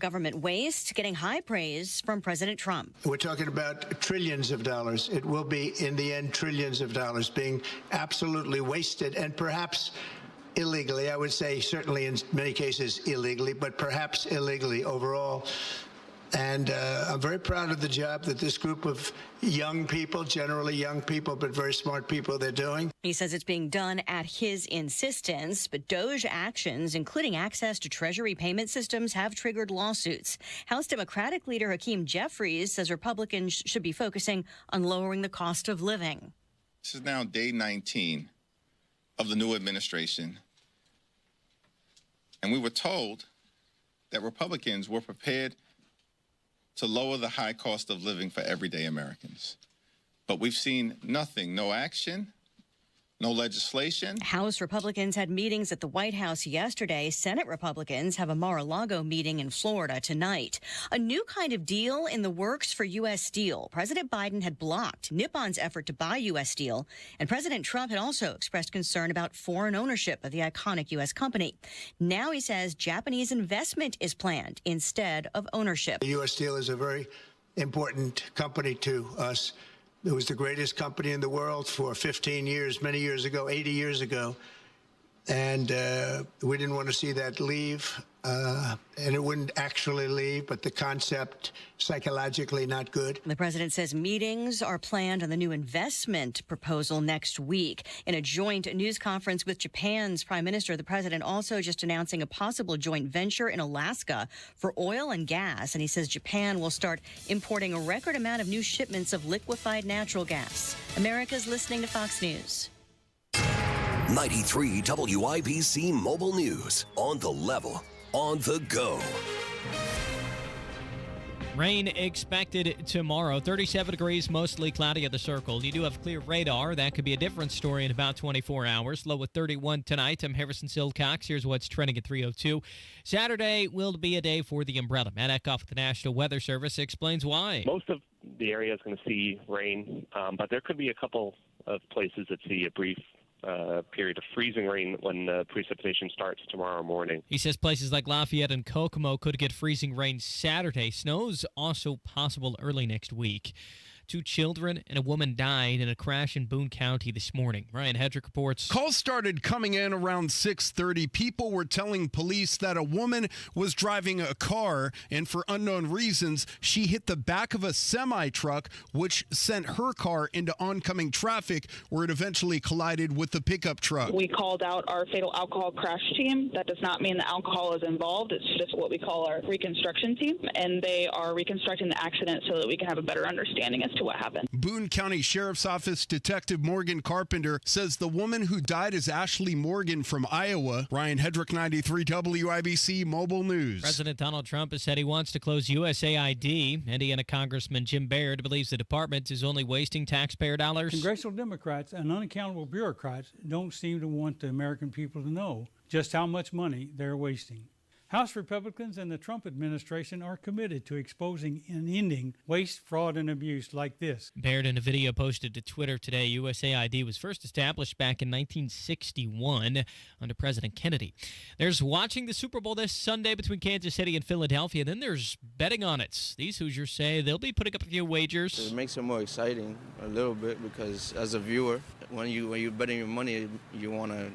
government waste getting high praise from President Trump. We're talking about trillions of dollars. It will be, in the end, trillions of dollars being absolutely wasted and perhaps illegally. I would say certainly in many cases illegally, but perhaps illegally overall. And I'm very proud of the job that this group of young people, generally young people, but very smart people, they're doing. He says it's being done at his insistence, but DOJ actions, including access to Treasury payment systems, have triggered lawsuits. House Democratic leader Hakeem Jeffries says Republicans should be focusing on lowering the cost of living. This is now day 19 of the new administration, and we were told that Republicans were prepared to lower the high cost of living for everyday Americans. But we've seen nothing, no action, no legislation. House Republicans had meetings at the White House yesterday. Senate Republicans have a Mar-a-Lago meeting in Florida tonight. A new kind of deal in the works for U.S. Steel. President Biden had blocked Nippon's effort to buy U.S. Steel, and President Trump had also expressed concern about foreign ownership of the iconic U.S. company. Now he says Japanese investment is planned instead of ownership. U.S. Steel is a very important company to us. It was the greatest company in the world for 15 years, many years ago, 80 years ago. And we didn't want to see that leave. And it wouldn't actually leave, but the concept, psychologically not good. The president says meetings are planned on the new investment proposal next week. In a joint news conference with Japan's prime minister, the president also just announcing a possible joint venture in Alaska for oil and gas. And he says Japan will start importing a record amount of new shipments of liquefied natural gas. America's listening to Fox News. 93 WIBC Mobile News. On the level. On the go. Rain expected tomorrow. 37 degrees, mostly cloudy at the Circle. You do have clear radar. That could be a different story in about 24 hours. Low at 31 tonight. I'm Harrison Silcox. Here's what's trending at 3:02. Saturday will be a day for the umbrella. Matt Eckhoff with the National Weather Service explains why. Most of the area is going to see rain, but there could be a couple of places that see a brief period of freezing rain when precipitation starts tomorrow morning. He says places like Lafayette and Kokomo could get freezing rain Saturday. Snow's also possible early next week. 2 children and a woman died in a crash in Boone County this morning. Ryan Hedrick reports. Calls started coming in around 6:30. People were telling police that a woman was driving a car, and for unknown reasons, she hit the back of a semi-truck, which sent her car into oncoming traffic, where it eventually collided with the pickup truck. We called out our fatal alcohol crash team. That does not mean the alcohol is involved. It's just what we call our reconstruction team, and they are reconstructing the accident so that we can have a better understanding as to what happened. Boone County Sheriff's Office Detective Morgan Carpenter says the woman who died is Ashley Morgan from Iowa. Ryan Hedrick, 93 WIBC Mobile News. President Donald Trump has said he wants to close USAID. Indiana Congressman Jim Baird believes the department is only wasting taxpayer dollars. Congressional Democrats and unaccountable bureaucrats don't seem to want the American people to know just how much money they're wasting. House Republicans and the Trump administration are committed to exposing and ending waste, fraud, and abuse like this. Baird, in a video posted to Twitter today, USAID was first established back in 1961 under President Kennedy. There's watching the Super Bowl this Sunday between Kansas City and Philadelphia. Then there's betting on it. These Hoosiers say they'll be putting up a few wagers. It makes it more exciting a little bit because as a viewer, when you're betting your money, you want to,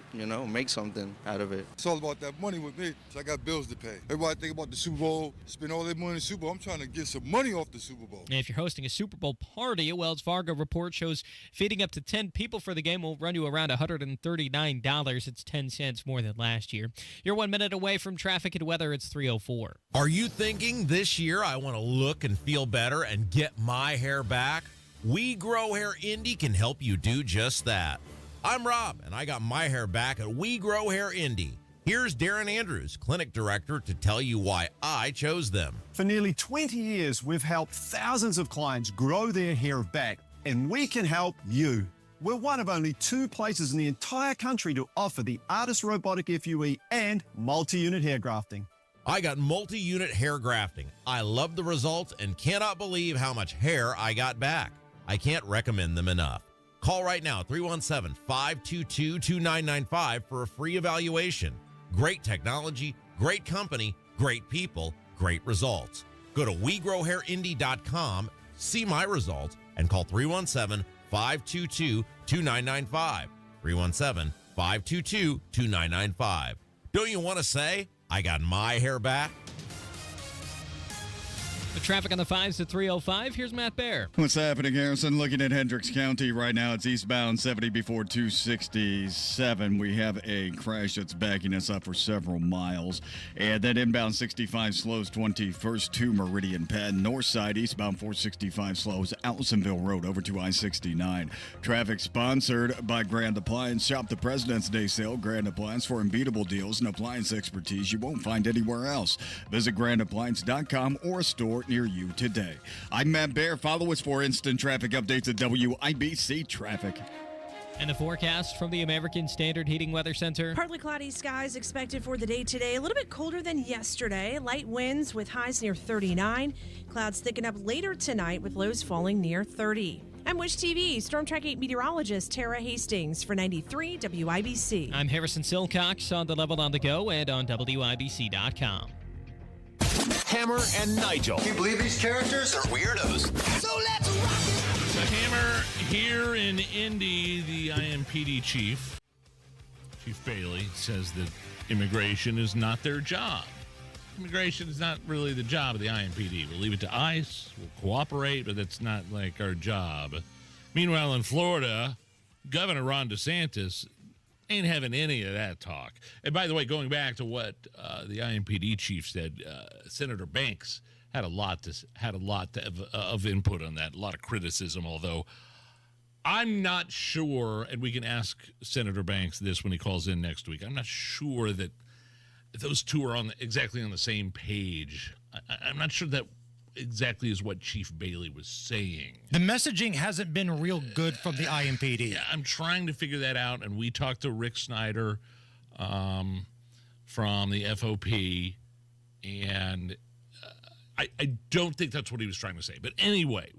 make something out of it. It's all about that money with me. So I got bills to pay. Everybody think about the Super Bowl, spend all their money in the Super Bowl. I'm trying to get some money off the Super Bowl. And if you're hosting a Super Bowl party, a Wells Fargo report shows feeding up to 10 people for the game will run you around $139. It's 10 cents more than last year. You're 1 minute away from traffic and weather. It's 3:04. Are you thinking this year I want to look and feel better and get my hair back? We Grow Hair Indy can help you do just that. I'm Rob, and I got my hair back at We Grow Hair Indy. Here's Darren Andrews, clinic director, to tell you why I chose them. For nearly 20 years, we've helped thousands of clients grow their hair back, and we can help you. We're one of only 2 places in the entire country to offer the Artist Robotic FUE and multi-unit hair grafting. I got multi-unit hair grafting. I love the results and cannot believe how much hair I got back. I can't recommend them enough. Call right now, 317-522-2995 for a free evaluation. Great technology, great company, great people, great results. Go to WeGrowHairIndy.com, see my results, and call 317-522-2995. 317-522-2995. Don't you want to say, I got my hair back? The traffic on the 5s at 305. Here's Matt Bear. What's happening, Harrison? Looking at Hendricks County right now, it's eastbound 70 before 267. We have a crash that's backing us up for several miles. And then inbound 65 slows 21st to Meridian Penn. North side, eastbound 465 slows Allisonville Road over to I-69. Traffic sponsored by Grand Appliance. Shop the President's Day sale. Grand Appliance for unbeatable deals and appliance expertise you won't find anywhere else. Visit grandappliance.com or a store near you today. I'm Matt Bear. Follow us for instant traffic updates at WIBC Traffic. And the forecast from the American Standard Heating Weather Center. Partly cloudy skies expected for the day today. A little bit colder than yesterday. Light winds with highs near 39. Clouds thicken up later tonight with lows falling near 30. I'm Wish TV Storm Track 8 meteorologist Tara Hastings for 93 WIBC. I'm Harrison Silcox on the Level on the Go and on WIBC.com. Hammer and Nigel. Can you believe these characters are weirdos? So let's rock it! The Hammer here in Indy, the IMPD chief, Chief Bailey, says that immigration is not their job. Immigration is not really the job of the IMPD. We'll leave it to ICE, we'll cooperate, but that's not like our job. Meanwhile, in Florida, Governor Ron DeSantis ain't having any of that talk. And by the way, going back to what the IMPD chief said, Senator Banks had a lot of input on that, a lot of criticism. Although I'm not sure, and we can ask Senator Banks this when he calls in next week. I'm not sure that those two are exactly on the same page. I'm not sure that exactly is what Chief Bailey was saying. The messaging hasn't been real good from the IMPD. Yeah, I'm trying to figure that out, and we talked to Rick Snyder from the FOP, and I don't think that's what he was trying to say. But anyway,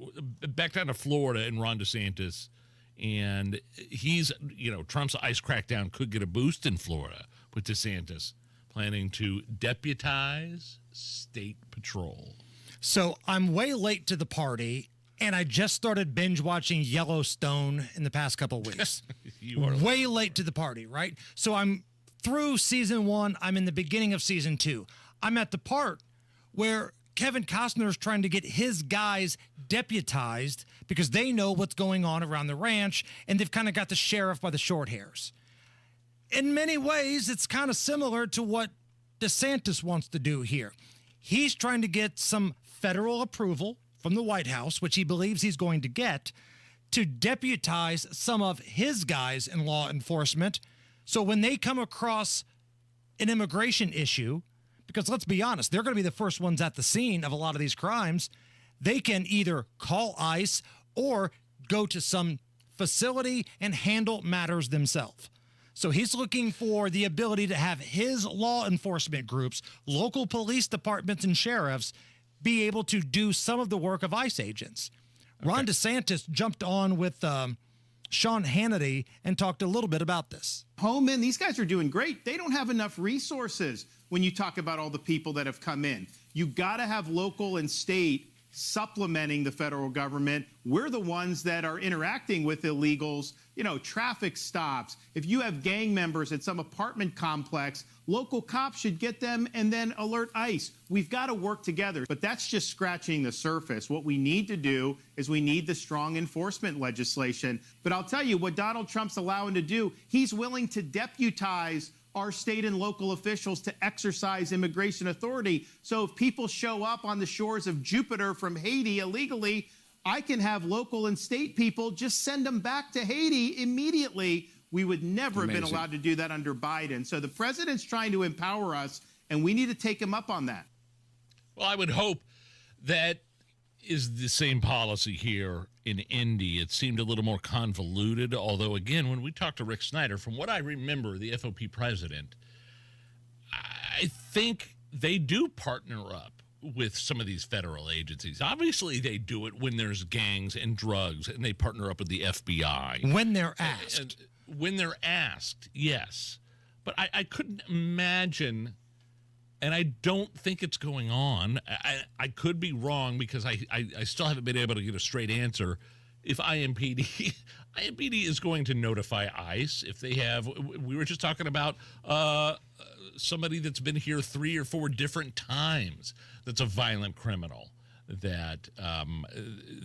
back down to Florida and Ron DeSantis, and Trump's ICE crackdown could get a boost in Florida with DeSantis planning to deputize state patrol. So I'm way late to the party, and I just started binge watching Yellowstone in the past couple of weeks. You are way late to the party, right? So I'm through season 1. I'm in the beginning of season 2. I'm at the part where Kevin Costner's trying to get his guys deputized because they know what's going on around the ranch, and they've kind of got the sheriff by the short hairs. In many ways, it's kind of similar to what DeSantis wants to do here. He's trying to get some federal approval from the White House, which he believes he's going to get, to deputize some of his guys in law enforcement. So when they come across an immigration issue, because let's be honest, they're going to be the first ones at the scene of a lot of these crimes, they can either call ICE or go to some facility and handle matters themselves. So he's looking for the ability to have his law enforcement groups, local police departments and sheriffs, be able to do some of the work of ICE agents. Okay. Ron DeSantis jumped on with Sean Hannity and talked a little bit about this. Homan, these guys are doing great. They don't have enough resources when you talk about all the people that have come in. You got to have local and state supplementing the federal government. We're the ones that are interacting with illegals, traffic stops. If you have gang members at some apartment complex, local cops should get them and then alert ICE. We've got to work together, but that's just scratching the surface. What we need to do is we need the strong enforcement legislation. But I'll tell you what Donald Trump's allowing to do, he's willing to deputize our state and local officials to exercise immigration authority. So if people show up on the shores of Jupiter from Haiti illegally, I can have local and state people just send them back to Haiti immediately. We would never have been allowed to do that under Biden. So the president's trying to empower us, and we need to take him up on that. Well, I would hope that is the same policy here in Indy. It seemed a little more convoluted, although, again, when we talked to Rick Snyder, from what I remember, the FOP president, I think they do partner up with some of these federal agencies. Obviously, they do it when there's gangs and drugs, and they partner up with the FBI. When they're asked. When they're asked, yes. But I couldn't imagine And I don't think it's going on. I could be wrong because I still haven't been able to get a straight answer. If IMPD is going to notify ICE if they have, we were just talking about somebody that's been here 3 or 4 different times that's a violent criminal that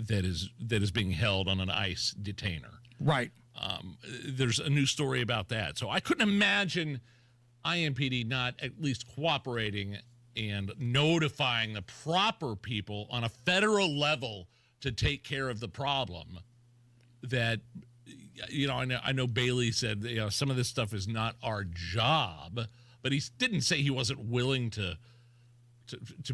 is being held on an ICE detainer. Right. There's a new story about that. So I couldn't imagine IMPD not at least cooperating and notifying the proper people on a federal level to take care of the problem. That, I know Bailey said, some of this stuff is not our job, but he didn't say he wasn't willing to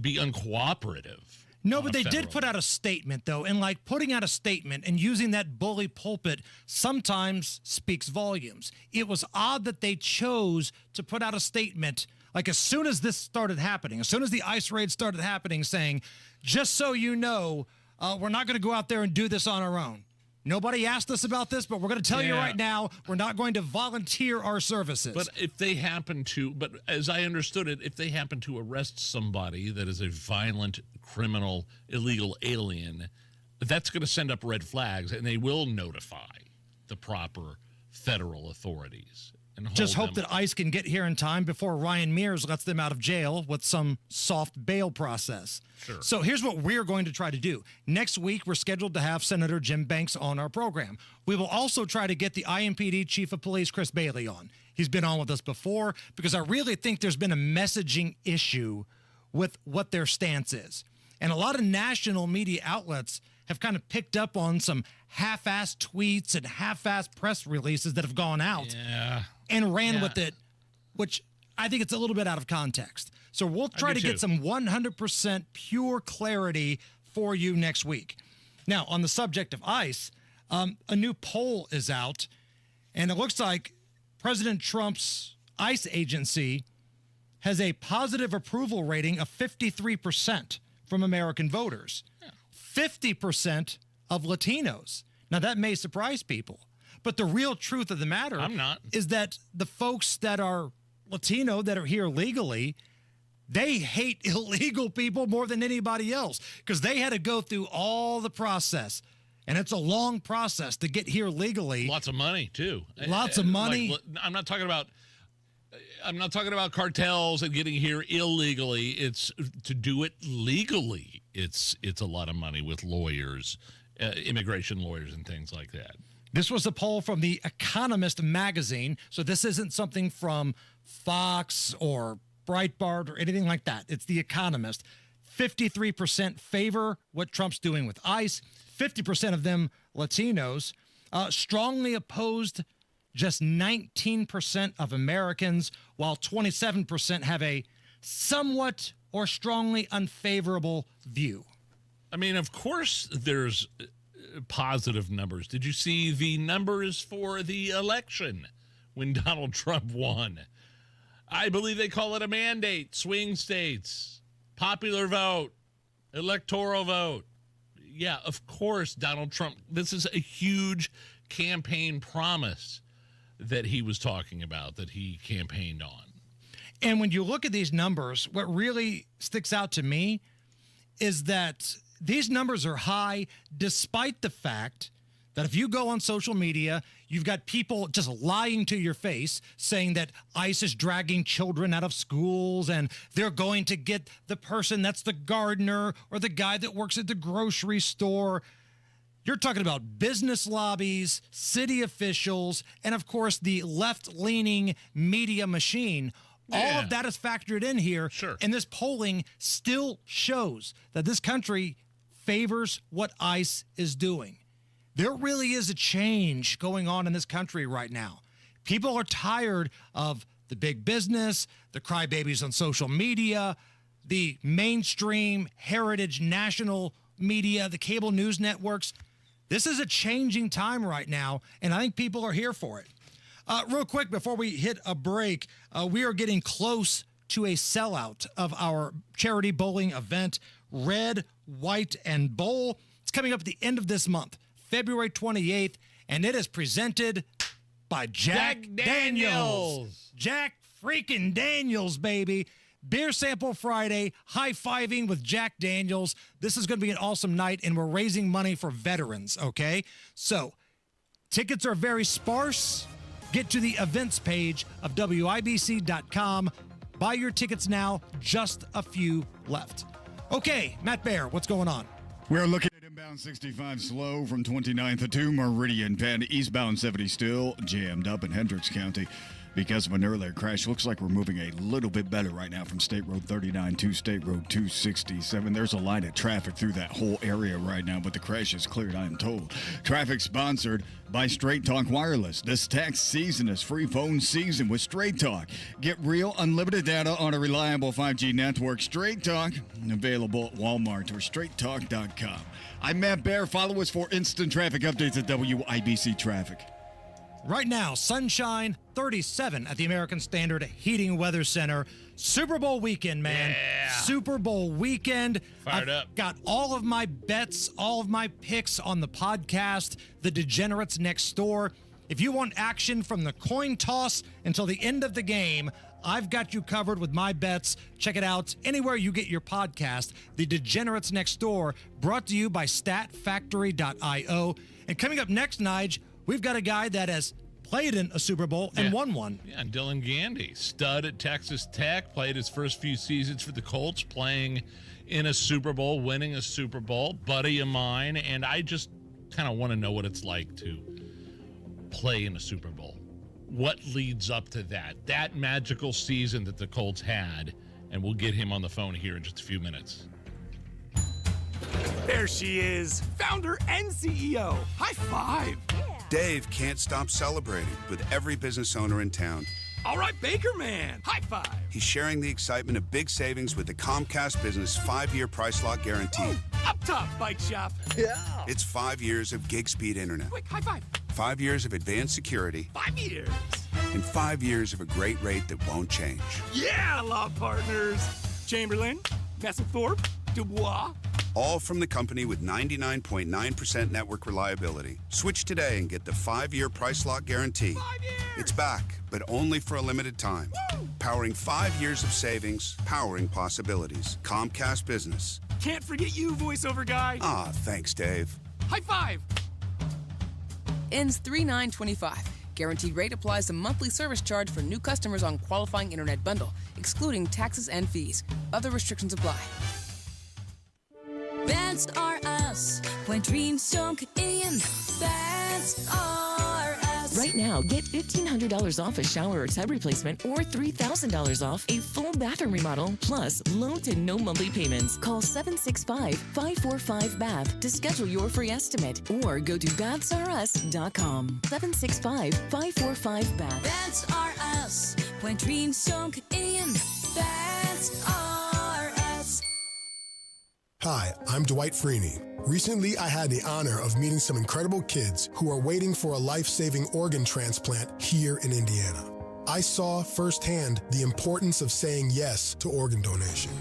be uncooperative. No, but they did put out a statement, though, and putting out a statement and using that bully pulpit sometimes speaks volumes. It was odd that they chose to put out a statement, as soon as this started happening, as soon as the ICE raid started happening, saying, just so you know, we're not going to go out there and do this on our own. Nobody asked us about this, but we're going to tell you right now, we're not going to volunteer our services. But if they happen to, as I understood it, if they happen to arrest somebody that is a violent, criminal, illegal alien, that's going to send up red flags, and they will notify the proper federal authorities. And just hope that ICE can get here in time before Ryan Mears lets them out of jail with some soft bail process. Sure. So here's what we're going to try to do. Next week, we're scheduled to have Senator Jim Banks on our program. We will also try to get the IMPD Chief of Police, Chris Bailey, on. He's been on with us before because I really think there's been a messaging issue with what their stance is. And a lot of national media outlets have kind of picked up on some half-assed tweets and half-assed press releases that have gone out and ran with it, which I think it's a little bit out of context. So we'll try to get some 100% pure clarity for you next week. Now, on the subject of ICE, a new poll is out, and it looks like President Trump's ICE agency has a positive approval rating of 53% from American voters. 50% of Latinos. Now, that may surprise people, but the real truth of the matter is that the folks that are Latino, that are here legally, they hate illegal people more than anybody else because they had to go through all the process. And it's a long process to get here legally. Lots of money, too. Lots of money. I'm not talking about cartels and getting here illegally. It's to do it legally. It's a lot of money with lawyers, immigration lawyers and things like that. This was a poll from The Economist magazine, so this isn't something from Fox or Breitbart or anything like that. It's The Economist. 53% favor what Trump's doing with ICE. 50% of them Latinos. Strongly opposed just 19% of Americans, while 27% have a somewhat or strongly unfavorable view. I mean, of course there's positive numbers. Did you see the numbers for the election when Donald Trump won? I believe they call it a mandate, swing states, popular vote, electoral vote. Yeah, of course, Donald Trump, this is a huge campaign promise that he was talking about, that he campaigned on. And when you look at these numbers, what really sticks out to me is that these numbers are high despite the fact that if you go on social media, you've got people just lying to your face saying that ICE is dragging children out of schools and they're going to get the person that's the gardener or the guy that works at the grocery store. You're talking about business lobbies, city officials, and of course the left-leaning media machine. All of that is factored in here. Sure. And this polling still shows that this country favors what ICE is doing. There really is a change going on in this country right now. People are tired of the big business, the crybabies on social media, the mainstream heritage national media, the cable news networks. This is a changing time right now, and I think people are here for it. Real quick, before we hit a break, we are getting close to a sellout of our charity bowling event, Red, White, and Bowl. It's coming up at the end of this month, February 28th, and it is presented by Jack Daniels. Jack freaking Daniels, baby. Beer Sample Friday, high-fiving with Jack Daniels. This is going to be an awesome night, and we're raising money for veterans, okay? So, tickets are very sparse. Get to the events page of WIBC.com. Buy your tickets now. Just a few left. Okay, Matt Baer, what's going on? We're looking at inbound 65 slow from 29th to Meridian Penn. Eastbound 70 still jammed up in Hendricks County because of an earlier crash. Looks like we're moving a little bit better right now from State Road 39 to State Road 267. There's a line of traffic through that whole area right now, but the crash is cleared, I am told. Traffic sponsored by Straight Talk Wireless. This tax season is free phone season with Straight Talk. Get real unlimited data on a reliable 5G network. Straight Talk, available at Walmart or straighttalk.com. I'm Matt Baer. Follow us for instant traffic updates at WIBC Traffic. Right now, sunshine, 37 at the American Standard Heating Weather Center. Super Bowl weekend, man. Yeah. Super Bowl weekend. Fired up. Got all of my bets, all of my picks on the podcast, The Degenerates Next Door. If you want action from the coin toss until the end of the game, I've got you covered with my bets. Check it out anywhere you get your podcast. The Degenerates Next Door, brought to you by StatFactory.io. And coming up next, Nigel, we've got a guy that has played in a Super Bowl and won one. Yeah, Dylan Gandy, stud at Texas Tech, played his first few seasons for the Colts, playing in a Super Bowl, winning a Super Bowl, buddy of mine, and I just kind of want to know what it's like to play in a Super Bowl. What leads up to that magical season that the Colts had, and we'll get him on the phone here in just a few minutes. There she is, founder and CEO. High five. Dave can't stop celebrating with every business owner in town. All right, Baker Man, high five. He's sharing the excitement of big savings with the Comcast Business 5-year price lock guarantee. Up top, bike shop. Yeah. It's 5 years of gig speed internet. Quick, high five. 5 years of advanced security. 5 years. And 5 years of a great rate that won't change. Yeah, law partners. Chamberlain, Messethorpe, Dubois. All from the company with 99.9% network reliability. Switch today and get the 5-year price lock guarantee. 5 years. It's back, but only for a limited time. Woo! Powering 5 years of savings, powering possibilities. Comcast Business. Can't forget you, voiceover guy. Ah, thanks, Dave. High five. Ends 3/9/25. Guaranteed rate applies to monthly service charge for new customers on qualifying internet bundle, excluding taxes and fees. Other restrictions apply. That's are us. When dreams don't get in, that's are us. Right now, get $1,500 off a shower or tub replacement or $3,000 off a full bathroom remodel, plus low to no monthly payments. Call 765-545-BATH to schedule your free estimate or go to bathsareus.com. 765-545-BATH. That's are us. When dreams don't get in, that's are us. Hi, I'm Dwight Freeney. Recently, I had the honor of meeting some incredible kids who are waiting for a life-saving organ transplant here in Indiana. I saw firsthand the importance of saying yes to organ donation.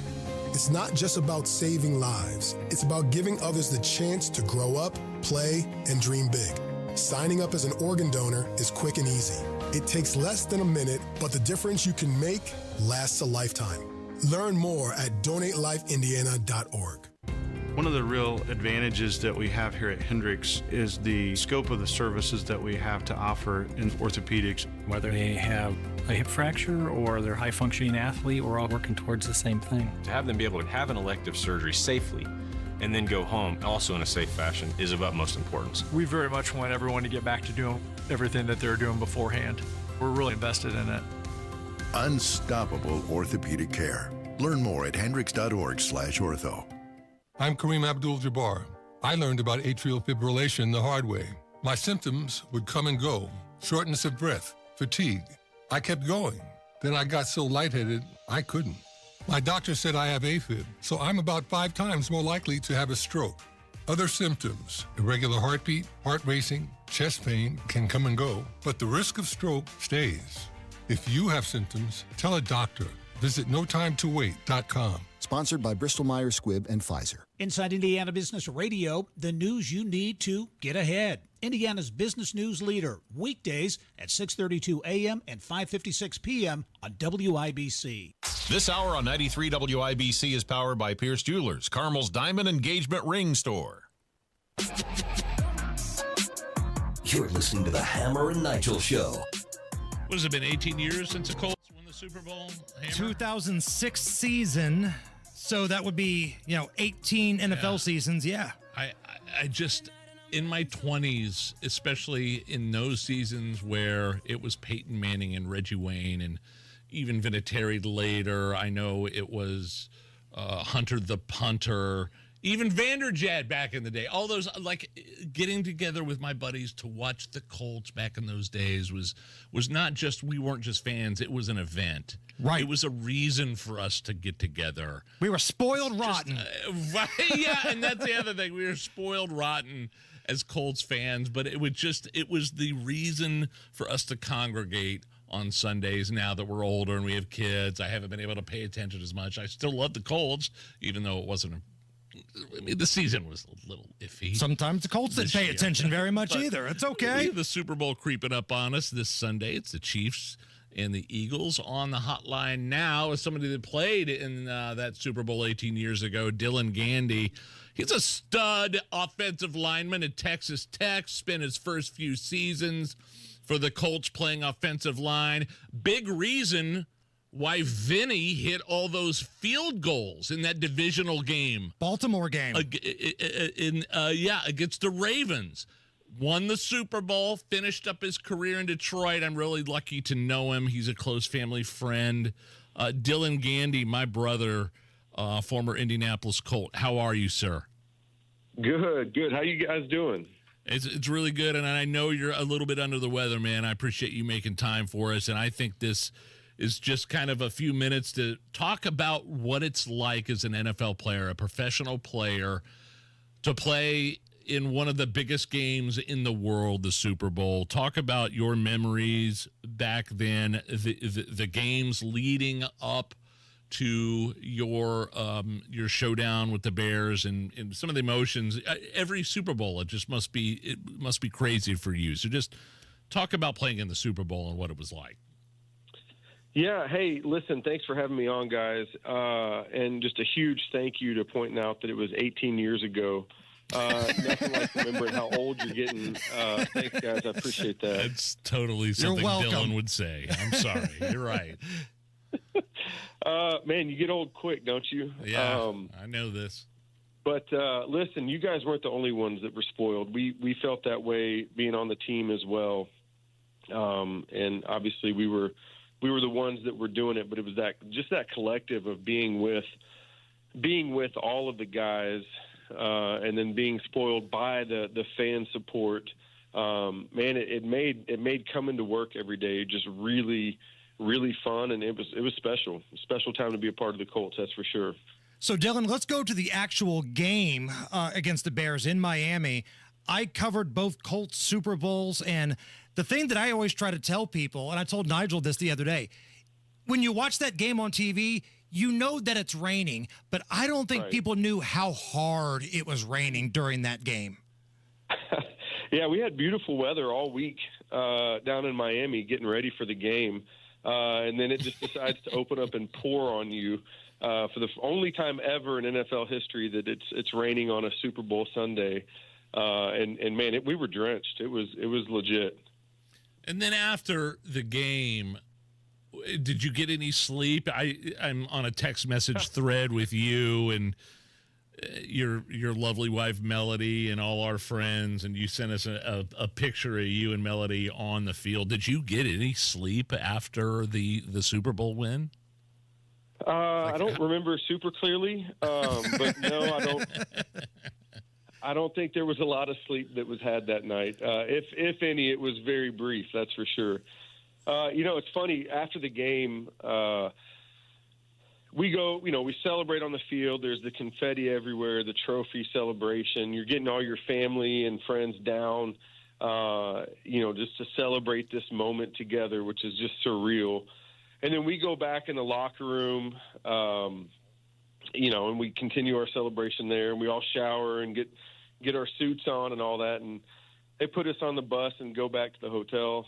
It's not just about saving lives. It's about giving others the chance to grow up, play, and dream big. Signing up as an organ donor is quick and easy. It takes less than a minute, but the difference you can make lasts a lifetime. Learn more at donatelifeindiana.org. One of the real advantages that we have here at Hendricks is the scope of the services that we have to offer in orthopedics. Whether they have a hip fracture or they're a high-functioning athlete, we're all working towards the same thing. To have them be able to have an elective surgery safely and then go home also in a safe fashion is of utmost importance. We very much want everyone to get back to doing everything that they're doing beforehand. We're really invested in it. Unstoppable orthopedic care. Learn more at hendricks.org/ortho. I'm Kareem Abdul-Jabbar. I learned about atrial fibrillation the hard way. My symptoms would come and go. Shortness of breath, fatigue. I kept going. Then I got so lightheaded, I couldn't. My doctor said I have AFib, so I'm about 5 times more likely to have a stroke. Other symptoms, irregular heartbeat, heart racing, chest pain can come and go, but the risk of stroke stays. If you have symptoms, tell a doctor. Visit notimetowait.com. Sponsored by Bristol-Myers Squibb and Pfizer. Inside Indiana Business Radio, the news you need to get ahead. Indiana's business news leader, weekdays at 6:32 a.m. and 5:56 p.m. on WIBC. This hour on 93 WIBC is powered by Pierce Jewelers, Carmel's Diamond Engagement Ring Store. You're listening to the Hammer and Nigel Show. What has it been, 18 years since the Colts won the Super Bowl? Hammer? 2006 season. So that would be, 18 NFL seasons. Yeah. I just, in my 20s, especially in those seasons where it was Peyton Manning and Reggie Wayne and even Vinatieri later, I know it was Hunter the Punter, even Vanderjagt back in the day. All those, like, getting together with my buddies to watch the Colts back in those days was not just, we weren't just fans, it was an event. Right. It was a reason for us to get together. We were spoiled rotten. Right, yeah, and that's the other thing. We were spoiled rotten as Colts fans, but it was the reason for us to congregate on Sundays now that we're older and we have kids. I haven't been able to pay attention as much. I still love the Colts, even though it wasn't the season was a little iffy. Sometimes the Colts didn't pay attention very much either. It's okay. We have the Super Bowl creeping up on us this Sunday. It's the Chiefs and the Eagles on the hotline now as somebody that played in that Super Bowl 18 years ago, Dylan Gandy. He's a stud offensive lineman at Texas Tech, spent his first few seasons for the Colts playing offensive line. Big reason why Vinny hit all those field goals in that divisional game. Baltimore game. Against the Ravens. Won the Super Bowl, finished up his career in Detroit. I'm really lucky to know him. He's a close family friend. Dylan Gandy, my brother, former Indianapolis Colt. How are you, sir? Good. How you guys doing? It's really good, and I know you're a little bit under the weather, man. I appreciate you making time for us, and I think this is just kind of a few minutes to talk about what it's like as an NFL player, a professional player, to play in one of the biggest games in the world, the Super Bowl. Talk about your memories back then, the games leading up to your showdown with the Bears and some of the emotions. Every Super Bowl, it must be crazy for you. So just talk about playing in the Super Bowl and what it was like. Yeah. Hey, listen, thanks for having me on, guys. And just a huge thank you to pointing out that it was 18 years ago. Nothing like remembering how old you're getting. Thanks, guys. I appreciate that. That's totally something Dylan would say. I'm sorry. You're right. Man, you get old quick, don't you? Yeah, I know this. But listen, you guys weren't the only ones that were spoiled. We felt that way being on the team as well. And obviously we were the ones that were doing it, but it was that collective of being with all of the guys, and then being spoiled by the fan support. Man, it made coming to work every day just really, really fun, and it was special. Special time to be a part of the Colts, that's for sure. So, Dylan, let's go to the actual game against the Bears in Miami. I covered both Colts Super Bowls, and the thing that I always try to tell people, and I told Nigel this the other day, when you watch that game on TV, you know that it's raining, but I don't think people knew how hard it was raining during that game. Yeah, we had beautiful weather all week down in Miami getting ready for the game, and then it just decides to open up and pour on you for the only time ever in NFL history that it's raining on a Super Bowl Sunday. And man, we were drenched. It was legit. And then after the game, did you get any sleep? I'm on a text message thread with you and your lovely wife Melody and all our friends, and you sent us a picture of you and Melody on the field. Did you get any sleep after the Super Bowl win? I don't remember super clearly, but no, I don't. I don't think there was a lot of sleep that was had that night. If any, it was very brief, that's for sure. It's funny. After the game, we go, we celebrate on the field. There's the confetti everywhere, the trophy celebration. You're getting all your family and friends down, just to celebrate this moment together, which is just surreal. And then we go back in the locker room, and we continue our celebration there, and we all shower and get our suits on and all that. And they put us on the bus and go back to the hotel,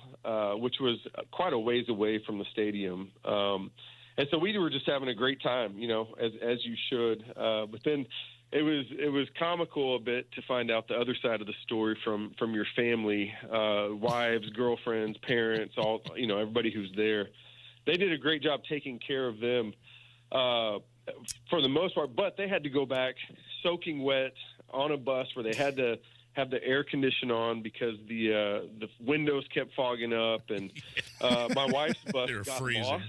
which was quite a ways away from the stadium. And so we were just having a great time, as you should. But then it was comical a bit to find out the other side of the story from your family, wives, girlfriends, parents, all, everybody who's there. They did a great job taking care of them for the most part, but they had to go back soaking wet on a bus where they had to have the air condition on because the windows kept fogging up, and my wife's bus got lost.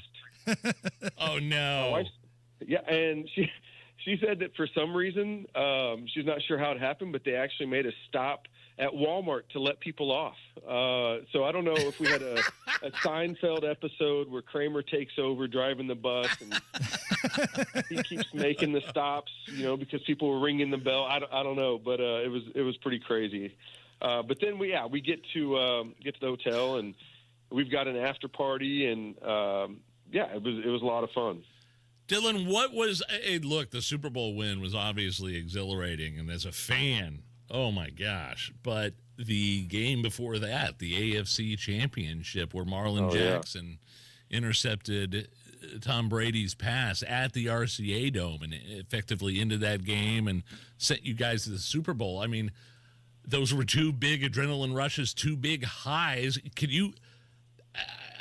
Oh no! Yeah, and she said that for some reason she's not sure how it happened, but they actually made a stop at Walmart to let people off. So I don't know if we had a Seinfeld episode where Kramer takes over driving the bus and he keeps making the stops, because people were ringing the bell. I don't know, but it was pretty crazy. But then we get to the hotel, and we've got an after party, and it was a lot of fun. Dylan, what was look, the Super Bowl win was obviously exhilarating, and as a fan, oh my gosh. But the game before that, the AFC Championship, where Marlon Jackson intercepted Tom Brady's pass at the RCA Dome and effectively ended that game and sent you guys to the Super Bowl. I mean, those were two big adrenaline rushes, two big highs.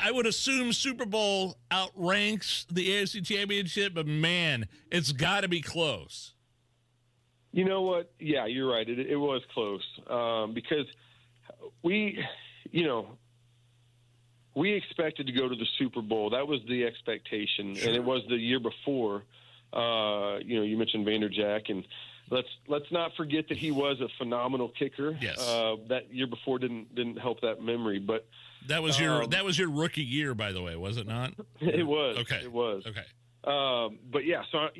I would assume Super Bowl outranks the AFC Championship, but man, it's got to be close. You know what? Yeah, you're right. It was close because we expected to go to the Super Bowl. That was the expectation, and it was the year before. You mentioned Vanderjack, and let's not forget that he was a phenomenal kicker. Yes. That year before didn't help that memory, but that was your rookie year, by the way, was it not? It was. Okay. It was. Okay. But yeah, so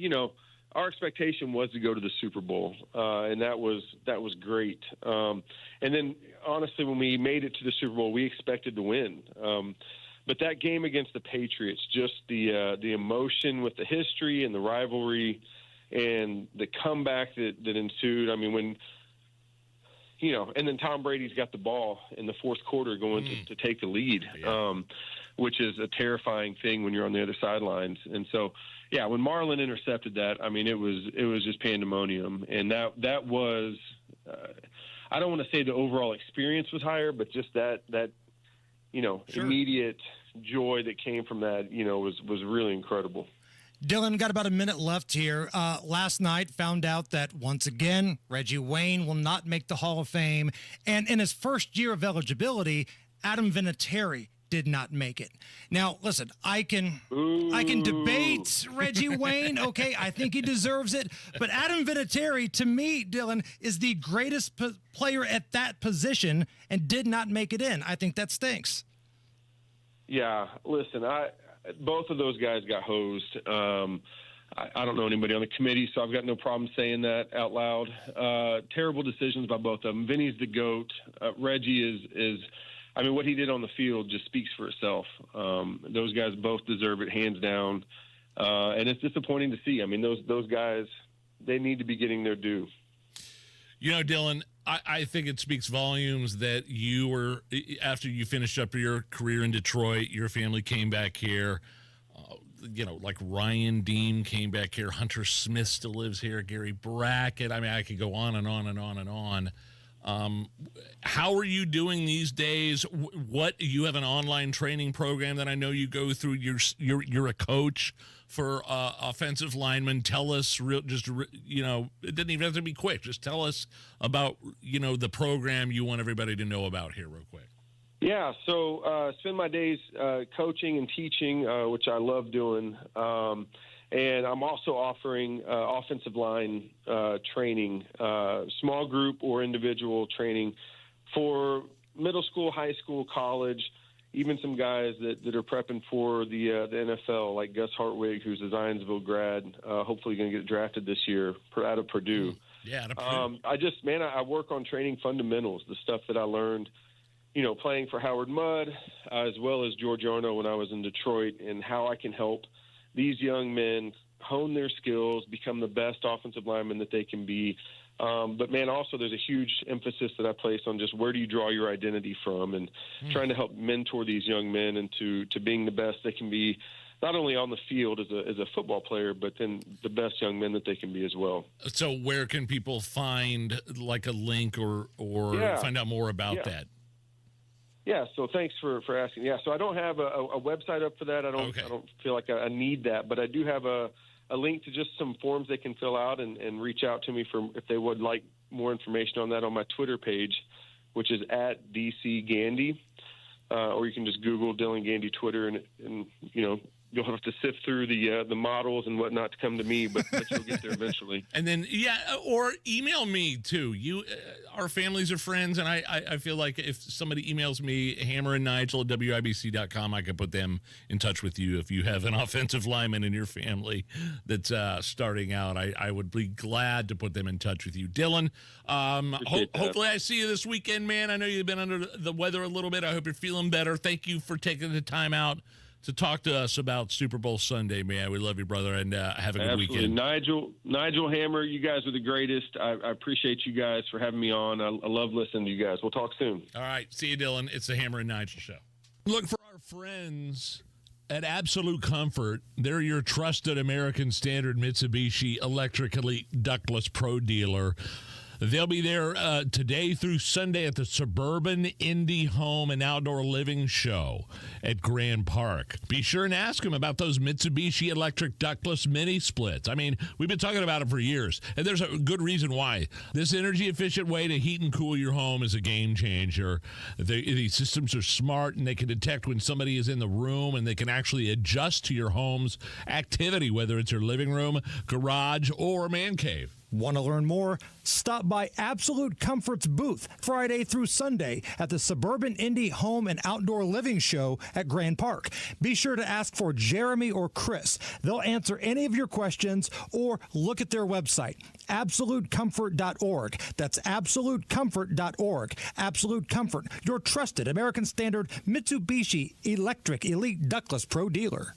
our expectation was to go to the Super Bowl, and that was great. And then, honestly, when we made it to the Super Bowl, we expected to win. But that game against the Patriots, just the emotion with the history and the rivalry, and the comeback that ensued. I mean, when and then Tom Brady's got the ball in the fourth quarter going to take the lead, which is a terrifying thing when you're on the other sidelines. And so, yeah, when Marlon intercepted that, I mean, it was just pandemonium. And that was, I don't want to say the overall experience was higher, but just that immediate joy that came from that, was really incredible. Dylan, got about a minute left here. Last night found out that, once again, Reggie Wayne will not make the Hall of Fame. And in his first year of eligibility, Adam Vinatieri did not make it. Now, listen, I can debate Reggie Wayne. Okay, I think he deserves it. But Adam Vinatieri, to me, Dylan, is the greatest player at that position and did not make it in. I think that stinks. Yeah, listen, both of those guys got hosed. I don't know anybody on the committee, so I've got no problem saying that out loud. Terrible decisions by both of them. Vinny's the GOAT. Reggie is I mean, what he did on the field just speaks for itself. Those guys both deserve it, hands down. And it's disappointing to see. I mean, those guys, they need to be getting their due. Dylan, I think it speaks volumes that you were, after you finished up your career in Detroit, your family came back here. Like Ryan Deem came back here. Hunter Smith still lives here. Gary Brackett. I mean, I could go on and on and on and on. How are you doing these days? What, you have an online training program that I know you go through. You're a coach for offensive linemen. Tell us, it doesn't even have to be quick. Just tell us about, the program you want everybody to know about here real quick. Yeah, so spend my days coaching and teaching, which I love doing. And I'm also offering offensive line training, small group or individual training for middle school, high school, college, even some guys that are prepping for the NFL, like Gus Hartwig, who's a Zionsville grad, hopefully going to get drafted this year out of Purdue. Yeah, out of Purdue. I work on training fundamentals, the stuff that I learned, playing for Howard Mudd, as well as George Arno when I was in Detroit, and how I can help these young men hone their skills, become the best offensive lineman that they can be. But, man, also there's a huge emphasis that I place on just where do you draw your identity from, and trying to help mentor these young men into being the best they can be, not only on the field as a football player, but then the best young men that they can be as well. So where can people find like a link or find out more about that? Yeah, so thanks for asking. Yeah, so I don't have a website up for that. I don't feel like I need that, but I do have a link to just some forms they can fill out and reach out to me if they would like more information on that on my Twitter page, which is at DC Gandy, or you can just Google Dylan Gandy Twitter, and you'll have to sift through the models and whatnot to come to me, but you'll get there eventually. And then, or email me too. Our families are friends, and I feel like if somebody emails me, Hammer and Nigel at WIBC.com, I can put them in touch with you. If you have an offensive lineman in your family that's starting out, I would be glad to put them in touch with you. Dylan, hopefully I see you this weekend, man. I know you've been under the weather a little bit. I hope you're feeling better. Thank you for taking the time out to talk to us about Super Bowl Sunday, man. We love you, brother, and have a good weekend. Nigel, Hammer, you guys are the greatest. I appreciate you guys for having me on. I love listening to you guys. We'll talk soon. All right. See you, Dylan. It's the Hammer and Nigel Show. Look for our friends at Absolute Comfort. They're your trusted American Standard Mitsubishi Electric Elite Ductless Pro dealer. They'll be there today through Sunday at the Suburban Indie Home and Outdoor Living Show at Grand Park. Be sure and ask them about those Mitsubishi electric ductless mini splits. I mean, we've been talking about them for years, and there's a good reason why. This energy-efficient way to heat and cool your home is a game changer. These systems are smart, and they can detect when somebody is in the room, and they can actually adjust to your home's activity, whether it's your living room, garage, or man cave. Want to learn more? Stop by Absolute Comfort's booth Friday through Sunday at the Suburban Indie Home and Outdoor Living Show at Grand Park. Be sure to ask for Jeremy or Chris. They'll answer any of your questions, or look at their website, absolutecomfort.org. That's absolutecomfort.org. Absolute Comfort, your trusted American Standard Mitsubishi Electric Elite Ductless Pro dealer.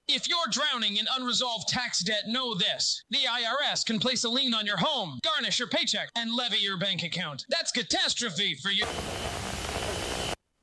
If you're drowning in unresolved tax debt, know this. The IRS can place a lien on your home, garnish your paycheck, and levy your bank account. That's catastrophe for you.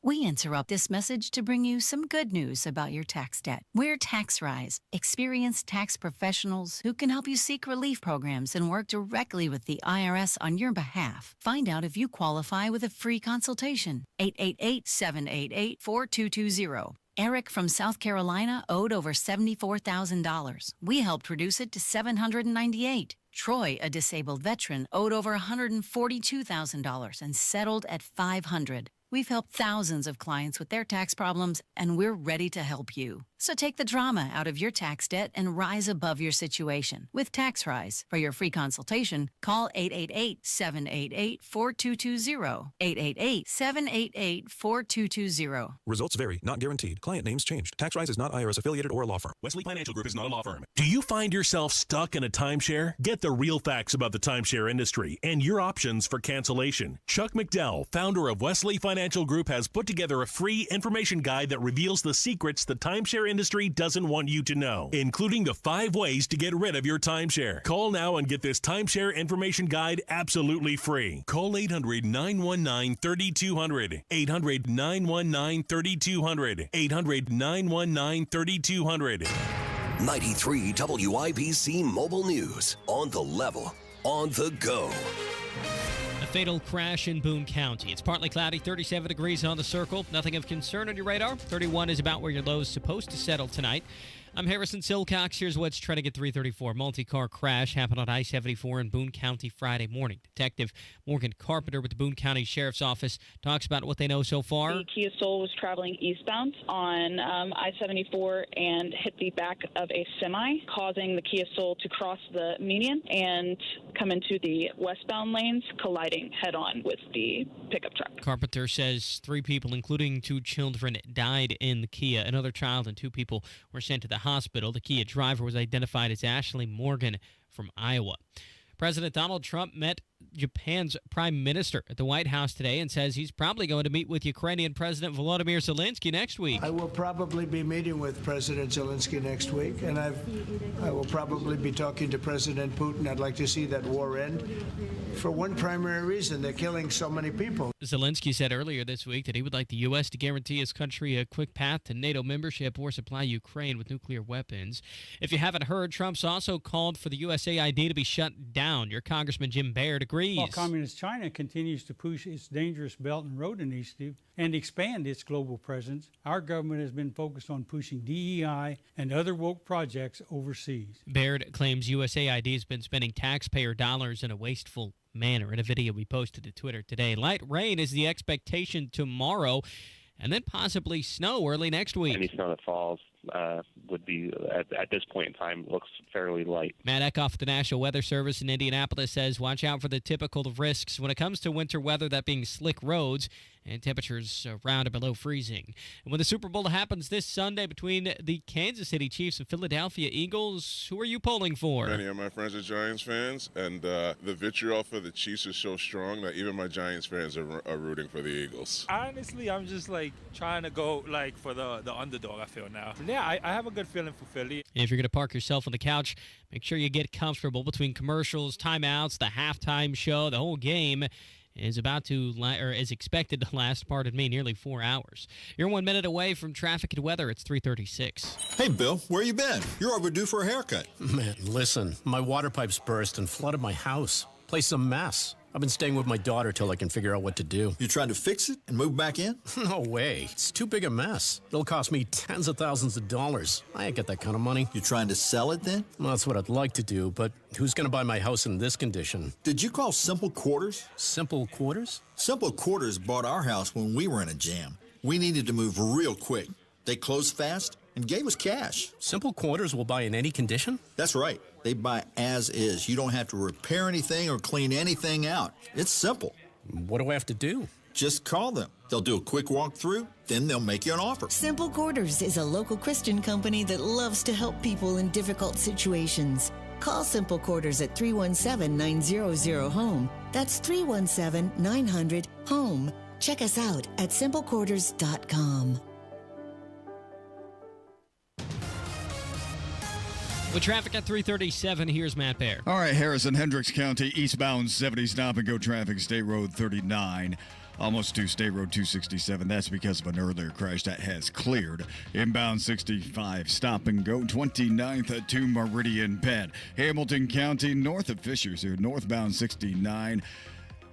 We interrupt this message to bring you some good news about your tax debt. We're TaxRise, experienced tax professionals who can help you seek relief programs and work directly with the IRS on your behalf. Find out if you qualify with a free consultation. 888-788-4220. Eric from South Carolina owed over $74,000. We helped reduce it to $798. Troy, a disabled veteran, owed over $142,000 and settled at $500. We've helped thousands of clients with their tax problems, and we're ready to help you. So take the drama out of your tax debt and rise above your situation with TaxRise. For your free consultation, call 888-788-4220. 888-788-4220. Results vary, not guaranteed. Client names changed. TaxRise is not IRS affiliated or a law firm. Wesley Financial Group is not a law firm. Do you find yourself stuck in a timeshare? Get the real facts about the timeshare industry and your options for cancellation. Chuck McDowell, founder of Wesley Financial Group, has put together a free information guide that reveals the secrets the timeshare industry doesn't want you to know, including the 5 ways to get rid of your timeshare. Call now and get this timeshare information guide absolutely free. Call 800-919-3200. 800-919-3200. 800-919-3200. 93 WIBC Mobile News. On the level, on the go. A fatal crash in Boone County. It's partly cloudy, 37 degrees on the circle. Nothing of concern on your radar. 31 is about where your low is supposed to settle tonight. I'm Harrison Silcox. Here's what's trending at 3:34. Multi-car crash happened on I-74 in Boone County Friday morning. Detective Morgan Carpenter with the Boone County Sheriff's Office talks about what they know so far. The Kia Soul was traveling eastbound on I-74 and hit the back of a semi, causing the Kia Soul to cross the median and come into the westbound lanes, colliding head-on with the pickup truck. Carpenter says 3 people, including 2 children, died in the Kia. Another child and 2 people were sent to the hospital. The Kia driver was identified as Ashley Morgan from Iowa. President Donald Trump met Japan's prime minister at the White House today and says he's probably going to meet with Ukrainian President Volodymyr Zelensky next week. I will probably be meeting with President Zelensky next week, and I will probably be talking to President Putin. I'd like to see that war end for one primary reason. They're killing so many people. Zelensky said earlier this week that he would like the U.S. to guarantee his country a quick path to NATO membership or supply Ukraine with nuclear weapons. If you haven't heard, Trump's also called for the USAID to be shut down. Your Congressman Jim Baird agrees. While Communist China continues to push its dangerous Belt and Road Initiative and expand its global presence, our government has been focused on pushing DEI and other woke projects overseas. Baird claims USAID has been spending taxpayer dollars in a wasteful manner. In a video we posted to Twitter today, light rain is the expectation tomorrow, and then possibly snow early next week. Any snow that falls would be, at this point in time, looks fairly light. Matt Eckhoff, the National Weather Service in Indianapolis, says watch out for the typical risks when it comes to winter weather, that being slick roads and temperatures around or below freezing. And when the Super Bowl happens this Sunday between the Kansas City Chiefs and Philadelphia Eagles, who are you polling for? Many of my friends are Giants fans, and the vitriol for the Chiefs is so strong that even my Giants fans are rooting for the Eagles. Honestly, I'm just trying to go for the underdog, I feel now. Yeah, I have a good feeling for Philly. If you're going to park yourself on the couch, make sure you get comfortable between commercials, timeouts, the halftime show. The whole game is is expected to last, nearly 4 hours. You're 1 minute away from traffic and weather. It's 3:36. Hey, Bill, where you been? You're overdue for a haircut. Man, listen, my water pipes burst and flooded my house. Place is a mess. I've been staying with my daughter till I can figure out what to do. You trying to fix it and move back in? No way. It's too big a mess. It'll cost me tens of thousands of dollars. I ain't got that kind of money. You trying to sell it then? Well, that's what I'd like to do, but who's going to buy my house in this condition? Did you call Simple Quarters? Simple Quarters? Simple Quarters bought our house when we were in a jam. We needed to move real quick. They closed fast and gave us cash. Simple Quarters will buy in any condition? That's right. They buy as is. You don't have to repair anything or clean anything out. It's simple. What do I have to do? Just call them. They'll do a quick walkthrough, then they'll make you an offer. Simple Quarters is a local Christian company that loves to help people in difficult situations. Call Simple Quarters at 317-900-HOME. That's 317-900-HOME. Check us out at simplequarters.com. With traffic at 3:37, here's Matt Baer. All right, Harrison, Hendricks County, eastbound 70 stop and go traffic, State Road 39. Almost to State Road 267. That's because of an earlier crash that has cleared. Inbound 65, stop and go 29th to Meridian Bend. Hamilton County, north of Fishers here, northbound 69.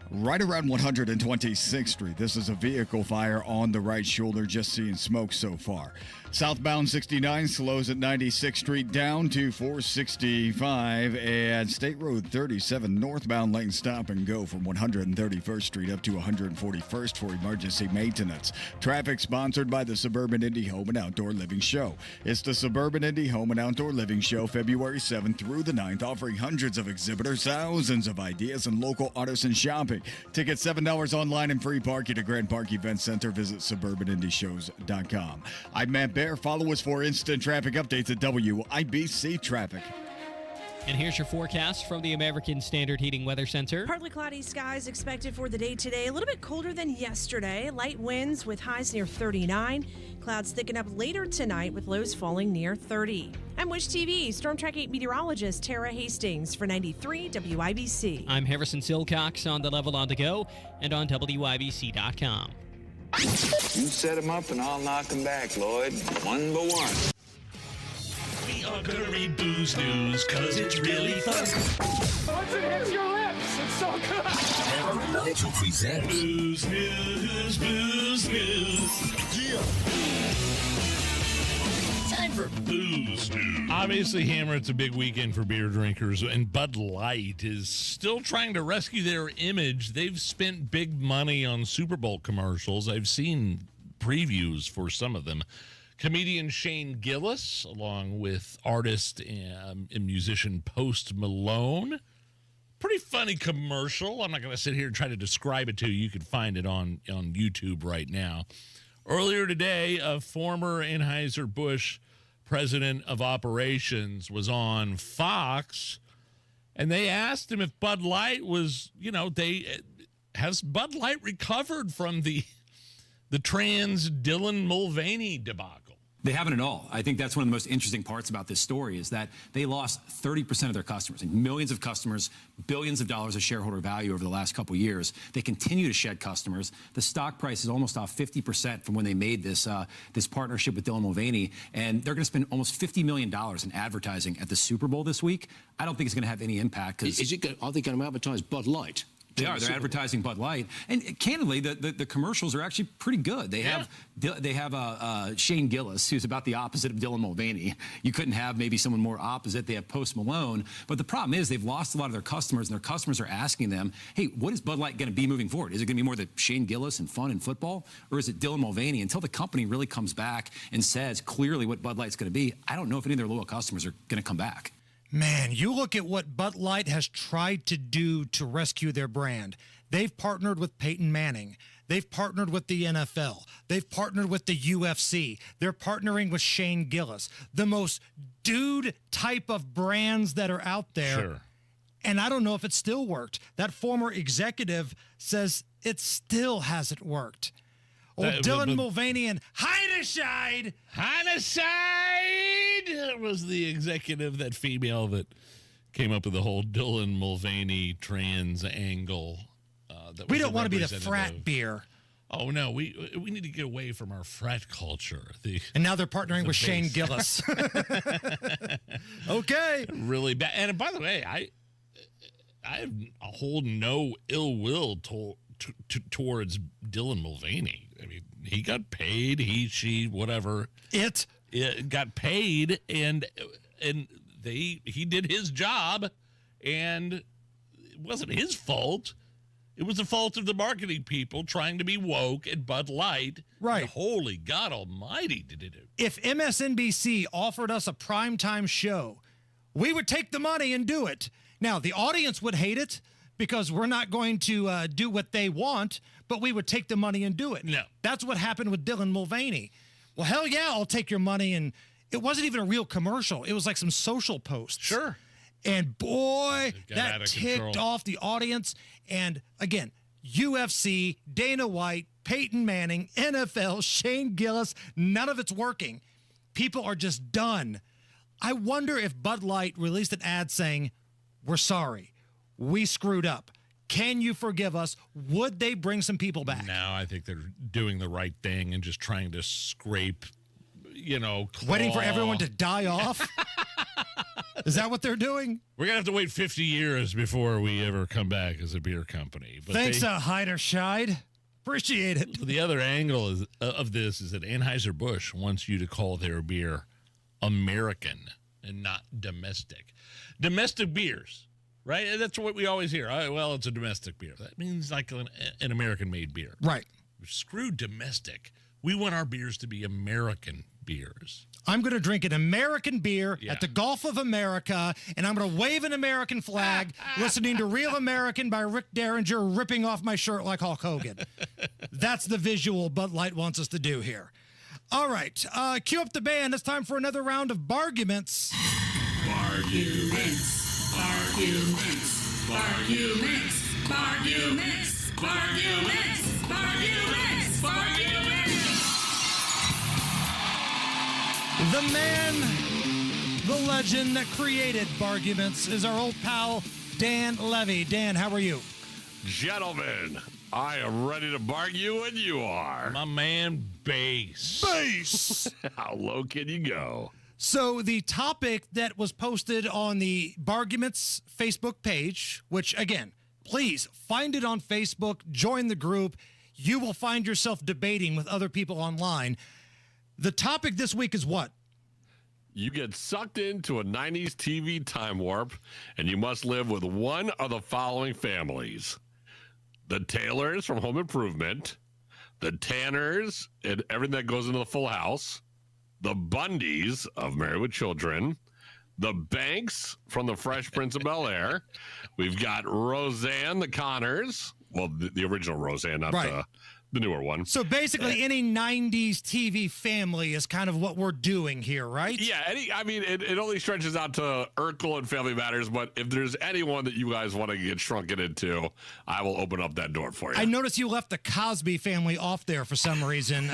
Right around 126th Street. This is a vehicle fire on the right shoulder. Just seeing smoke so far. Southbound 69 slows at 96th Street down to 465. And State Road 37 northbound lane stop and go from 131st Street up to 141st for emergency maintenance. Traffic sponsored by the Suburban Indie Home and Outdoor Living Show. It's the Suburban Indie Home and Outdoor Living Show, February 7th through the 9th, offering hundreds of exhibitors, thousands of ideas, and local artisan shopping. Tickets $7 online and free parking at Grand Park Event Center. Visit suburbanindyshows.com. I'm Matt Baer. Follow us for instant traffic updates at WIBC Traffic. And here's your forecast from the American Standard Heating Weather Center. Partly cloudy skies expected for the day today. A little bit colder than yesterday. Light winds with highs near 39. Clouds thicken up later tonight with lows falling near 30. I'm Wish TV Storm Track 8 meteorologist Tara Hastings for 93 WIBC. I'm Harrison Silcox on the Level on the Go and on WIBC.com. You set them up and I'll knock them back, Lloyd. One by one. We are gonna read booze news, cause it's really fun. Once it hits your lips, it's so good. Nigel presents Booze News, Booze News. Yeah. Time for Booze News. Obviously, Hammer, it's a big weekend for beer drinkers, and Bud Light is still trying to rescue their image. They've spent big money on Super Bowl commercials. I've seen previews for some of them. Comedian Shane Gillis, along with artist and musician Post Malone. Pretty funny commercial. I'm not going to sit here and try to describe it to you. You can find it on YouTube right now. Earlier today, a former Anheuser-Busch president of operations was on Fox, And they asked him if Bud Light was, has Bud Light recovered from the trans Dylan Mulvaney debacle? They haven't at all. I think that's one of the most interesting parts about this story is that they lost 30% of their customers, and millions of customers, billions of dollars of shareholder value over the last couple of years. They continue to shed customers. The stock price is almost off 50% from when they made this partnership with Dylan Mulvaney, and they're going to spend almost $50 million in advertising at the Super Bowl this week. I don't think it's going to have any impact. Are they going to advertise Bud Light? They are. They're advertising Bud Light, and candidly, the commercials are actually pretty good. They have Shane Gillis, who's about the opposite of Dylan Mulvaney. You couldn't have maybe someone more opposite. They have Post Malone, but the problem is they've lost a lot of their customers, and their customers are asking them, "Hey, what is Bud Light going to be moving forward? Is it going to be more the Shane Gillis and fun and football, or is it Dylan Mulvaney?" Until the company really comes back and says clearly what Bud Light's going to be, I don't know if any of their loyal customers are going to come back. Man, you look at what Bud Light has tried to do to rescue their brand. They've partnered with Peyton Manning. They've partnered with the NFL. They've partnered with the UFC. They're partnering with Shane Gillis. The most dude type of brands that are out there. Sure. And I don't know if it still worked. That former executive says it still hasn't worked. Dylan Mulvaney and Heinescheid. Heinescheid was the executive, that female that came up with the whole Dylan Mulvaney trans angle. We don't want to be the frat beer. Oh, no. We need to get away from our frat culture. And now they're partnering with Shane Gillis. Okay. Really bad. And by the way, I have a whole no ill will towards Dylan Mulvaney. I mean, he got paid. He, she, whatever. It got paid, and he did his job, and it wasn't his fault. It was the fault of the marketing people trying to be woke at Bud Light. Right. And holy God Almighty, did it? If MSNBC offered us a primetime show, we would take the money and do it. Now, the audience would hate it because we're not going to do what they want, but we would take the money and do it. No. That's what happened with Dylan Mulvaney. Well, hell yeah, I'll take your money. And it wasn't even a real commercial. It was like some social posts. Sure. And boy, that ticked off the audience. And again, UFC, Dana White, Peyton Manning, NFL, Shane Gillis, none of it's working. People are just done. I wonder if Bud Light released an ad saying, "We're sorry. We screwed up. Can you forgive us?" Would they bring some people back? No, I think they're doing the right thing and just trying to scrape, waiting for everyone to die off? Is that what they're doing? We're going to have to wait 50 years before we ever come back as a beer company. But thanks, Heinerscheid. Appreciate it. The other angle of this is that Anheuser-Busch wants you to call their beer American and not domestic. Domestic beers, right? That's what we always hear. Well, it's a domestic beer. That means like an American-made beer. Right. Screw domestic. We want our beers to be American beers. I'm going to drink an American beer at the Gulf of America, and I'm going to wave an American flag, listening to Real American by Rick Derringer, ripping off my shirt like Hulk Hogan. That's the visual Bud Light wants us to do here. All right, cue up the band. It's time for another round of Barguments. Barguments. Barguments. Barguments. Barguments. Barguments. Barguments. Barguments. The man, the legend that created Barguments is our old pal, Dan Levy. Dan, how are you? Gentlemen, I am ready to bargain when you are. My man, Bass. Bass! How low can you go? So the topic that was posted on the Barguments Facebook page, which, again, please find it on Facebook, join the group. You will find yourself debating with other people online. The topic this week is what? You get sucked into a 90s TV time warp, and you must live with one of the following families. The Taylors from Home Improvement, the Tanners and everything that goes into the Full House, the Bundys of Married with Children, the Banks from the Fresh Prince of Bel-Air. We've got Roseanne, the Connors. Well, the original Roseanne, not the newer one. So basically, any 90s TV family is kind of what we're doing here, right? Yeah, it only stretches out to Urkel and Family Matters, but if there's anyone that you guys want to get shrunken into, I will open up that door for you. I noticed you left the Cosby family off there for some reason.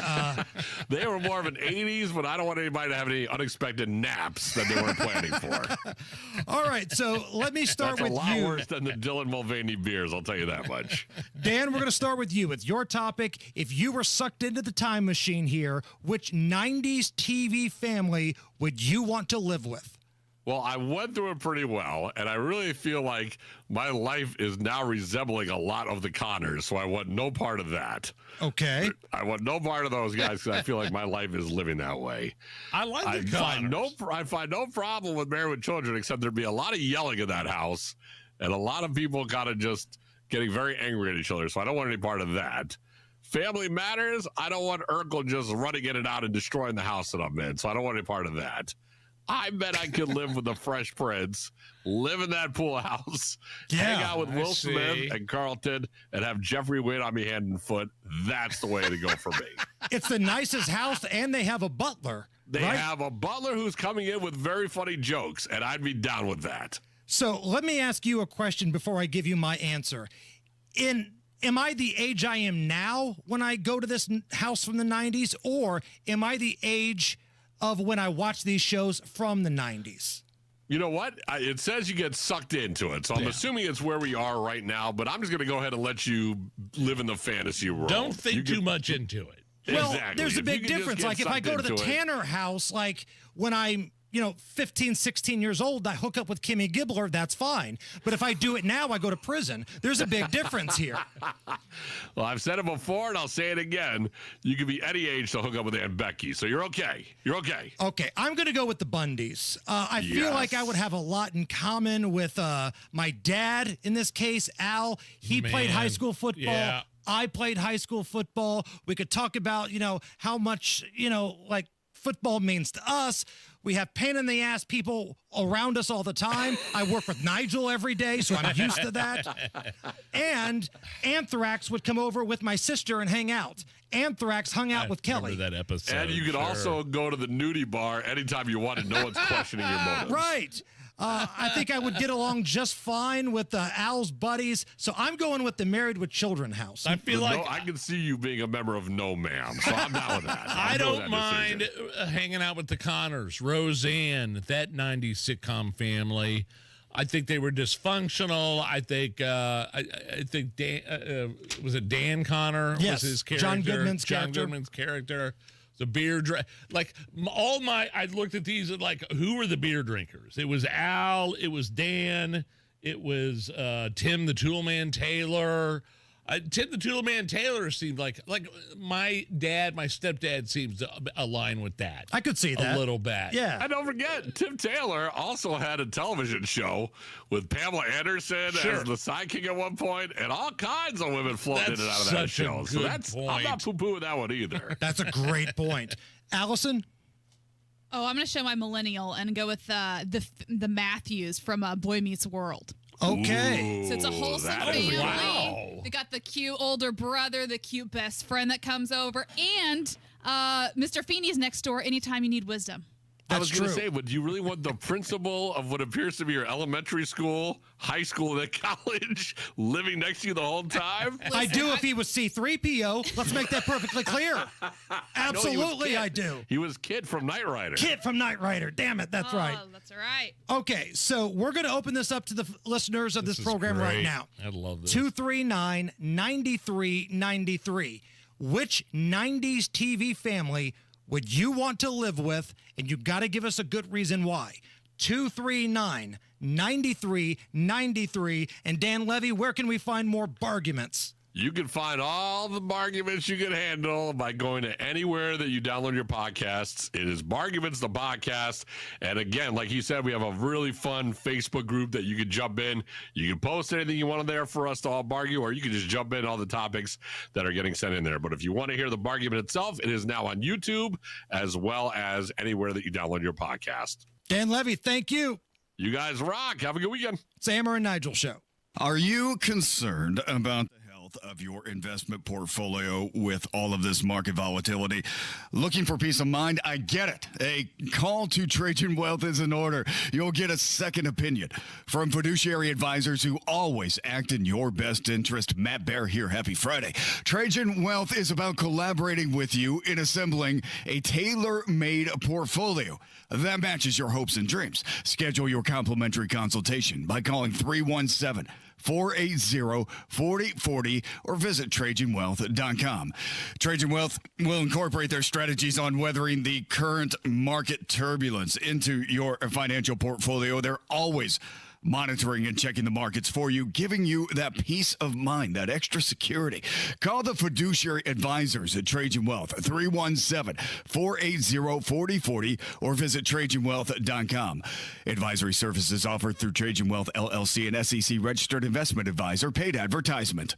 They were more of an 80s, but I don't want anybody to have any unexpected naps that they weren't planning for. All right, so let me start with you. That's a lot worse than the Dylan Mulvaney beers, I'll tell you that much. Dan, we're going to start with you. With your topic, if you were sucked into the time machine here, which 90s TV family would you want to live with? Well, I went through it pretty well, and I really feel like my life is now resembling a lot of the Connors, so I want no part of that. Okay. I want no part of those guys because I feel like my life is living that way. I like the Connors. I find no problem with Married with Children, except there'd be a lot of yelling in that house, and a lot of people kind of just getting very angry at each other, so I don't want any part of that. Family Matters, I don't want Urkel just running in and out and destroying the house that I'm in, so I don't want any part of that. I bet I could live with the Fresh Prince, live in that pool house, hang out with Will Smith and Carlton, and have Jeffrey wait on me hand and foot. That's the way to go for me. It's the nicest house, and they have a butler. They right? have a butler who's coming in with very funny jokes, and I'd be down with that. So let me ask you a question before I give you my answer. Am I the age I am now when I go to this house from the 90s, or am I the age of when I watch these shows from the 90s? You know what? It says you get sucked into it, so I'm assuming it's where we are right now, but I'm just going to go ahead and let you live in the fantasy world. Don't think too much into it. Well, Exactly. there's a If big you can just difference. get Like if I sucked go to the into it. Tanner house, like when I'm 15, 16 years old, I hook up with Kimmy Gibbler, that's fine. But if I do it now, I go to prison. There's a big difference here. Well, I've said it before, and I'll say it again. You can be any age to hook up with Aunt Becky, so you're okay. You're okay. Okay, I'm going to go with the Bundys. I feel like I would have a lot in common with my dad, in this case, Al. He played high school football. Yeah. I played high school football. We could talk about, how much, like football means to us. We have pain in the ass people around us all the time. I work with Nigel every day, so I'm used to that. And Anthrax would come over with my sister and hang out. Anthrax hung out with Kelly. Remember that episode. And you could also go to the nudie bar anytime you wanted. No one's questioning your motives. Right. I think I would get along just fine with Al's buddies. So I'm going with the Married with Children house. I feel like I can see you being a member of No Ma'am, so I'm down with that. I don't mind hanging out with the Connors, Roseanne, that 90s sitcom family. I think they were dysfunctional. I think Dan, was it Dan Connor? Yes, was his character? John Goodman's character. John Goodman's character. The beer I looked at these and like, who were the beer drinkers? It was Al, it was Dan, it was Tim the Toolman Taylor. Tim the Toolman Taylor seemed like my stepdad seems to align with that. I could see that a little bit. Yeah. And don't forget, Tim Taylor also had a television show with Pamela Anderson as the sidekick at one point, and all kinds of women floating in and out of that show. So I'm not poo-pooing that one either. That's a great point. Allison? Oh, I'm going to show my millennial and go with the Matthews from Boy Meets World. Okay. So it's a wholesome family. Wow. They got the cute older brother, the cute best friend that comes over, and Mr. Feeney's next door anytime you need wisdom. I was going to say, would you really want the principal of what appears to be your elementary school, high school, and college living next to you the whole time? I do if he was C-3PO. Let's make that perfectly clear. Absolutely, I do. He was Kid from Knight Rider. Kid from Knight Rider. Damn it, that's right. That's right. Okay, so we're going to open this up to the listeners of this program right now. I love this. 239-9393. Which 90s TV family would you want to live with? And you got to give us a good reason why. 239-9393. And Dan Levy, where can we find more Barguments? You can find all the Barguments you can handle by going to anywhere that you download your podcasts. It is Barguments, the podcast. And again, like you said, we have a really fun Facebook group that you can jump in. You can post anything you want there for us to all bargue, or you can just jump in all the topics that are getting sent in there. But if you want to hear the Bargument itself, it is now on YouTube as well as anywhere that you download your podcast. Dan Levy, thank you. You guys rock. Have a good weekend. It's Hammer and Nigel Show. Are you concerned about the health health of your investment portfolio with all of this market volatility. Looking for peace of mind? I get it. A call to Trajan Wealth is in order. You'll get a second opinion from fiduciary advisors who always act in your best interest. Matt Bear here. Happy Friday. Trajan Wealth is about collaborating with you in assembling a tailor-made portfolio that matches your hopes and dreams. Schedule your complimentary consultation by calling 317-480-4040 or visit TrajanWealth.com. Trajan Wealth will incorporate their strategies on weathering the current market turbulence into your financial portfolio. They're always monitoring and checking the markets for you, giving you that peace of mind, that extra security. Call the fiduciary advisors at Trajan Wealth, 317-480-4040, or visit TrajanWealth.com. Advisory services offered through Trajan Wealth, LLC, an SEC-registered investment advisor. Paid advertisement.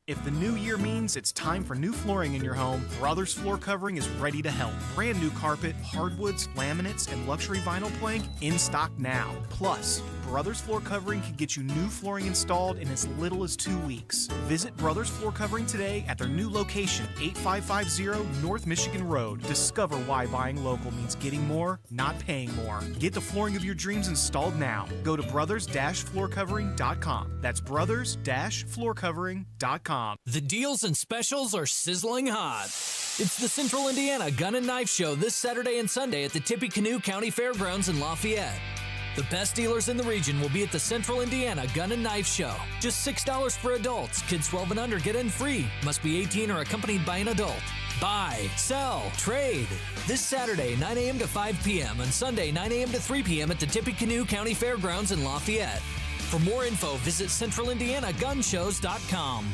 If the new year means it's time for new flooring in your home, Brothers Floor Covering is ready to help. Brand new carpet, hardwoods, laminates, and luxury vinyl plank in stock now. Plus, Brothers Floor Covering can get you new flooring installed in as little as 2 weeks. Visit Brothers Floor Covering today at their new location, 8550 North Michigan Road. Discover why buying local means getting more, not paying more. Get the flooring of your dreams installed now. Go to brothers-floorcovering.com. That's brothers-floorcovering.com. The deals and specials are sizzling hot. It's the Central Indiana Gun and Knife Show this Saturday and Sunday at the Tippecanoe County Fairgrounds in Lafayette. The best dealers in the region will be at the Central Indiana Gun and Knife Show. Just $6 for adults. Kids 12 and under get in free. Must be 18 or accompanied by an adult. Buy, sell, trade. This Saturday, 9 a.m. to 5 p.m. and Sunday, 9 a.m. to 3 p.m. at the Tippecanoe County Fairgrounds in Lafayette. For more info, visit CentralIndianaGunShows.com.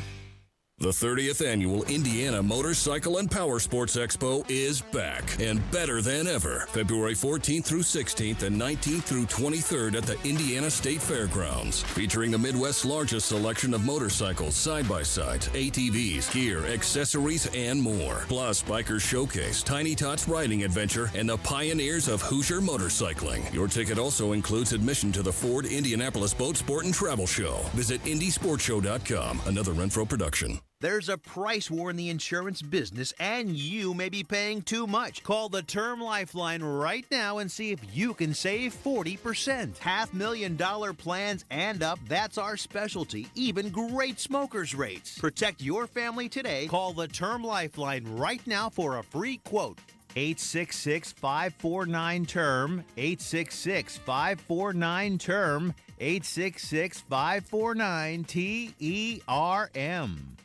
The 30th Annual Indiana Motorcycle and Power Sports Expo is back and better than ever. February 14th through 16th and 19th through 23rd at the Indiana State Fairgrounds. Featuring the Midwest's largest selection of motorcycles, side-by-sides, ATVs, gear, accessories, and more. Plus, Bikers Showcase, Tiny Tots Riding Adventure, and the pioneers of Hoosier Motorcycling. Your ticket also includes admission to the Ford Indianapolis Boat Sport and Travel Show. Visit IndySportShow.com, another Renfro production. There's a price war in the insurance business, and you may be paying too much. Call the Term Lifeline right now and see if you can save 40%. $500,000 plans and up, that's our specialty. Even great smokers' rates. Protect your family today. Call the Term Lifeline right now for a free quote. 866-549-TERM, 866-549-TERM, 866-549-TERM.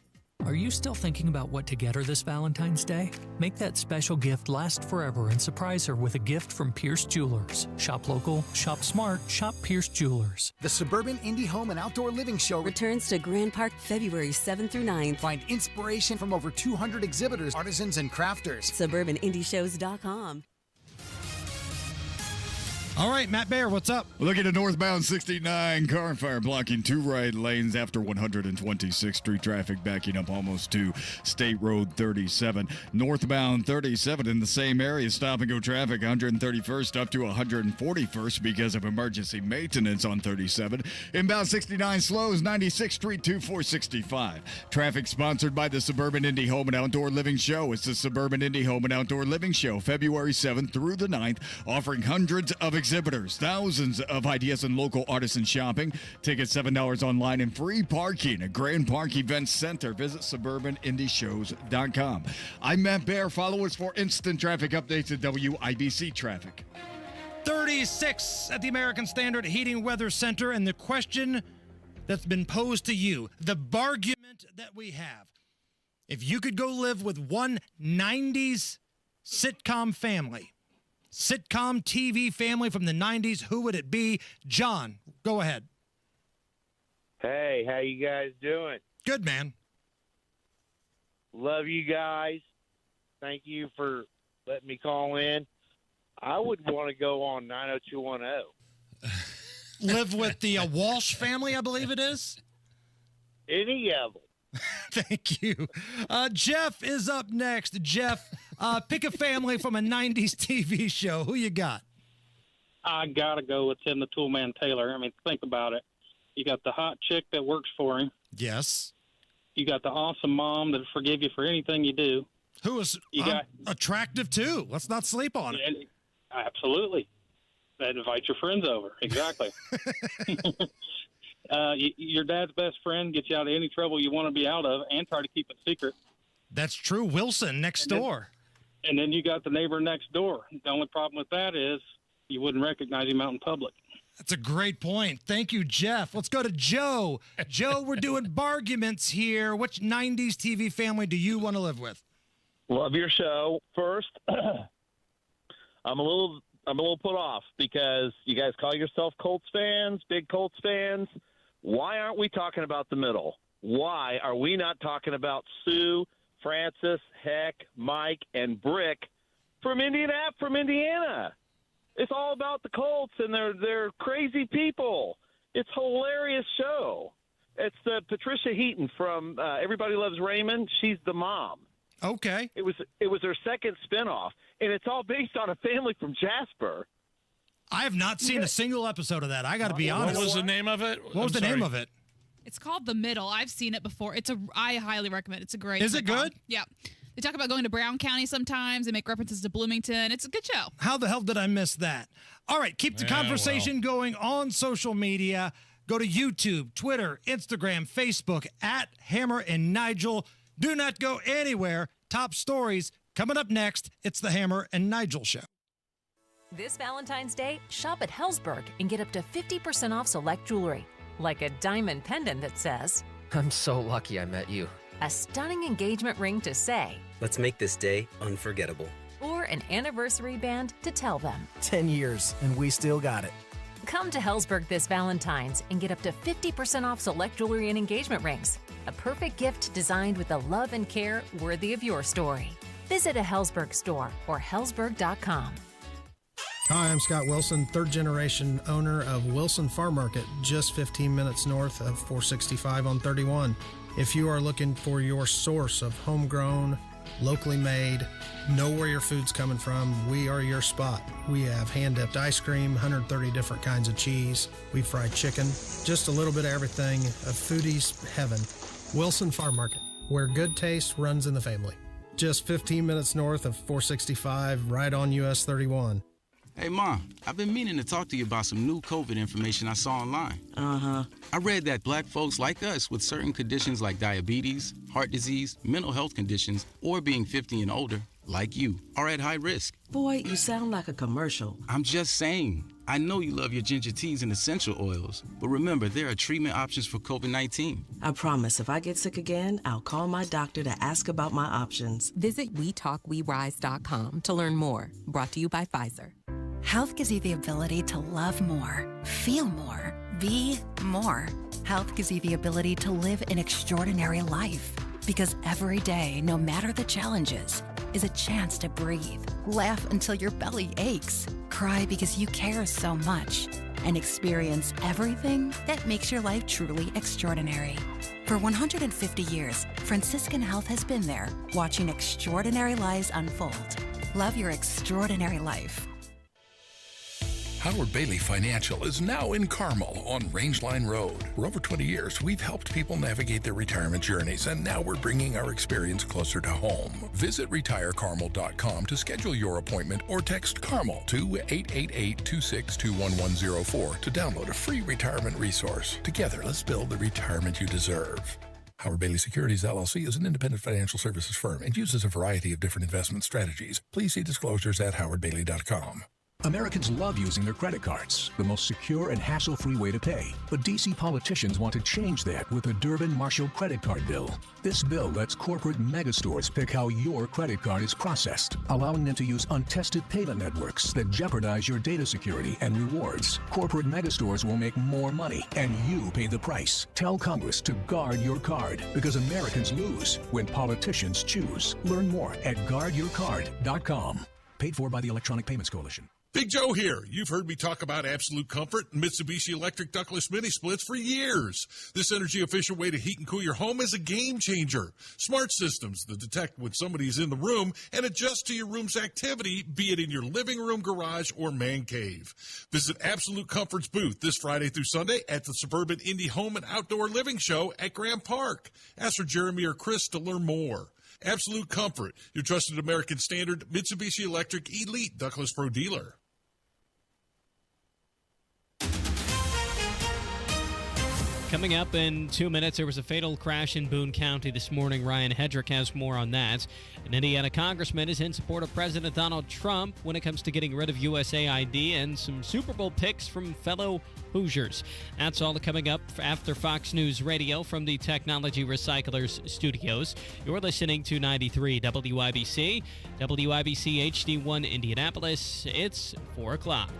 Are you still thinking about what to get her this Valentine's Day? Make that special gift last forever and surprise her with a gift from Pierce Jewelers. Shop local, shop smart, shop Pierce Jewelers. The Suburban Indie Home and Outdoor Living Show returns to Grand Park February 7th through 9th. Find inspiration from over 200 exhibitors, artisans, and crafters. SuburbanIndieshows.com. All right, Matt Bear, what's up? Looking at northbound 69, car fire blocking two right lanes after 126th Street. Traffic backing up almost to State Road 37. Northbound 37 in the same area, stop and go traffic 131st up to 141st because of emergency maintenance on 37. Inbound 69 slows 96th Street to 465. Traffic sponsored by the Suburban Indie Home and Outdoor Living Show. It's the Suburban Indie Home and Outdoor Living Show, February 7th through the 9th, offering hundreds of exhibitors, thousands of ideas and local artisan shopping. Tickets $7 online and free parking at Grand Park Event Center. Visit SuburbanIndieShows.com. I'm Matt Bear. Follow us for instant traffic updates at WIBC Traffic. 36 at the American Standard Heating Weather Center, and the question that's been posed to you, the bargument that we have. If you could go live with one 90s sitcom family, sitcom TV family from the 90s, who would it be? John, go ahead. Hey, how you guys doing? Good, man. Love you guys. Thank you for letting me call in. I would want to go on 90210. Live with the Walsh family, I believe it is? Any of them. Thank you. Jeff is up next. Jeff, pick a family from a 90s TV show. Who you got? I got to go with Tim the Toolman Taylor. I mean, think about it. You got the hot chick that works for him. Yes. You got the awesome mom that'll forgive you for anything you do. Who is attractive too. Let's not sleep on it. Absolutely. Invite your friends over. Exactly. Your dad's best friend gets you out of any trouble you want to be out of and try to keep it secret. That's true. Wilson next door. And then you got the neighbor next door. The only problem with that is you wouldn't recognize him out in public. That's a great point. Thank you, Jeff. Let's go to Joe. Joe, we're doing Barguments here. Which 90s TV family do you want to live with? Love your show. First, I'm a little put off because you guys call yourself Colts fans, big Colts fans. Why aren't we talking about the middle? Why are we not talking about Sue, Francis, Heck, Mike, and Brick from Indiana? It's all about the Colts, and they're crazy people. It's a hilarious show. It's the Patricia Heaton from Everybody Loves Raymond. She's the mom. Okay. It was her second spinoff, and it's all based on a family from Jasper. I have not seen a single episode of that. I got to be honest. What was the name of it? What was the name of it? It's called The Middle. I've seen it before. I highly recommend it. It's a great Is it sitcom. good? Yeah. They talk about going to Brown County sometimes. They make references to Bloomington. It's a good show. How the hell did I miss that? All right, keep the conversation going on social media. Go to YouTube, Twitter, Instagram, Facebook, at Hammer and Nigel. Do not go anywhere. Top stories coming up next. It's the Hammer and Nigel Show. This Valentine's Day, shop at Hellsberg and get up to 50% off select jewelry. Like a diamond pendant that says, I'm so lucky I met you. a stunning engagement ring to say, let's make this day unforgettable. or an anniversary band to tell them. 10 years, and we still got it. Come to Hellsberg this Valentine's and get up to 50% off select jewelry and engagement rings. A perfect gift designed with the love and care worthy of your story. Visit a Hellsberg store or hellsberg.com. Hi, I'm Scott Wilson, third generation owner of Wilson Farm Market, just 15 minutes north of 465 on 31. If you are looking for your source of homegrown, locally made, know where your food's coming from, we are your spot. We have hand-dipped ice cream, 130 different kinds of cheese. We fry chicken, just a little bit of everything, a foodie's heaven. Wilson Farm Market, where good taste runs in the family. Just 15 minutes north of 465, right on US 31. Hey, Mom, I've been meaning to talk to you about some new COVID information I saw online. I read that black folks like us with certain conditions like diabetes, heart disease, mental health conditions, or being 50 and older, like you, are at high risk. Boy, you sound like a commercial. I'm just saying. I know you love your ginger teas and essential oils, but remember, there are treatment options for COVID-19. I promise if I get sick again, I'll call my doctor to ask about my options. Visit WeTalkWeRise.com to learn more. Brought to you by Pfizer. Health gives you the ability to love more, feel more, be more. Health gives you the ability to live an extraordinary life. Because every day, no matter the challenges, is a chance to breathe, laugh until your belly aches, cry because you care so much, and experience everything that makes your life truly extraordinary. For 150 years, Franciscan Health has been there, watching extraordinary lives unfold. Love your extraordinary life. Howard Bailey Financial is now in Carmel on Rangeline Road. For over 20 years, we've helped people navigate their retirement journeys, and now we're bringing our experience closer to home. Visit retirecarmel.com to schedule your appointment or text Carmel to 888-262-1104 to download a free retirement resource. Together, let's build the retirement you deserve. Howard Bailey Securities, LLC is an independent financial services firm and uses a variety of different investment strategies. Please see disclosures at howardbailey.com. Americans love using their credit cards, the most secure and hassle-free way to pay. But D.C. politicians want to change that with the Durbin-Marshall credit card bill. This bill lets corporate megastores pick how your credit card is processed, allowing them to use untested payment networks that jeopardize your data security and rewards. Corporate megastores will make more money, and you pay the price. Tell Congress to guard your card, because Americans lose when politicians choose. Learn more at guardyourcard.com. Paid for by the Electronic Payments Coalition. Big Joe here. You've heard me talk about Absolute Comfort and Mitsubishi Electric ductless mini splits for years. This energy-efficient way to heat and cool your home is a game changer. Smart systems that detect when somebody's in the room and adjust to your room's activity, be it in your living room, garage, or man cave. Visit Absolute Comfort's booth this Friday through Sunday at the Suburban Indie Home and Outdoor Living Show at Grant Park. Ask for Jeremy or Chris to learn more. Absolute Comfort, your trusted American Standard Mitsubishi Electric Elite Ductless Pro dealer. Coming up in 2 minutes, there was a fatal crash in Boone County this morning. Ryan Hedrick has more on that. An Indiana congressman is in support of President Donald Trump when it comes to getting rid of USAID, and some Super Bowl picks from fellow Hoosiers. That's all coming up after Fox News Radio from the Technology Recyclers studios. You're listening to 93 WIBC, WIBC HD1 Indianapolis. It's 4 o'clock.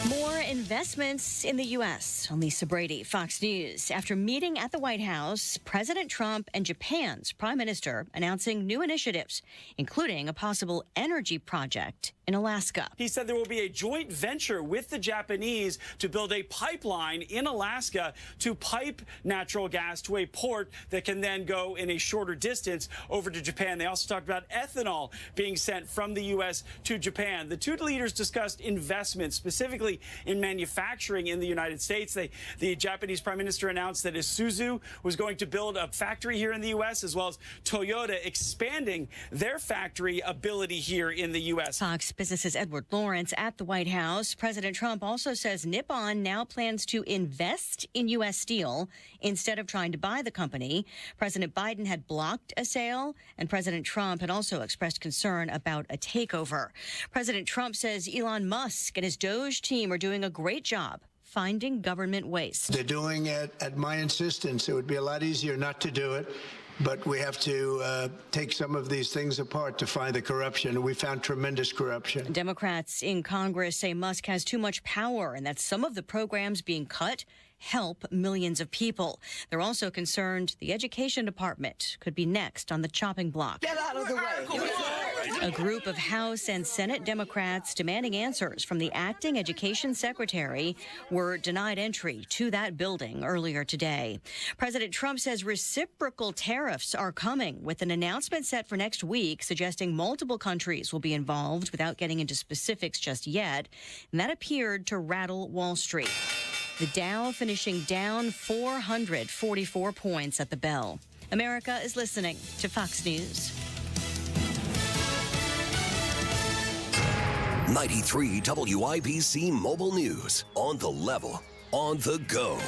More investments in the U.S. On Lisa Brady, Fox News. After meeting at the White House, President Trump and Japan's Prime Minister announcing new initiatives, including a possible energy project in Alaska. He said there will be a joint venture with the Japanese to build a pipeline in Alaska to pipe natural gas to a port that can then go in a shorter distance over to Japan. They also talked about ethanol being sent from the U.S. to Japan. The two leaders discussed investments, specifically in manufacturing in the United States. The Japanese Prime Minister announced that Isuzu was going to build a factory here in the U.S., as well as Toyota expanding their factory ability here in the U.S. Fox Business's Edward Lawrence at the White House. President Trump also says Nippon now plans to invest in U.S. Steel instead of trying to buy the company. President Biden had blocked a sale, and President Trump had also expressed concern about a takeover. President Trump says Elon Musk and his Doge team are doing a great job finding government waste. They're doing it at my insistence. It would be a lot easier not to do it. But we have to take some of these things apart to find the corruption. We found tremendous corruption. Democrats in Congress say Musk has too much power and that some of the programs being cut help millions of people. They're also concerned the Education Department could be next on the chopping block. Get out of the way. A group of House and Senate Democrats demanding answers from the acting education secretary were denied entry to that building earlier today. President Trump says reciprocal tariffs are coming, with an announcement set for next week suggesting multiple countries will be involved without getting into specifics just yet. And that appeared to rattle Wall Street. The Dow finishing down 444 points at the bell. America is listening to Fox News. 93 WIBC Mobile News. On the level, on the go.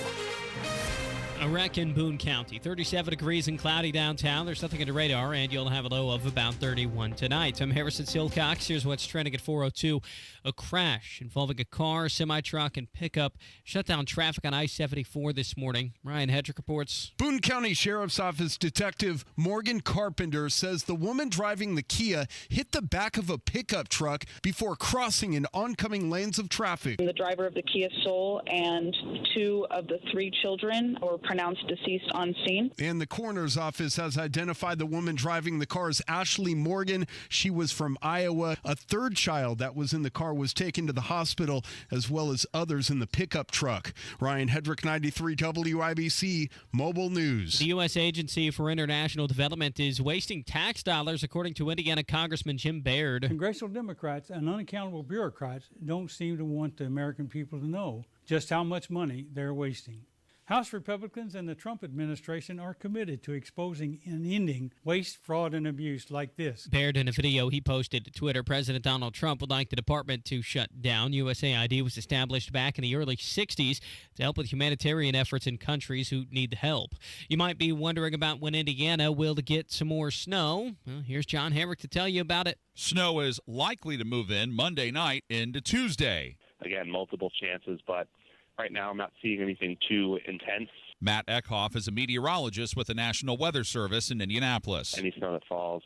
A wreck in Boone County. 37 degrees and cloudy downtown. There's nothing on the radar, and you'll have a low of about 31 tonight. I'm Harrison Silcox. Here's what's trending at 4:02. A crash involving a car, semi-truck, and pickup shut down traffic on I-74 this morning. Ryan Hedrick reports. Boone County Sheriff's Office Detective Morgan Carpenter says the woman driving the Kia hit the back of a pickup truck before crossing in oncoming lanes of traffic. The driver of the Kia Soul and 2 of the 3 children were pronounced deceased on scene. And the coroner's office has identified the woman driving the car as Ashley Morgan. She was from Iowa. A 3rd child that was in the car was taken to the hospital, as well as others in the pickup truck. Ryan Hedrick, 93 WIBC Mobile News. The U.S. Agency for International Development is wasting tax dollars, according to Indiana Congressman Jim Baird. Congressional Democrats and unaccountable bureaucrats don't seem to want the American people to know just how much money they're wasting. House Republicans and the Trump administration are committed to exposing and ending waste, fraud, and abuse like this. Baird, in a video he posted to Twitter, President Donald Trump would like the department to shut down. USAID was established back in the early 60s to help with humanitarian efforts in countries who need help. You might be wondering about when Indiana will get some more snow. Well, here's John Herrick to tell you about it. Snow is likely to move in Monday night into Tuesday. Again, multiple chances, but right now I'm not seeing anything too intense. Matt Eckhoff is a meteorologist with the National Weather Service in Indianapolis. Any snow that falls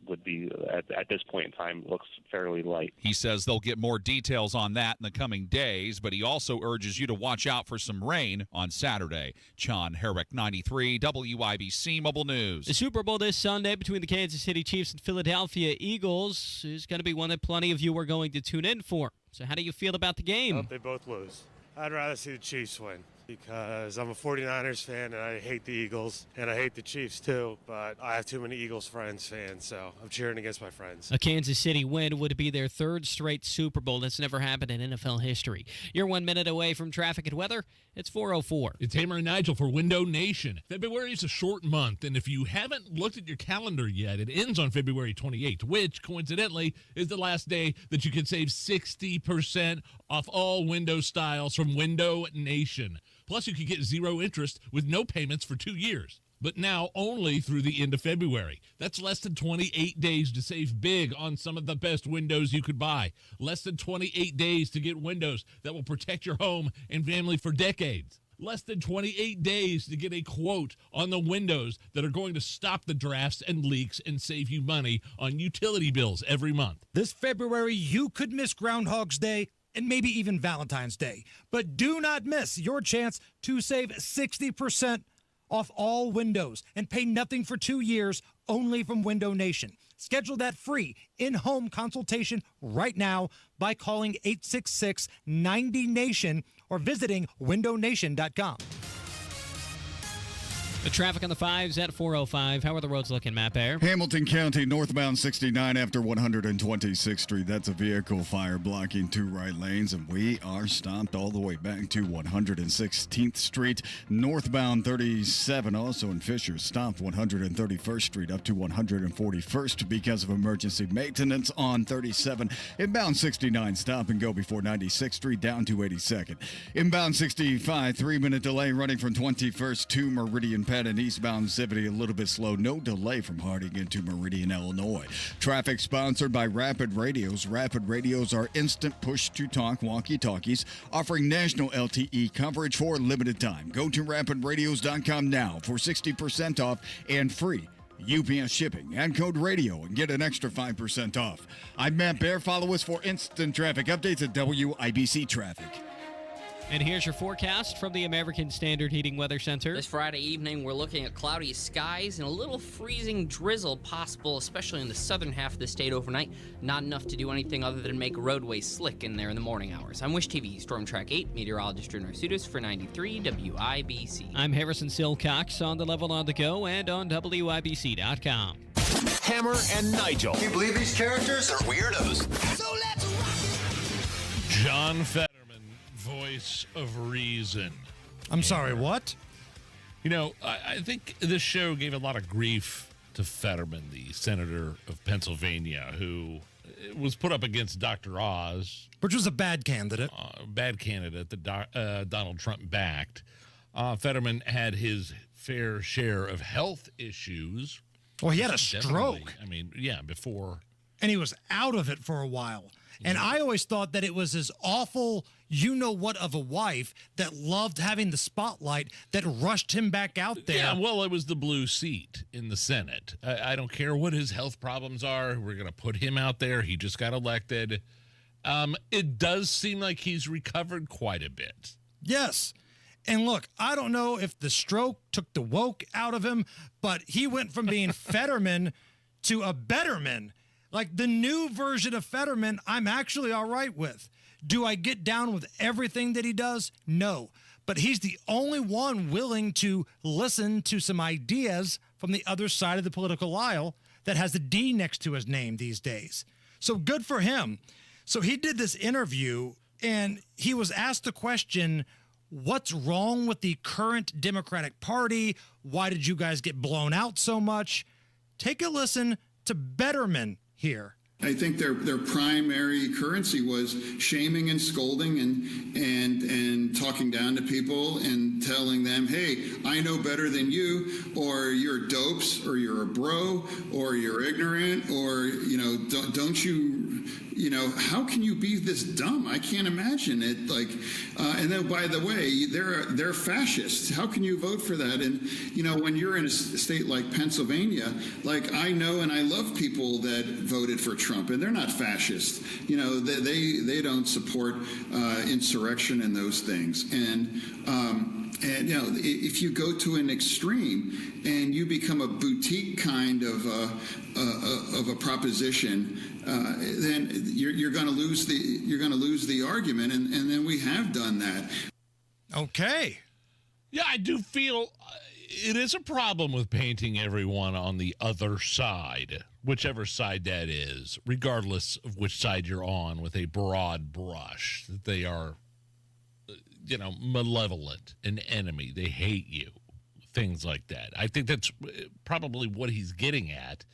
would be, at this point in time, looks fairly light. He says they'll get more details on that in the coming days, but he also urges you to watch out for some rain on Saturday. John Herrick, 93 WIBC Mobile News. The Super Bowl this Sunday between the Kansas City Chiefs and Philadelphia Eagles is going to be one that plenty of you are going to tune in for. So how do you feel about the game? I hope they both lose. I'd rather see the Chiefs win because I'm a 49ers fan and I hate the Eagles and I hate the Chiefs too, but I have too many Eagles fans, so I'm cheering against my friends. A Kansas City win would be their third straight Super Bowl. That's never happened in NFL history. You're 1 minute away from traffic and weather. It's 4:04. It's Hammer and Nigel for Window Nation. February is a short month, and if you haven't looked at your calendar yet, it ends on February 28th, which, coincidentally, is the last day that you can save 60% off all window styles from Window Nation. Plus, you can get zero interest with no payments for 2 years. But now only through the end of February. That's less than 28 days to save big on some of the best windows you could buy. Less than 28 days to get windows that will protect your home and family for decades. Less than 28 days to get a quote on the windows that are going to stop the drafts and leaks and save you money on utility bills every month. This February, you could miss Groundhog's Day and maybe even Valentine's Day. But do not miss your chance to save 60% off all windows and pay nothing for 2 years only from Window Nation. Schedule that free in-home consultation right now by calling 866-90-NATION or visiting windownation.com. The traffic on the 5s at 4:05. How are the roads looking, Matt Bear? Hamilton County, northbound 69 after 126th Street. That's a vehicle fire blocking 2 right lanes, and we are stopped all the way back to 116th Street. Northbound 37, also in Fisher, stopped 131st Street up to 141st because of emergency maintenance on 37. Inbound 69, stop and go before 96th Street down to 82nd. Inbound 65, 3-minute delay running from 21st to Meridian and eastbound 70 a little bit slow. No delay from Harding into Meridian, Illinois. Traffic sponsored by Rapid Radios. Rapid Radios are instant push-to-talk walkie-talkies offering national LTE coverage for a limited time. Go to rapidradios.com now for 60% off and free UPS shipping and code radio and get an extra 5% off. I'm Matt Bear. Follow us for instant traffic updates at WIBC Traffic. And here's your forecast from the American Standard Heating Weather Center. This Friday evening, we're looking at cloudy skies and a little freezing drizzle possible, especially in the southern half of the state overnight. Not enough to do anything other than make roadways slick in there in the morning hours. I'm Wish TV Storm Track 8 meteorologist Drew Narsutis for 93 WIBC. I'm Harrison Silcox on the level on the go and on WIBC.com. Hammer and Nigel. Can you believe these characters are weirdos? So let's rock it! John Fetterman, voice of reason. I'm sorry, what? You know, I think this show gave a lot of grief to Fetterman, the senator of Pennsylvania, who was put up against Dr. Oz. Which was a bad candidate. That Donald Trump backed. Fetterman had his fair share of health issues. Well, he had a stroke. I mean, yeah, before. And he was out of it for a while. And I always thought that it was his awful you-know-what of a wife that loved having the spotlight that rushed him back out there. Yeah, well, it was the blue seat in the Senate. I don't care what his health problems are. We're going to put him out there. He just got elected. It does seem like he's recovered quite a bit. Yes. And look, I don't know if the stroke took the woke out of him, but he went from being Fetterman to a Betterman. Like the new version of Fetterman, I'm actually all right with. Do I get down with everything that he does? No. But he's the only one willing to listen to some ideas from the other side of the political aisle that has a D next to his name these days. So good for him. So he did this interview, and he was asked the question, what's wrong with the current Democratic Party? Why did you guys get blown out so much? Take a listen to Betterman here. I think their primary currency was shaming and scolding and talking down to people and telling them, hey, I know better than you, or you're dopes, or you're a bro, or you're ignorant, or, you know, don't you how can you be this dumb? I can't imagine it. And then, by the way, they're fascists. How can you vote for that? And, when you're in a state like Pennsylvania, I know and I love people that voted for Trump, and they're not fascists. They don't support insurrection and those things. And if you go to an extreme and you become a boutique kind of a proposition, then you're going to lose the argument, and then we have done that. Okay. Yeah, I do feel it is a problem with painting everyone on the other side, whichever side that is, regardless of which side you're on, with a broad brush. That they are, malevolent, an enemy. They hate you, things like that. I think that's probably what he's getting at.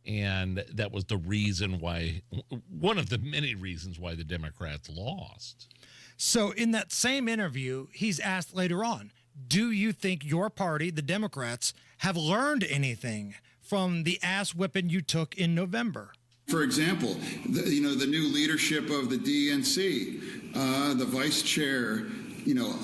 And that was the reason why, one of the many reasons why the Democrats lost. So in that same interview, he's asked later on, do you think your party, the Democrats, have learned anything from the ass whipping you took in November? For example, the new leadership of the DNC, the vice chair,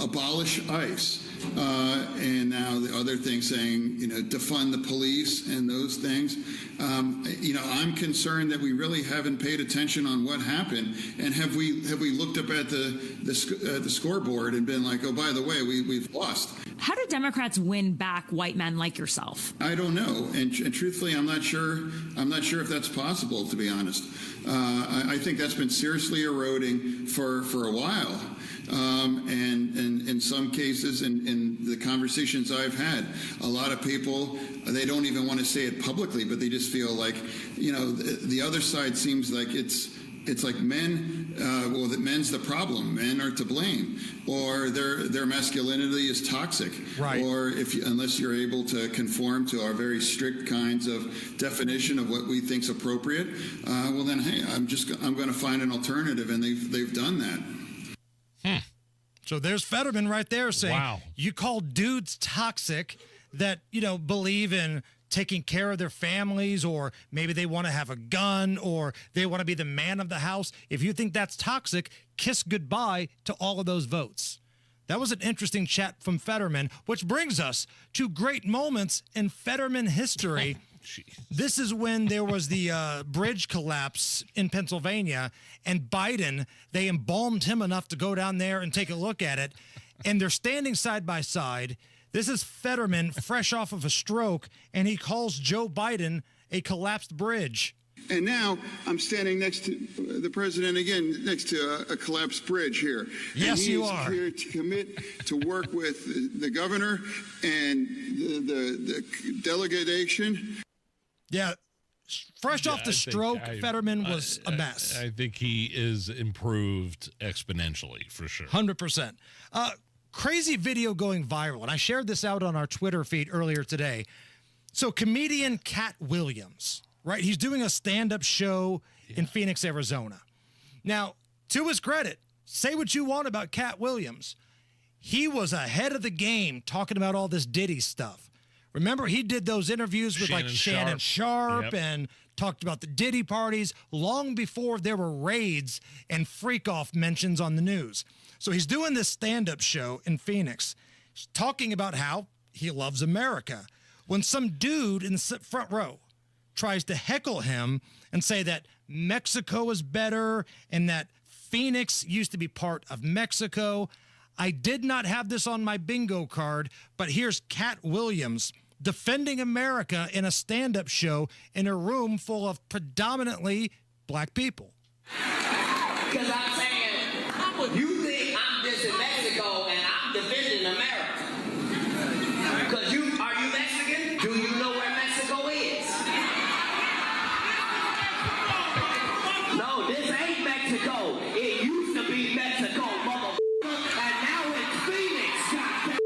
abolish ICE. And now the other thing saying, defund the police and those things. I'm concerned that we really haven't paid attention on what happened. And have we looked up at the scoreboard and been like, oh, by the way, we've lost. How do Democrats win back white men like yourself? I don't know. And truthfully, I'm not sure if that's possible, to be honest. I think that's been seriously eroding for a while. And in some cases, in the conversations I've had, a lot of people, they don't even want to say it publicly, but they just feel like, the other side seems like it's like men, that men's the problem. Men are to blame, or their masculinity is toxic, right? Or unless you're able to conform to our very strict kinds of definition of what we think's appropriate, well then, hey, I'm going to find an alternative, and they've done that. So there's Fetterman right there saying, wow, you call dudes toxic that, believe in taking care of their families, or maybe they want to have a gun, or they want to be the man of the house. If you think that's toxic, kiss goodbye to all of those votes. That was an interesting chat from Fetterman, which brings us to great moments in Fetterman history. This is when there was the bridge collapse in Pennsylvania, and Biden, they embalmed him enough to go down there and take a look at it, and they're standing side by side. This is Fetterman, fresh off of a stroke, and he calls Joe Biden a collapsed bridge. And now I'm standing next to the president again, next to a collapsed bridge here. Yes, you are. And he is here to commit to work with the governor and the delegation. Yeah, fresh off the stroke, Fetterman was a mess. I think he is improved exponentially, for sure. 100%. Crazy video going viral, and I shared this out on our Twitter feed earlier today. So comedian Cat Williams, right? He's doing a stand-up show in Phoenix, Arizona. Now, to his credit, say what you want about Cat Williams. He was ahead of the game talking about all this Diddy stuff. Remember, he did those interviews with Shannon Sharp and talked about the Diddy parties long before there were raids and freak-off mentions on the news. So he's doing this stand-up show in Phoenix, talking about how he loves America, when some dude in the front row tries to heckle him and say that Mexico is better and that Phoenix used to be part of Mexico. I did not have this on my bingo card, but here's Cat Williams defending America in a stand-up show in a room full of predominantly black people. Because I'm saying, you think I'm dissing Mexico and I'm defending America. Because are you Mexican? Do you know where Mexico is? No, this ain't Mexico. It used to be Mexico, motherfucker. And now it's Phoenix, goddamn.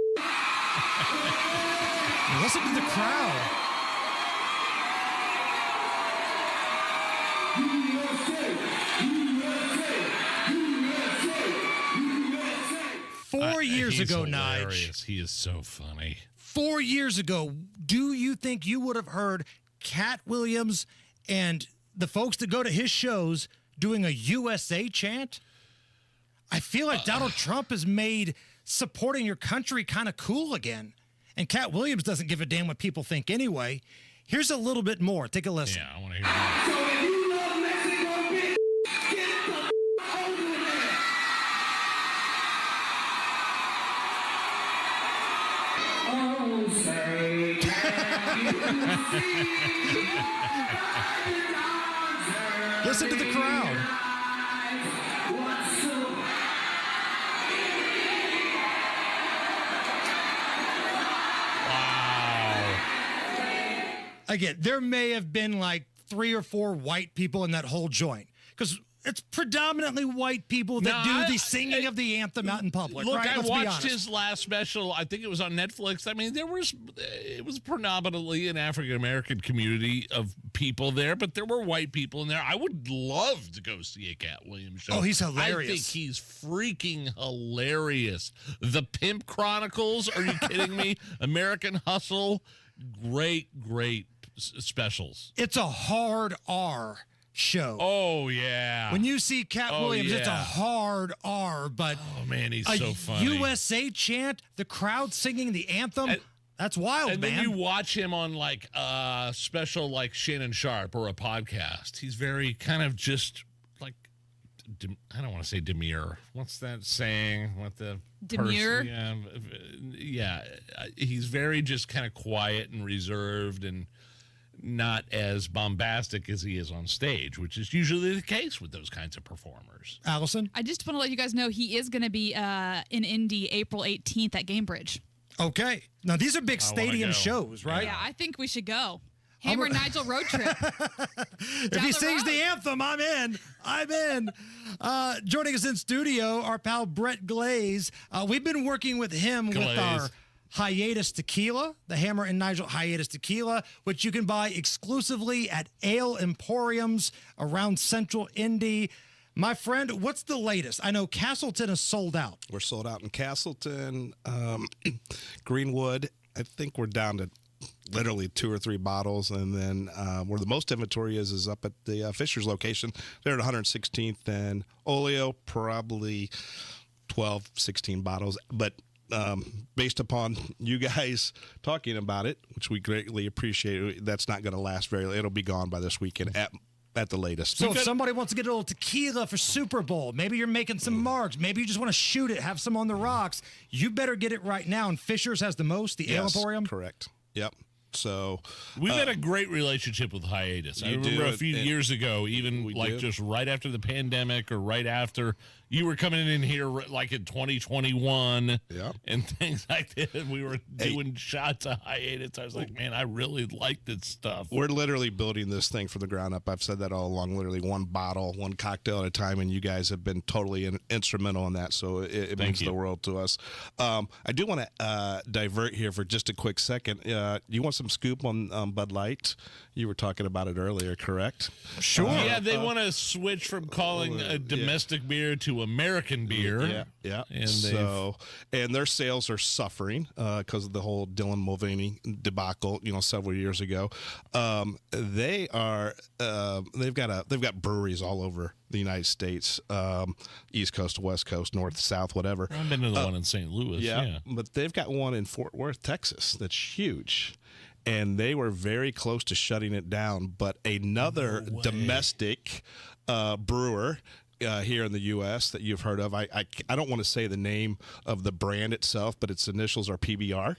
Listen to the crowd. Four years ago, Nigel. He is so funny. 4 years ago, do you think you would have heard Cat Williams and the folks that go to his shows doing a USA chant. I feel like Donald Trump has made supporting your country kind of cool again. And Cat Williams doesn't give a damn what people think anyway. Here's a little bit more. Take a listen. Yeah, I want to hear that. So if you love Mexico, bitch, get the over there. Oh, say, can you see? Listen to the crowd. Again, there may have been like 3 or 4 white people in that whole joint because it's predominantly white people that do the singing of the anthem out in public. Look, right? I Let's be watched honest. his last special. I think it was on Netflix. I mean, it was predominantly an African American community of people there, but there were white people in there. I would love to go see a Cat Williams show. Oh, he's hilarious. I think he's freaking hilarious. The Pimp Chronicles. Are you kidding me? American Hustle. Great specials. It's a hard R show. Oh, yeah. When you see Cat Williams, it's a hard R, but oh man, he's so funny. USA chant, the crowd singing the anthem, that's wild, and man. then you watch him on like a special like Shannon Sharp or a podcast. He's very kind of just like, I don't want to say demure. What's that saying? What the demure? Yeah. He's very just kind of quiet and reserved and not as bombastic as he is on stage, which is usually the case with those kinds of performers. Allison? I just want to let you guys know he is going to be in Indy April 18th at Gamebridge. Okay. Now, these are big stadium shows, right? Yeah, I think we should go. Hammer Nigel road trip. If he sings the anthem, I'm in. Joining us in studio, our pal Brett Glaze. We've been working with him with our Hiatus Tequila, the Hammer and Nigel Hiatus Tequila, which you can buy exclusively at ale emporiums around Central Indy. My friend, what's the latest? I know Castleton is sold out. We're sold out in Castleton, Greenwood. I think we're down to literally 2 or 3 bottles, and then where the most inventory is up at the Fisher's location. They're at 116th and Oleo, probably 12, 16 bottles, but based upon you guys talking about it, which we greatly appreciate, that's not going to last it'll be gone by this weekend at the latest. So if somebody wants to get a little tequila for Super Bowl, maybe you're making some marks, maybe you just want to shoot it, have some on the rocks, you better get it right now. And Fisher's has the most, the Ale Emporium? Correct. Yep. So we've had a great relationship with Hiatus. I remember a few years ago, even like just right after the pandemic or right after you were coming in here like in 2021 and things like that. We were doing shots of Hiatus. I was like, man, I really like this stuff. We're literally building this thing from the ground up. I've said that all along, literally one bottle, one cocktail at a time, and you guys have been totally instrumental in that, so it means the world to us. I do want to divert here for just a quick second. You want some scoop on Bud Light? You were talking about it earlier, correct? Sure. Yeah, they want to switch from calling a domestic beer to American beer. Yeah. And their sales are suffering because of the whole Dylan Mulvaney debacle, several years ago. They've got breweries all over the United States, East Coast, West Coast, North, South, whatever. I've been to the one in St. Louis. Yeah, but they've got one in Fort Worth, Texas, that's huge. And they were very close to shutting it down. But another domestic brewer here in the U.S. that you've heard of, I don't want to say the name of the brand itself, but its initials are PBR.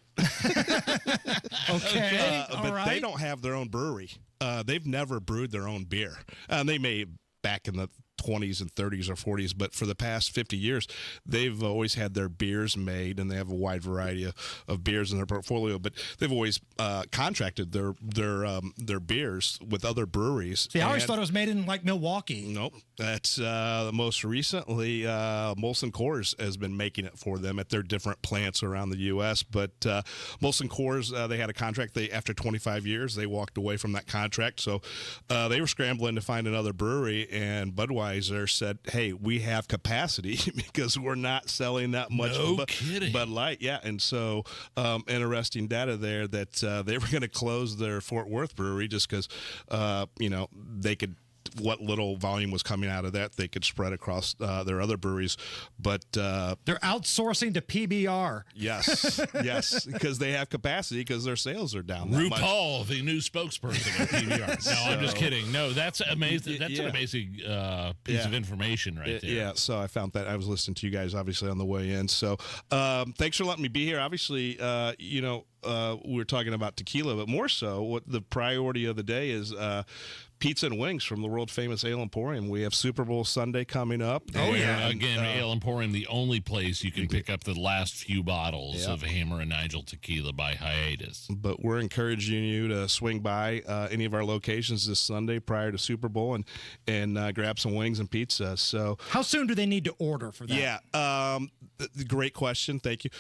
Okay. But they don't have their own brewery. They've never brewed their own beer. They may back in the 20s and 30s or 40s, but for the past 50 years, they've always had their beers made, and they have a wide variety of beers in their portfolio. But they've always contracted their beers with other breweries. See, I always thought it was made in like Milwaukee. Nope, that's most recently Molson Coors has been making it for them at their different plants around the U.S. But Molson Coors, they had a contract. After 25 years, they walked away from that contract, so they were scrambling to find another brewery, and Budweiser said, hey, we have capacity because we're not selling that much Bud Light. Yeah, and so interesting data there that they were going to close their Fort Worth brewery just because, they could what little volume was coming out of that they could spread across their other breweries. But they're outsourcing to PBR. Yes, yes, because they have capacity because their sales are down that much. RuPaul, the new spokesperson of PBR. No, I'm just kidding. No, that's amazing. That's an amazing piece of information right there. Yeah, so I found that. I was listening to you guys, obviously, on the way in. So thanks for letting me be here. Obviously, we were talking about tequila, but more so, what the priority of the day is pizza and wings from the world-famous Ale Emporium. We have Super Bowl Sunday coming up. Again, Ale Emporium, the only place you can pick up the last few bottles of Hammer and Nigel tequila by hiatus. But we're encouraging you to swing by any of our locations this Sunday prior to Super Bowl and grab some wings and pizza. So, how soon do they need to order for that? Yeah, great question. Thank you.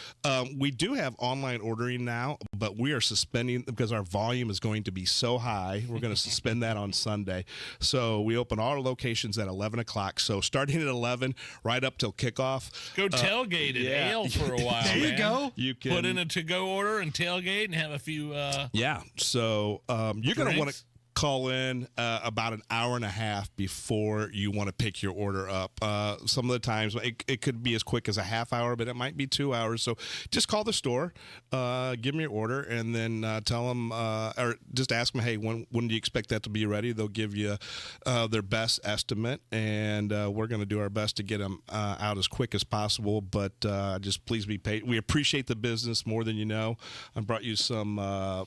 We do have online ordering now, but we are suspending because our volume is going to be so high. We're going to suspend that on Sunday. So we open all our locations at 11 o'clock. So starting at 11, right up till kickoff. Go tailgate at Ale for a while. There you go. You can put in a to-go order and tailgate and have a few. So you're going to want to call in about an hour and a half before you want to pick your order up. Some of the times it could be as quick as a half hour, but it might be 2 hours. So just call the store, give them your order, and then tell them or just ask them, hey, when do you expect that to be ready? They'll give you their best estimate, and we're going to do our best to get them out as quick as possible. But just please be patient. We appreciate the business more than you know. I brought you some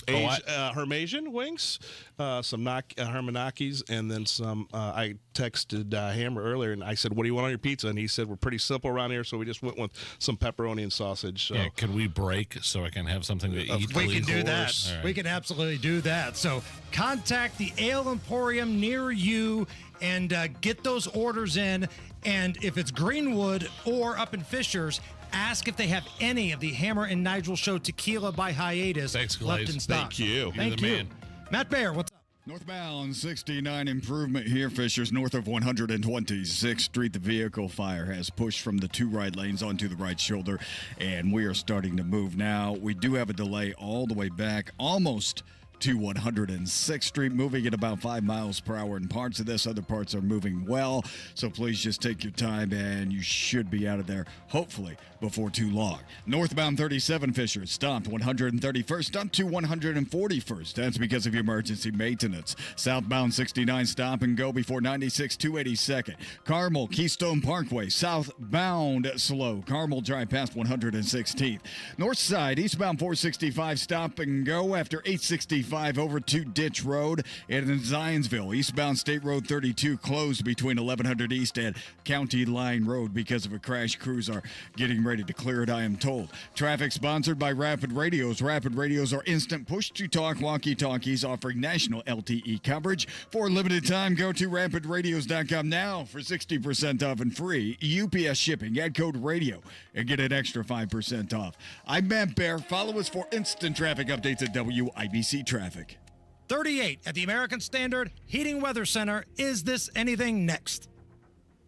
Hermasian wings, some Hermanakis, and then some. I texted Hammer earlier, and I said, "What do you want on your pizza?" And he said, "We're pretty simple around here, so we just went with some pepperoni and sausage." So. Yeah, can we break so I can have something to eat? We can do that. Right. We can absolutely do that. So contact the Ale Emporium near you and get those orders in. And if it's Greenwood or up in Fishers, ask if they have any of the Hammer and Nigel Show tequila by hiatus left in stock. Thank you. Thank you. Man. Matt Baer, what's up? Northbound 69 improvement here, Fishers, north of 126th Street. The vehicle fire has pushed from the two right lanes onto the right shoulder, and we are starting to move now. We do have a delay all the way back, almost to 106th Street, moving at about 5 miles per hour in parts of this. Other parts are moving well, so please just take your time, and you should be out of there, hopefully, before too long. Northbound 37 Fishers stopped 131st up to 141st. That's because of emergency maintenance. Southbound 69 stop and go before 96 282nd. Carmel Keystone Parkway southbound slow. Carmel drive past 116th. North side eastbound 465 stop and go after 865 over to Ditch Road. And in Zionsville, eastbound State Road 32 closed between 1100 East and County Line Road because of a crash. Crews are getting ready to clear it, I am told. Traffic sponsored by Rapid Radios. Rapid Radios are instant push-to-talk walkie-talkies offering national LTE coverage. For a limited time, go to rapidradios.com now for 60% off and free UPS shipping. Add code RADIO and get an extra 5% off. I'm Matt Baer. Follow us for instant traffic updates at WIBC Traffic. 38 at the American Standard Heating Weather Center. Is this anything next?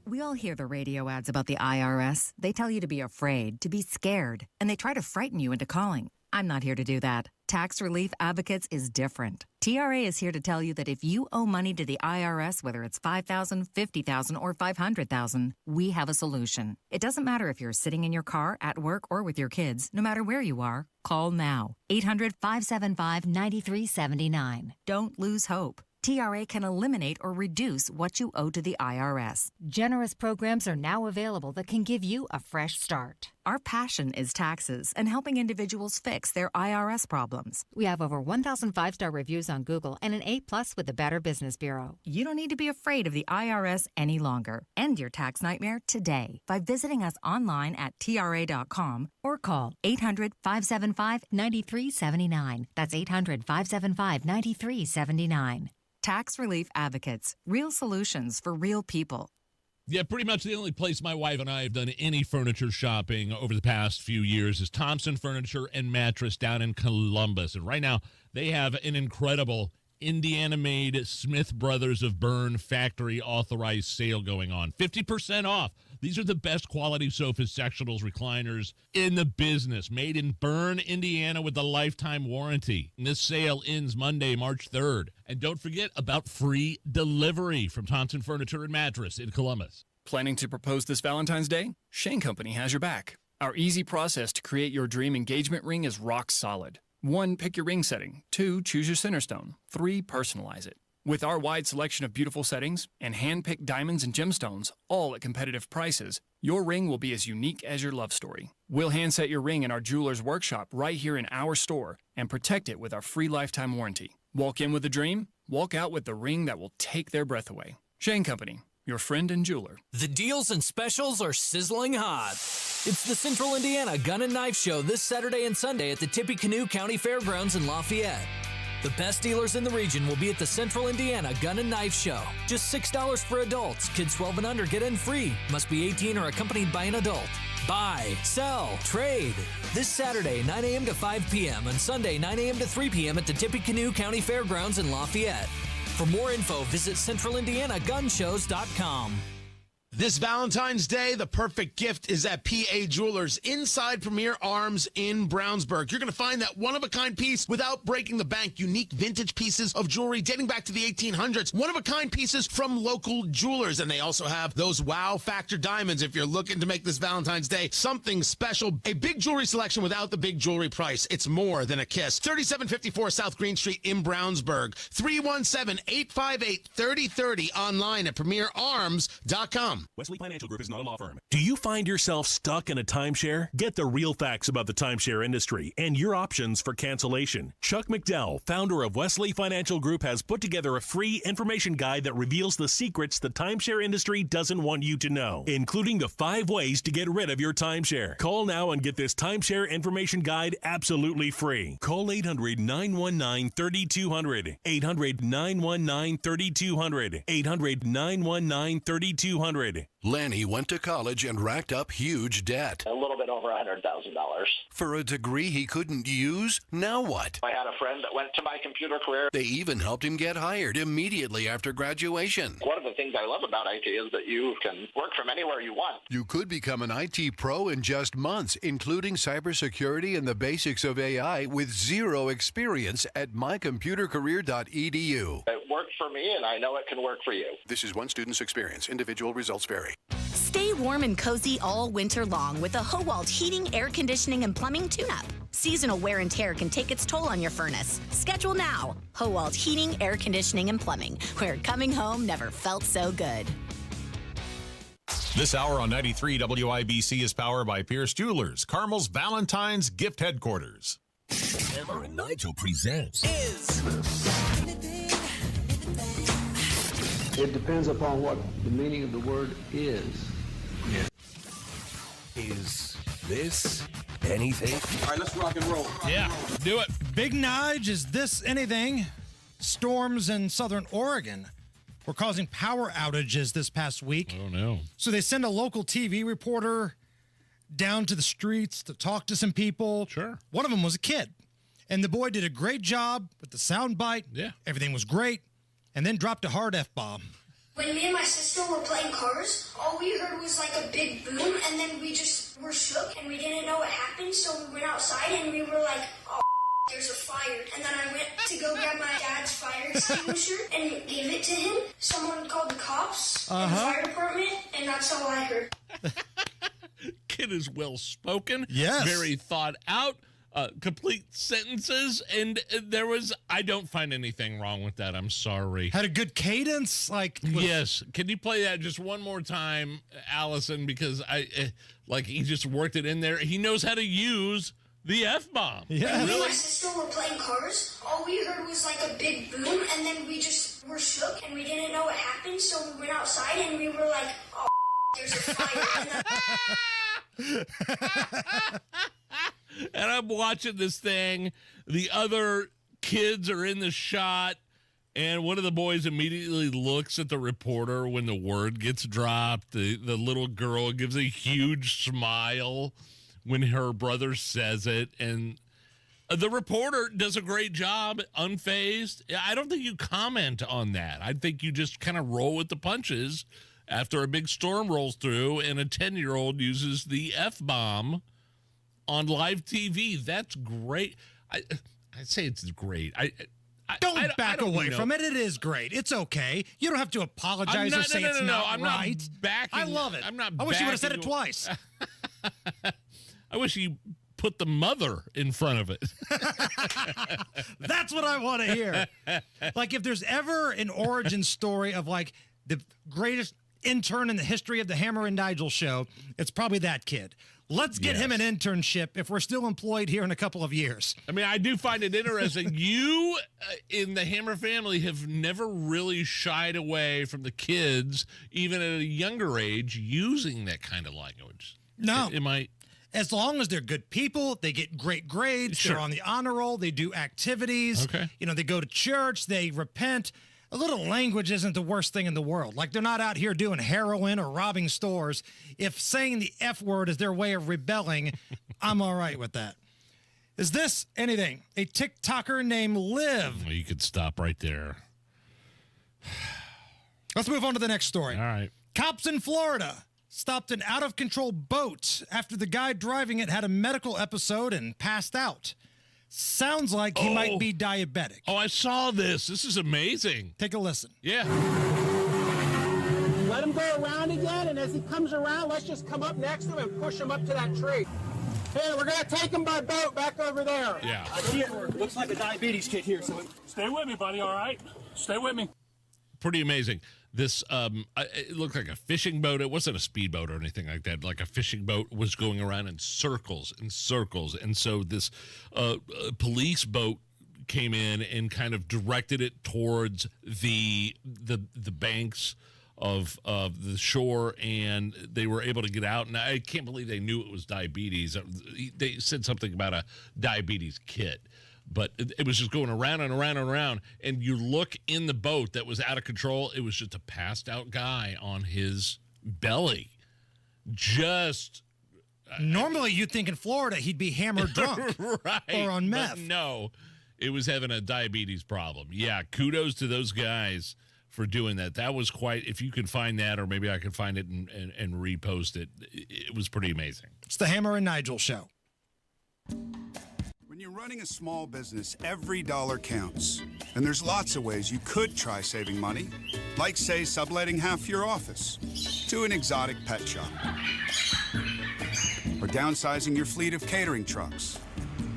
We all hear the radio ads about the IRS. They tell you to be afraid, to be scared, and they try to frighten you into calling. I'm not here to do that. Tax Relief Advocates is different. TRA is here to tell you that if you owe money to the IRS, whether it's $5,000, $50,000, or $500,000, we have a solution. It doesn't matter if you're sitting in your car, at work, or with your kids. No matter where you are, call now. 800-575-9379. Don't lose hope. TRA can eliminate or reduce what you owe to the IRS. Generous programs are now available that can give you a fresh start. Our passion is taxes and helping individuals fix their IRS problems. We have over 1,000 5-star reviews on Google and an A+ with the Better Business Bureau. You don't need to be afraid of the IRS any longer. End your tax nightmare today by visiting us online at TRA.com or call 800-575-9379. That's 800-575-9379. Tax Relief Advocates. Real solutions for real people. Yeah, pretty much the only place my wife and I have done any furniture shopping over the past few years is Thompson Furniture and Mattress down in Columbus. And right now, they have an incredible Indiana-made Smith Brothers of Bern factory authorized sale going on. 50% off. These are the best quality sofa sectionals recliners in the business, made in Bern, Indiana with a lifetime warranty. And this sale ends Monday, March 3rd. And don't forget about free delivery from Thompson Furniture and Mattress in Columbus. Planning to propose this Valentine's Day? Shane Company has your back. Our easy process to create your dream engagement ring is rock solid. 1, pick your ring setting. 2, choose your center stone. 3, personalize it. With our wide selection of beautiful settings and hand-picked diamonds and gemstones, all at competitive prices, your ring will be as unique as your love story. We'll hand-set your ring in our jeweler's workshop right here in our store and protect it with our free lifetime warranty. Walk in with a dream, walk out with the ring that will take their breath away. Shane Company, your friend and jeweler. The deals and specials are sizzling hot. It's the Central Indiana Gun and Knife Show this Saturday and Sunday at the Tippecanoe County Fairgrounds in Lafayette. The best dealers in the region will be at the Central Indiana Gun and Knife Show. Just $6 for adults. Kids 12 and under get in free. Must be 18 or accompanied by an adult. Buy, sell, trade. This Saturday, 9 a.m. to 5 p.m. and Sunday, 9 a.m. to 3 p.m. at the Tippecanoe County Fairgrounds in Lafayette. For more info, visit centralindianagunshows.com. This Valentine's Day, the perfect gift is at PA Jewelers inside Premier Arms in Brownsburg. You're going to find that one-of-a-kind piece without breaking the bank. Unique vintage pieces of jewelry dating back to the 1800s. One-of-a-kind pieces from local jewelers. And they also have those wow factor diamonds if you're looking to make this Valentine's Day something special. A big jewelry selection without the big jewelry price. It's more than a kiss. 3754 South Green Street in Brownsburg. 317-858-3030 online at premierarms.com. Wesley Financial Group is not a law firm. Do you find yourself stuck in a timeshare? Get the real facts about the timeshare industry and your options for cancellation. Chuck McDowell, founder of Wesley Financial Group, has put together a free information guide that reveals the secrets the timeshare industry doesn't want you to know, including the 5 ways to get rid of your timeshare. Call now and get this timeshare information guide absolutely free. Call 800-919-3200. 800-919-3200. 800-919-3200. Lanny went to college and racked up huge debt. A little bit over $100,000. For a degree he couldn't use? Now what? I had a friend that went to my computer career. They even helped him get hired immediately after graduation. One of the things I love about IT is that you can work from anywhere you want. You could become an IT pro in just months, including cybersecurity and the basics of AI with zero experience at mycomputercareer.edu. It worked for me, and I know it can work for you. This is one student's experience. Individual results vary. Stay warm and cozy all winter long with a Howald heating, air conditioning, and plumbing tune-up. Seasonal wear and tear can take its toll on your furnace. Schedule now. Howald Heating, Air Conditioning, and Plumbing, where coming home never felt so good. This hour on 93 WIBC is powered by Pierce Jewelers, Carmel's Valentine's Gift Headquarters. Hammer and Nigel presents It depends upon what the meaning of the word is. Is this anything? All right, let's rock and roll. Yeah, do it. Big Nige, is this anything? Storms in southern Oregon were causing power outages this past week. Oh, no. So they send a local TV reporter down to the streets to talk to some people. Sure. One of them was a kid. And the boy did a great job with the sound bite. Yeah. Everything was great. And then dropped a hard F-bomb. When me and my sister were playing Cars, all we heard was like a big boom, and then we just were shook, and we didn't know what happened, so we went outside, and we were like, oh, there's a fire. And then I went to go grab my dad's fire extinguisher and gave it to him. Someone called the cops and the fire department, and that's all I heard. Kid is well-spoken. Yes. Very thought out. Complete sentences, and I don't find anything wrong with that. I'm sorry. Had a good cadence, Yes. Can you play that just one more time, Allison? Because he just worked it in there. He knows how to use the F-bomb. Yeah. When me and my sister were playing Cars, all we heard was like a big boom, and then we just were shook, and we didn't know what happened, so we went outside, and we were like, oh, there's a fire. And I'm watching this thing. The other kids are in the shot, and one of the boys immediately looks at the reporter when the word gets dropped. The little girl gives a huge smile when her brother says it, and The reporter does a great job, unfazed. I don't think you comment on that. I think you just kind of roll with the punches after a big storm rolls through and a 10-year-old uses the F-bomb on live TV. That's great. I'd say it's great. Don't back away from it. It is great. It's okay. You don't have to apologize or say it's not right. Not backing, I love it. I'm not. I wish you would have said it twice. I wish you put the mother in front of it. That's what I want to hear. Like, if there's ever an origin story of like the greatest intern in the history of the Hammer and Nigel show, it's probably that kid. Let's get him an internship if we're still employed here in a couple of years. I mean, I do find it interesting. You in the Hammer family have never really shied away from the kids, even at a younger age, using that kind of language. No. Am I? As long as they're good people, they get great grades, they're on the honor roll, they do activities, they go to church, they repent. A little language isn't the worst thing in the world. Like, they're not out here doing heroin or robbing stores. If saying the F word is their way of rebelling, I'm all right with that. Is this anything? A TikToker named Liv. Well, you could stop right there. Let's move on to the next story. All right. Cops in Florida stopped an out-of-control boat after the guy driving it had a medical episode and passed out. Sounds like he might be diabetic. Oh, I saw this. This is amazing. Take a listen. Yeah. Let him go around again, and as he comes around, let's just come up next to him and push him up to that tree. Hey, we're going to take him by boat back over there. Yeah. Looks like a diabetes kit here. So stay with me, buddy, all right? Stay with me. Pretty amazing. This, it looked like a fishing boat. It wasn't a speedboat or anything like that. Like a fishing boat was going around in circles and circles. And so this police boat came in and kind of directed it towards the banks of the shore, and they were able to get out. And I can't believe they knew it was diabetes. They said something about a diabetes kit. But it was just going around and around and around. And you look in the boat that was out of control, it was just a passed out guy on his belly. Just. Normally, you'd think in Florida he'd be hammered drunk right, or on meth. But no, it was having a diabetes problem. Yeah, kudos to those guys for doing that. That was quite, if you could find that, or maybe I could find it and repost it, it was pretty amazing. It's the Hammer and Nigel Show. When you're running a small business, every dollar counts. And there's lots of ways you could try saving money, like, say, subletting half your office to an exotic pet shop, or downsizing your fleet of catering trucks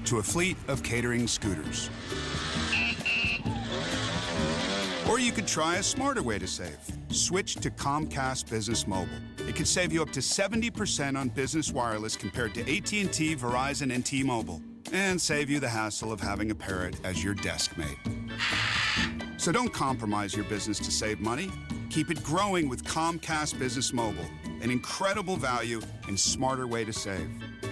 to a fleet of catering scooters. Or you could try a smarter way to save. Switch to Comcast Business Mobile. It could save you up to 70% on business wireless compared to AT&T, Verizon, and T-Mobile, and save you the hassle of having a parrot as your desk mate. So don't compromise your business to save money. Keep it growing with Comcast Business Mobile, an incredible value and smarter way to save.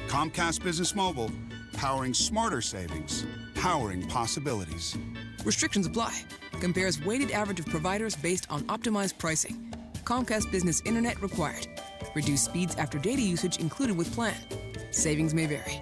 Comcast Business Mobile, powering smarter savings, powering possibilities. Restrictions apply. Compares weighted average of providers based on optimized pricing. Comcast Business Internet required. Reduced speeds after data usage included with plan. Savings may vary.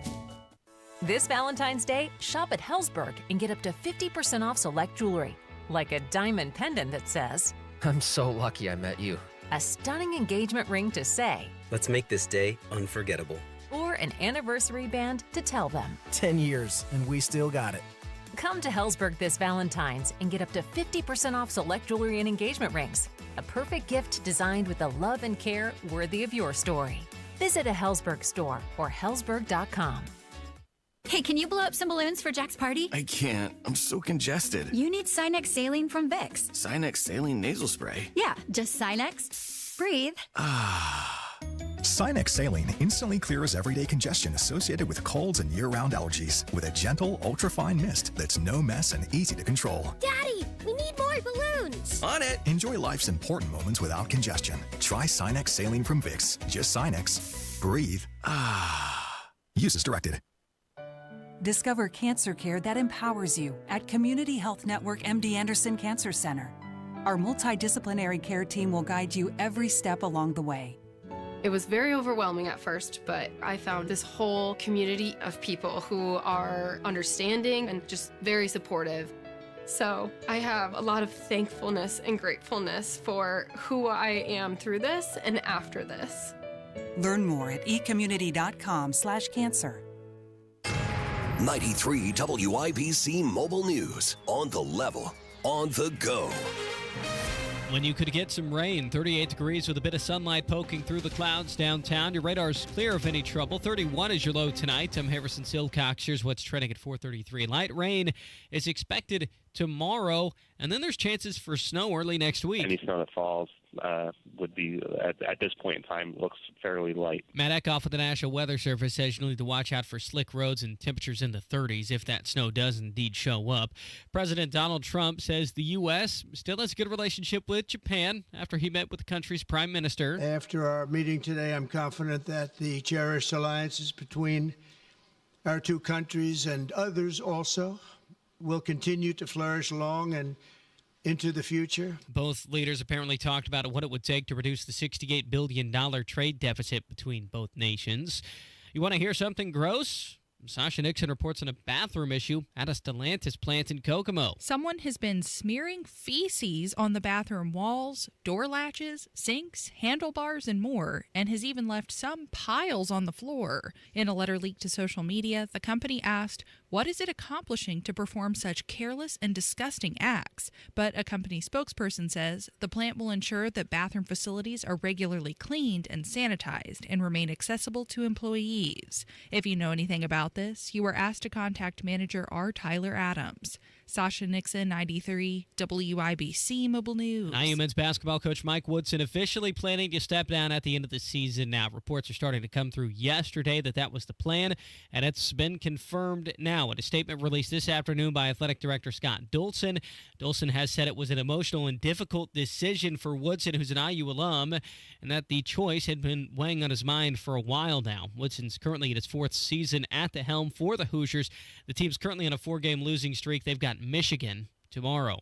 This Valentine's Day, shop at Helzberg and get up to 50% off select jewelry. Like a diamond pendant that says, "I'm so lucky I met you." A stunning engagement ring to say, "Let's make this day unforgettable." Or an anniversary band to tell them, 10 years, and we still got it. Come to Helzberg this Valentine's and get up to 50% off select jewelry and engagement rings. A perfect gift designed with the love and care worthy of your story. Visit a Helzberg store or helzberg.com. Hey, can you blow up some balloons for Jack's party? I can't. I'm so congested. You need Sinex Saline from Vicks. Sinex Saline Nasal Spray? Yeah, just Sinex. Breathe. Sinex Saline instantly clears everyday congestion associated with colds and year-round allergies with a gentle, ultra-fine mist that's no mess and easy to control. Daddy, we need more balloons. On it. Enjoy life's important moments without congestion. Try Sinex Saline from Vicks. Just Sinex. Breathe. Use as directed. Discover cancer care that empowers you at Community Health Network MD Anderson Cancer Center. Our multidisciplinary care team will guide you every step along the way. It was very overwhelming at first, but I found this whole community of people who are understanding and just very supportive. So I have a lot of thankfulness and gratefulness for who I am through this and after this. Learn more at ecommunity.com/cancer. 93 WIBC Mobile News. On the level, on the go. When you could get some rain, 38 degrees with a bit of sunlight poking through the clouds downtown. Your radar's clear of any trouble. 31 is your low tonight. I'm Harrison Silcox. Here's what's trending at 4:33. Light rain is expected tomorrow, and then there's chances for snow early next week. Any snow that falls would be, at this point in time, looks fairly light. Matt Eckhoff with the National Weather Service says you'll need to watch out for slick roads and temperatures in the 30s if that snow does indeed show up. President Donald Trump says the U.S. still has a good relationship with Japan after he met with the country's prime minister. After our meeting today, I'm confident that the cherished alliances between our two countries and others also will continue to flourish long and into the future. Both leaders apparently talked about what it would take to reduce the $68 billion trade deficit between both nations. You want to hear something gross? Sasha Nixon reports on a bathroom issue at a Stellantis plant in Kokomo. Someone has been smearing feces on the bathroom walls, door latches, sinks, handlebars, and more, and has even left some piles on the floor. In a letter leaked to social media, the company asked, what is it accomplishing to perform such careless and disgusting acts? But a company spokesperson says the plant will ensure that bathroom facilities are regularly cleaned and sanitized and remain accessible to employees. If you know anything about this, you are asked to contact manager R. Tyler Adams. Sasha Nixon, 93 WIBC Mobile News. IU men's basketball coach Mike Woodson officially planning to step down at the end of the season now. Reports are starting to come through yesterday that was the plan, and it's been confirmed now. In a statement released this afternoon by athletic director Scott Dolson, Dolson has said it was an emotional and difficult decision for Woodson, who's an IU alum, and that the choice had been weighing on his mind for a while now. Woodson's currently in his fourth season at the helm for the Hoosiers. The team's currently on a 4-game losing streak. They've got Michigan tomorrow.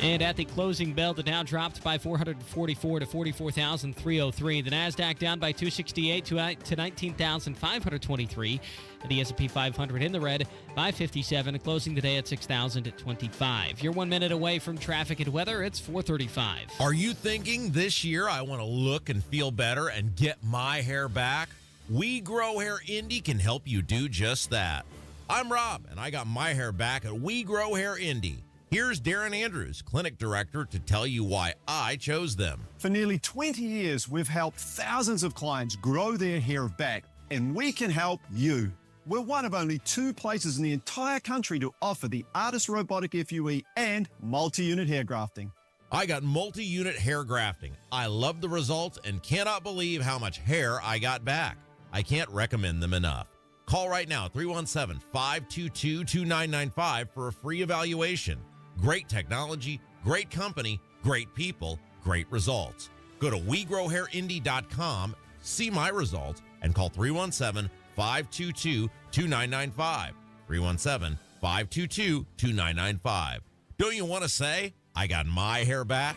And at the closing bell, the Dow dropped by 444 to 44,303. The Nasdaq down by 268 to 19,523. And the S&P 500 in the red by 57, closing the day at 6,025. You're 1 minute away from traffic and weather. It's 4:35. Are you thinking this year I want to look and feel better and get my hair back? We Grow Hair Indy can help you do just that. I'm Rob, and I got my hair back at We Grow Hair Indy. Here's Darren Andrews, clinic director, to tell you why I chose them. For nearly 20 years, we've helped thousands of clients grow their hair back, and we can help you. We're one of only 2 places in the entire country to offer the Artist Robotic FUE and multi-unit hair grafting. I got multi-unit hair grafting. I love the results and cannot believe how much hair I got back. I can't recommend them enough. Call right now, 317-522-2995 for a free evaluation. Great technology, great company, great people, great results. Go to WeGrowHairIndy.com, see my results, and call 317-522-2995. 317-522-2995. Don't you want to say, I got my hair back?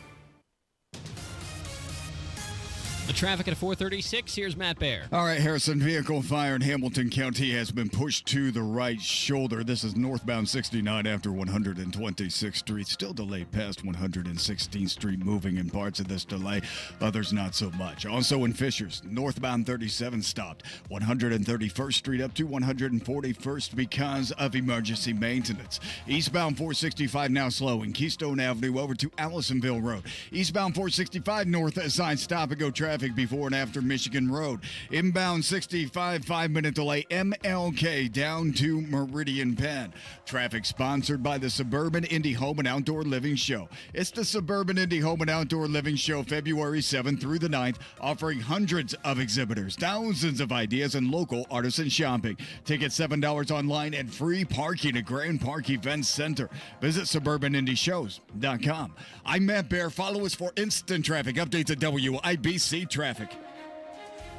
The traffic at 4:36. Here's Matt Baer. All right, Harrison. Vehicle fire in Hamilton County has been pushed to the right shoulder. This is northbound 69 after 126th Street. Still delayed past 116th Street, moving in parts of this delay. Others not so much. Also in Fishers, northbound 37 stopped. 131st Street up to 141st because of emergency maintenance. Eastbound 465 now slowing. Keystone Avenue over to Allisonville Road. Eastbound 465 north side stop and go traffic before and after Michigan Road. Inbound 65, 5-minute delay. MLK down to Meridian Penn. Traffic sponsored by the Suburban Indie Home and Outdoor Living Show. It's the Suburban Indie Home and Outdoor Living Show, February 7th through the 9th, offering hundreds of exhibitors, thousands of ideas, and local artisan shopping. Tickets $7 online and free parking at Grand Park Events Center. Visit SuburbanIndieShows.com. I'm Matt Baer. Follow us for instant traffic updates at WIBC Traffic.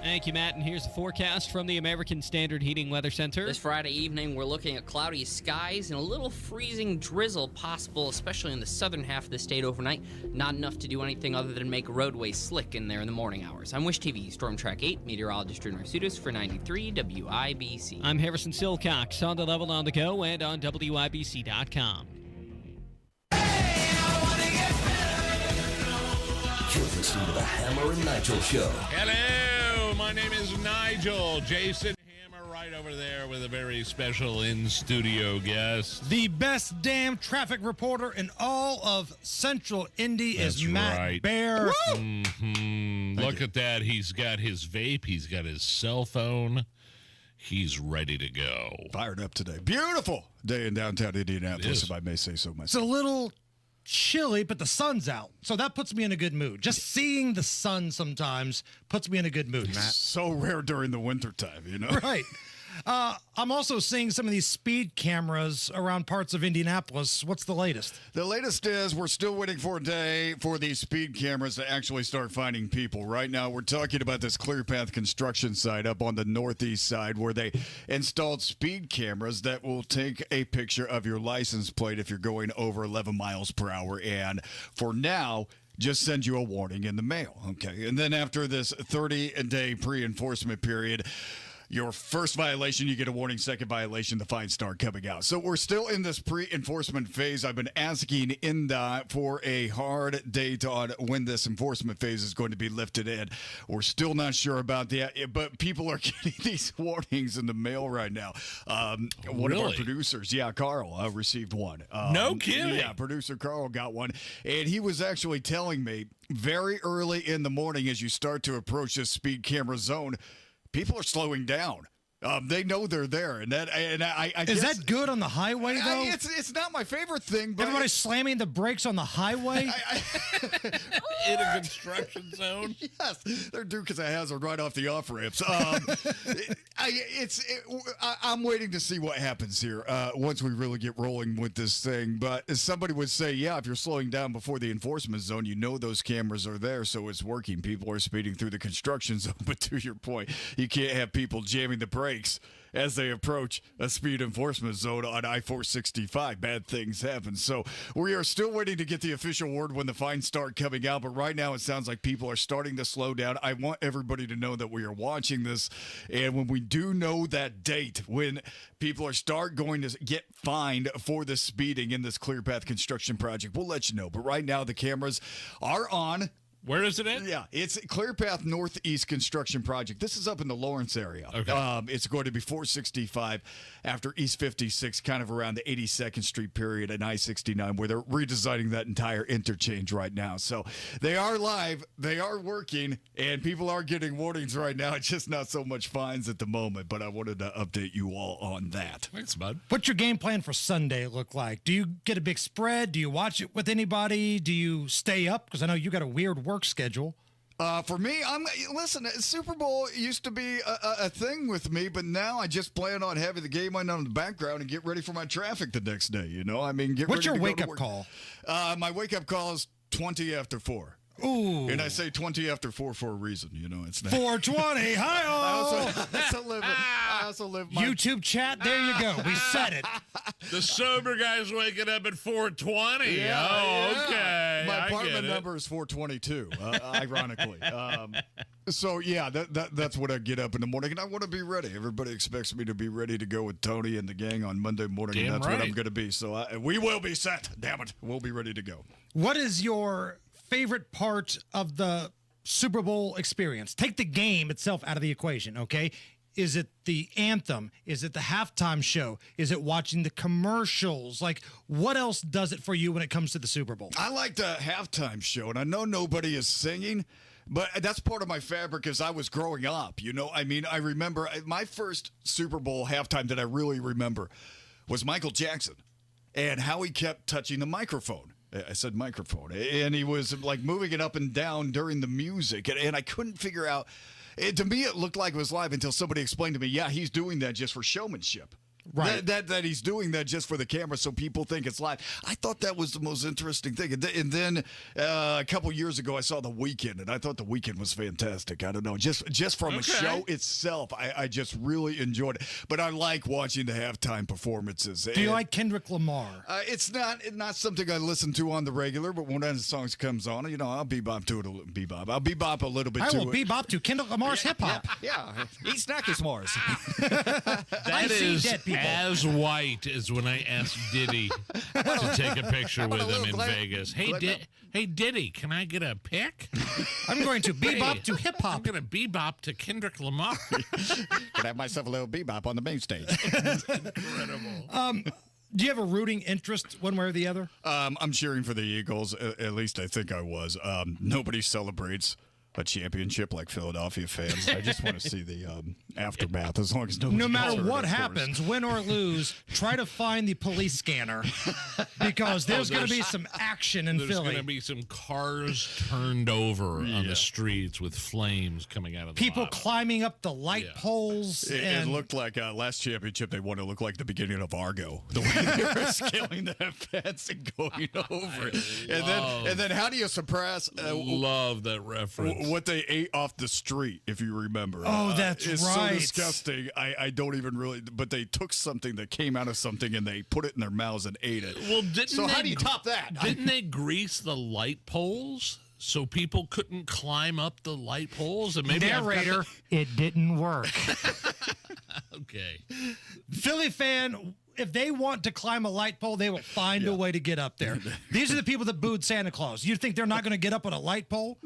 Thank you, Matt. And here's the forecast from the American Standard Heating Weather Center. This Friday evening, we're looking at cloudy skies and a little freezing drizzle possible, especially in the southern half of the state overnight. Not enough to do anything other than make roadways slick in there in the morning hours. I'm Wish TV Storm Track 8 meteorologist Drew Narsutis for 93 WIBC. I'm Harrison Silcox on the level on the go and on WIBC.com. You're listening to the Hammer and Nigel Show. Hello, my name is Nigel. Jason Hammer right over there with a very special in-studio guest. The best damn traffic reporter in all of Central Indy is Matt Bear. Look at that. He's got his vape. He's got his cell phone. He's ready to go. Fired up today. Beautiful day in downtown Indianapolis, if I may say so myself. It's a little chilly, but the sun's out. So that puts me in a good mood. Just seeing the sun sometimes puts me in a good mood, Matt. So rare during the wintertime, you know? Right. I'm also seeing some of these speed cameras around parts of Indianapolis. What's the latest? The latest is we're still waiting for a day for these speed cameras to actually start finding people. Right now, we're talking about this ClearPath construction site up on the northeast side where they installed speed cameras that will take a picture of your license plate if you're going over 11 miles per hour. And for now, just send you a warning in the mail. Okay. And then after this 30-day pre-enforcement period, your first violation, you get a warning. Second violation, the fines start coming out. So we're still in this pre-enforcement phase. I've been asking INDOT for a hard date on when this enforcement phase is going to be lifted in. We're still not sure about that, but people are getting these warnings in the mail right now. One of our producers, Carl, received one. No kidding. Yeah, producer Carl got one. And he was actually telling me very early in the morning as you start to approach this speed camera zone, people are slowing down. They know they're there, and I Is guess, that good on the highway though? It's not my favorite thing. But everybody's slamming the brakes on the highway in a construction zone. Yes, they're due because it has a right off the off ramps. I'm waiting to see what happens here once we really get rolling with this thing. But as somebody would say, yeah, if you're slowing down before the enforcement zone, you know those cameras are there, so it's working. People are speeding through the construction zone, but to your point, you can't have people jamming the brakes as they approach a speed enforcement zone on I-465. Bad things happen. So we are still waiting to get the official word when the fines start coming out. But right now it sounds like people are starting to slow down. I want everybody to know that we are watching this. And when we do know that date, when people are going to get fined for the speeding in this ClearPath construction project, we'll let you know. But right now the cameras are on. Where is it at? Yeah, it's ClearPath Northeast Construction Project. This is up in the Lawrence area. Okay. It's going to be 465 after East 56, kind of around the 82nd Street period and I-69, where they're redesigning that entire interchange right now. So they are live, they are working, and people are getting warnings right now. It's just not so much fines at the moment, but I wanted to update you all on that. Thanks, bud. What's your game plan for Sunday look like? Do you get a big spread? Do you watch it with anybody? Do you stay up? Because I know you got a weird work schedule. For me, listen, Super Bowl used to be a thing with me, but now I just plan on having the game on in the background and get ready for my traffic the next day, you know? I mean, what's your ready to wake-up go to call? My wake-up call is 20 after 4. Ooh. And I say 20 after 4 for a reason, you know. It's not 420. Hi-oh. I also live my YouTube chat, there you go. We said it. The sober guy's waking up at 4:20. Yeah, oh, okay. My I get apartment it. number is 422, ironically. So, yeah, that's what I get up in the morning, and I want to be ready. Everybody expects me to be ready to go with Tony and the gang on Monday morning, Damn and that's right. what I'm going to be. So we will be set. Damn it. We'll be ready to go. What is your favorite part of the Super Bowl experience? Take the game itself out of the equation, okay? Is it the anthem? Is it the halftime show? Is it watching the commercials? Like, what else does it for you when it comes to the Super Bowl? I like the halftime show, and I know nobody is singing, but that's part of my fabric as I was growing up. You know, I mean, I remember my first Super Bowl halftime that I really remember was Michael Jackson and how he kept touching the microphone. I said microphone. And he was like moving it up and down during the music. And I couldn't figure out. To me, it looked like it was live until somebody explained to me, yeah, he's doing that just for showmanship. Right. That he's doing that just for the camera so people think it's live. I thought that was the most interesting thing. And then a couple years ago, I saw The Weeknd, and I thought The Weeknd was fantastic. I don't know. Just from a show itself, I just really enjoyed it. But I like watching the halftime performances. Do you like Kendrick Lamar? It's not something I listen to on the regular, but when the songs comes on, I'll bebop to it. I'll bebop a little bit to it. I will bebop to Kendrick Lamar's hip-hop. Yeah. Eat snacky s'mores. That is as white as when I asked Diddy to take a picture with him in Vegas. Hey, Diddy, can I get a pic? I'm going to bebop to hip-hop. I'm going to bebop to Kendrick Lamar. Can I have myself a little bebop on the main stage. Incredible. Do you have a rooting interest one way or the other? I'm cheering for the Eagles. At least I think I was. Nobody celebrates a championship like Philadelphia fans. I just want to see the aftermath as long as no matter what happens, win or lose, try to find the police scanner because there's going to be some action in Philly. There's going to be some cars turned over on the streets with flames coming out of the people lava. climbing up the light poles. It looked like last championship they won. It looked like the beginning of Argo, the way they were scaling that fence and going over it. And then how do you suppress? Love that reference. What they ate off the street, if you remember. Oh, that's it's right. So disgusting. I don't even really. But they took something that came out of something and they put it in their mouths and ate it. Well, how do you top that? Didn't they grease the light poles so people couldn't climb up the light poles? And maybe narrator, it didn't work. Okay. Philly fan, if they want to climb a light pole, they will find a way to get up there. These are the people that booed Santa Claus. You think they're not going to get up on a light pole?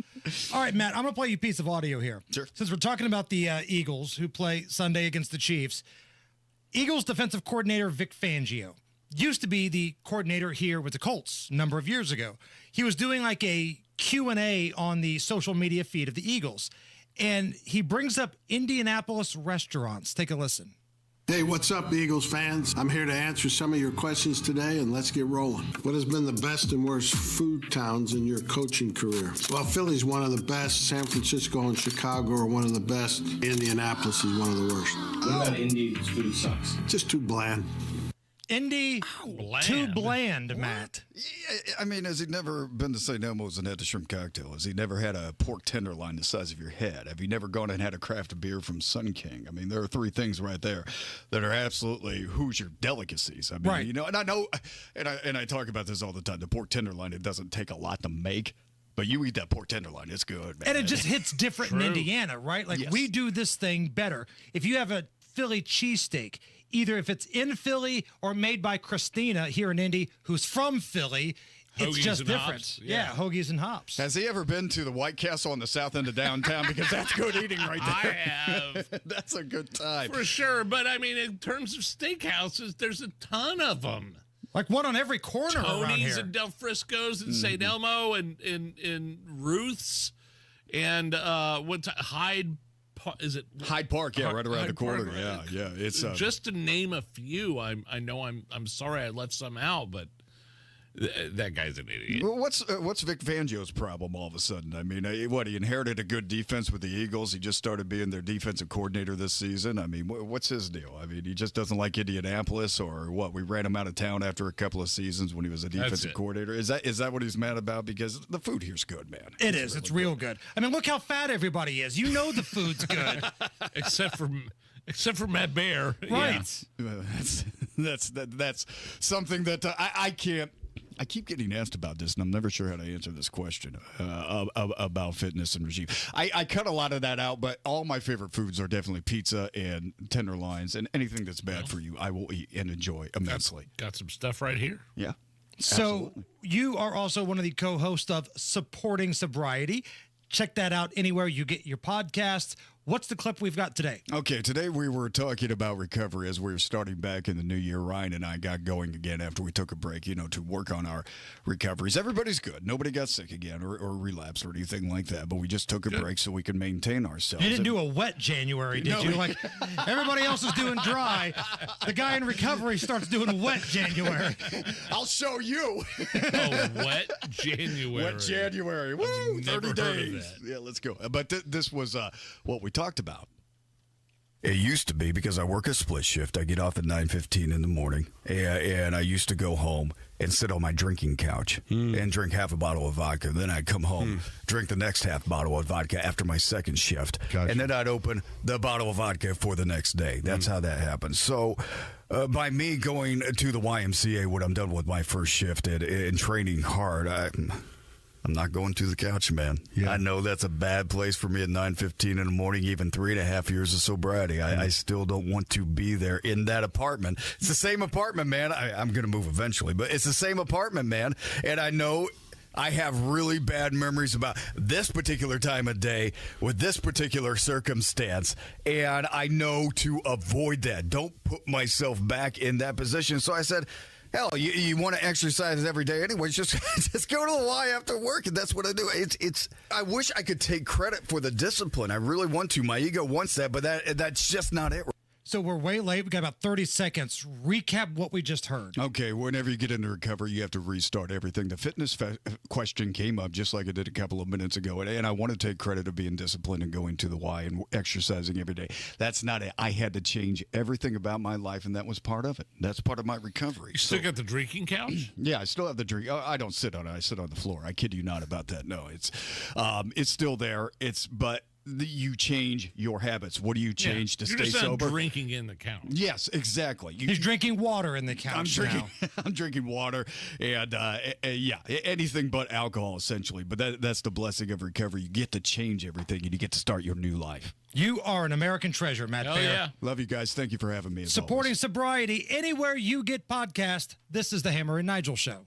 All right, Matt, I'm going to play you a piece of audio here. Sure. Since we're talking about the Eagles, who play Sunday against the Chiefs, Eagles defensive coordinator Vic Fangio used to be the coordinator here with the Colts a number of years ago. He was doing like a Q&A on the social media feed of the Eagles, and he brings up Indianapolis restaurants. Take a listen. Hey, what's up, Eagles fans? I'm here to answer some of your questions today, and let's get rolling. What has been the best and worst food towns in your coaching career? Well, Philly's one of the best. San Francisco and Chicago are one of the best. Indianapolis is one of the worst. What about Indy's food sucks? Just too bland. Indy, too bland, Matt. I mean, has he never been to St. Elmo's and had a shrimp cocktail? Has he never had a pork tenderloin the size of your head? Have you never gone and had a craft beer from Sun King? I mean, there are three things right there that are absolutely Hoosier delicacies. I mean, and I know, and I talk about this all the time. The pork tenderloin, it doesn't take a lot to make. But you eat that pork tenderloin, it's good, man. And it just hits different in Indiana, right? Like, we do this thing better. If you have a Philly cheesesteak, either if it's in Philly or made by Christina here in Indy, who's from Philly, it's Hoagies just and different. hops. Yeah, hoagies and hops. Has he ever been to the White Castle on the south end of downtown? Because that's good eating right there. I have. That's a good time. For sure. But, I mean, in terms of steakhouses, there's a ton of them. Like one on every corner around Tony's here. and Del Frisco's and St. Elmo and Ruth's and what's Hyde? Is it Hyde Park? Yeah, right around Hyde the corner. Park, Yeah, yeah. It's just to name a few. I know I'm sorry I left some out, but that guy's an idiot. Well, what's Vic Fangio's problem all of a sudden? I mean, he inherited a good defense with the Eagles. He just started being their defensive coordinator this season. I mean, what's his deal? I mean, he just doesn't like Indianapolis, or what? We ran him out of town after a couple of seasons when he was a defensive coordinator. Is that what he's mad about? Because the food here's good, man. It is. It's real good. I mean, look how fat everybody is. You know the food's good. Except for Matt Bear. Right. Yeah. That's something that I can't. I keep getting asked about this, and I'm never sure how to answer this question about fitness and regime. I cut a lot of that out, but all my favorite foods are definitely pizza and tenderloins, and anything that's bad for you, I will eat and enjoy immensely. Got some stuff right here. Yeah. So Absolutely. you are also one of the co-hosts of Supporting Sobriety. Check that out anywhere you get your podcasts. What's the clip we've got today? Okay, today we were talking about recovery as we were starting back in the new year. Ryan and I got going again after we took a break, to work on our recoveries. Everybody's good. Nobody got sick again or relapsed or anything like that, but we just took a break so we could maintain ourselves. You didn't do a wet January, did you? Like everybody else is doing dry. The guy in recovery starts doing wet January. I'll show you. Wet January. Wet January. Woo! 30 never heard of days. that. Yeah, let's go. But this was what we talked about. It used to be because I work a split shift. I get off at 9:15 in the morning, and I used to go home and sit on my drinking couch and drink half a bottle of vodka. Then I'd come home, drink the next half bottle of vodka after my second shift, and then I'd open the bottle of vodka for the next day. That's how that happens. So by me going to the YMCA when I'm done with my first shift and training hard, I'm not going to the couch, man. I know that's a bad place for me at 9:15 in the morning, even 3.5 years of sobriety. I still don't want to be there in that apartment. It's the same apartment, man. I'm going to move eventually, but it's the same apartment, man. And I know I have really bad memories about this particular time of day with this particular circumstance, and I know to avoid that. Don't put myself back in that position. So I said, hell, you want to exercise every day anyway, just go to the Y after work, and that's what I do. I wish I could take credit for the discipline. I really want to. My ego wants that, but that's just not it. So we're way late. We got about 30 seconds. Recap what we just heard. Okay, whenever you get into recovery, you have to restart everything. The fitness question came up just like it did a couple of minutes ago, and I want to take credit of being disciplined and going to the Y and exercising every day. That's not it. I had to change everything about my life, and that was part of it. That's part of my recovery. You still got the drinking couch? Yeah, I still have the drink. I don't sit on it. I sit on the floor. I kid you not about that. No, it's still there. But you change your habits. What do you change to stay sober? You're just drinking in the couch. Yes, exactly. He's drinking water in the couch. I'm drinking water, and anything but alcohol, essentially. But that's the blessing of recovery. You get to change everything, and you get to start your new life. You are an American treasure, Matt Baer. Yeah. Love you guys. Thank you for having me. Supporting sobriety anywhere you get podcasts. This is the Hammer and Nigel Show.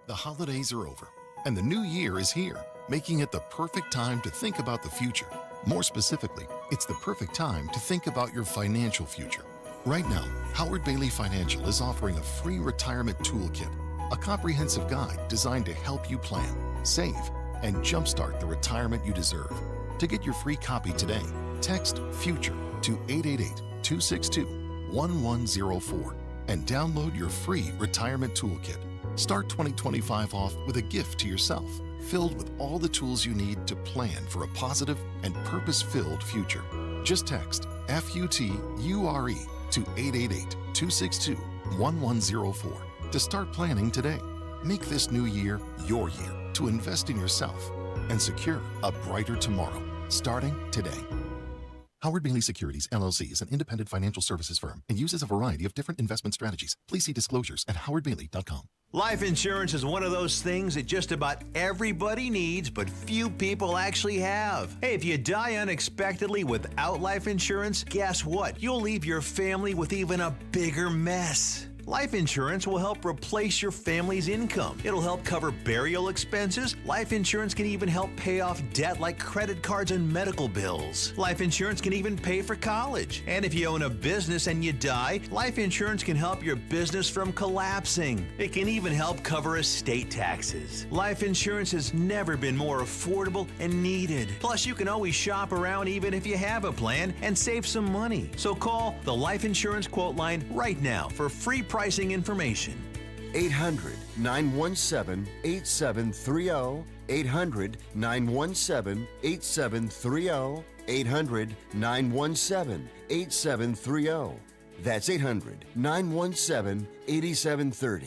The holidays are over, and the new year is here, making it the perfect time to think about the future. More specifically, it's the perfect time to think about your financial future. Right now, Howard Bailey Financial is offering a free retirement toolkit, a comprehensive guide designed to help you plan, save, and jumpstart the retirement you deserve. To get your free copy today, text FUTURE to 888-262-1104 and download your free retirement toolkit. Start 2025 off with a gift to yourself, filled with all the tools you need to plan for a positive and purpose-filled future. Just text FUTURE to 888-262-1104 to start planning today. Make this new year your year to invest in yourself and secure a brighter tomorrow, starting today. Howard Bailey Securities, LLC is an independent financial services firm and uses a variety of different investment strategies. Please see disclosures at howardbailey.com. Life insurance is one of those things that just about everybody needs, but few people actually have. Hey, if you die unexpectedly without life insurance, guess what? You'll leave your family with even a bigger mess. Life insurance will help replace your family's income. It'll help cover burial expenses. Life insurance can even help pay off debt like credit cards and medical bills. Life insurance can even pay for college. And if you own a business and you die, life insurance can help your business from collapsing. It can even help cover estate taxes. Life insurance has never been more affordable and needed. Plus, you can always shop around even if you have a plan and save some money. So call the Life Insurance Quote Line right now for free pricing information. 800-917-8730. 800-917-8730. 800-917-8730. That's 800-917-8730.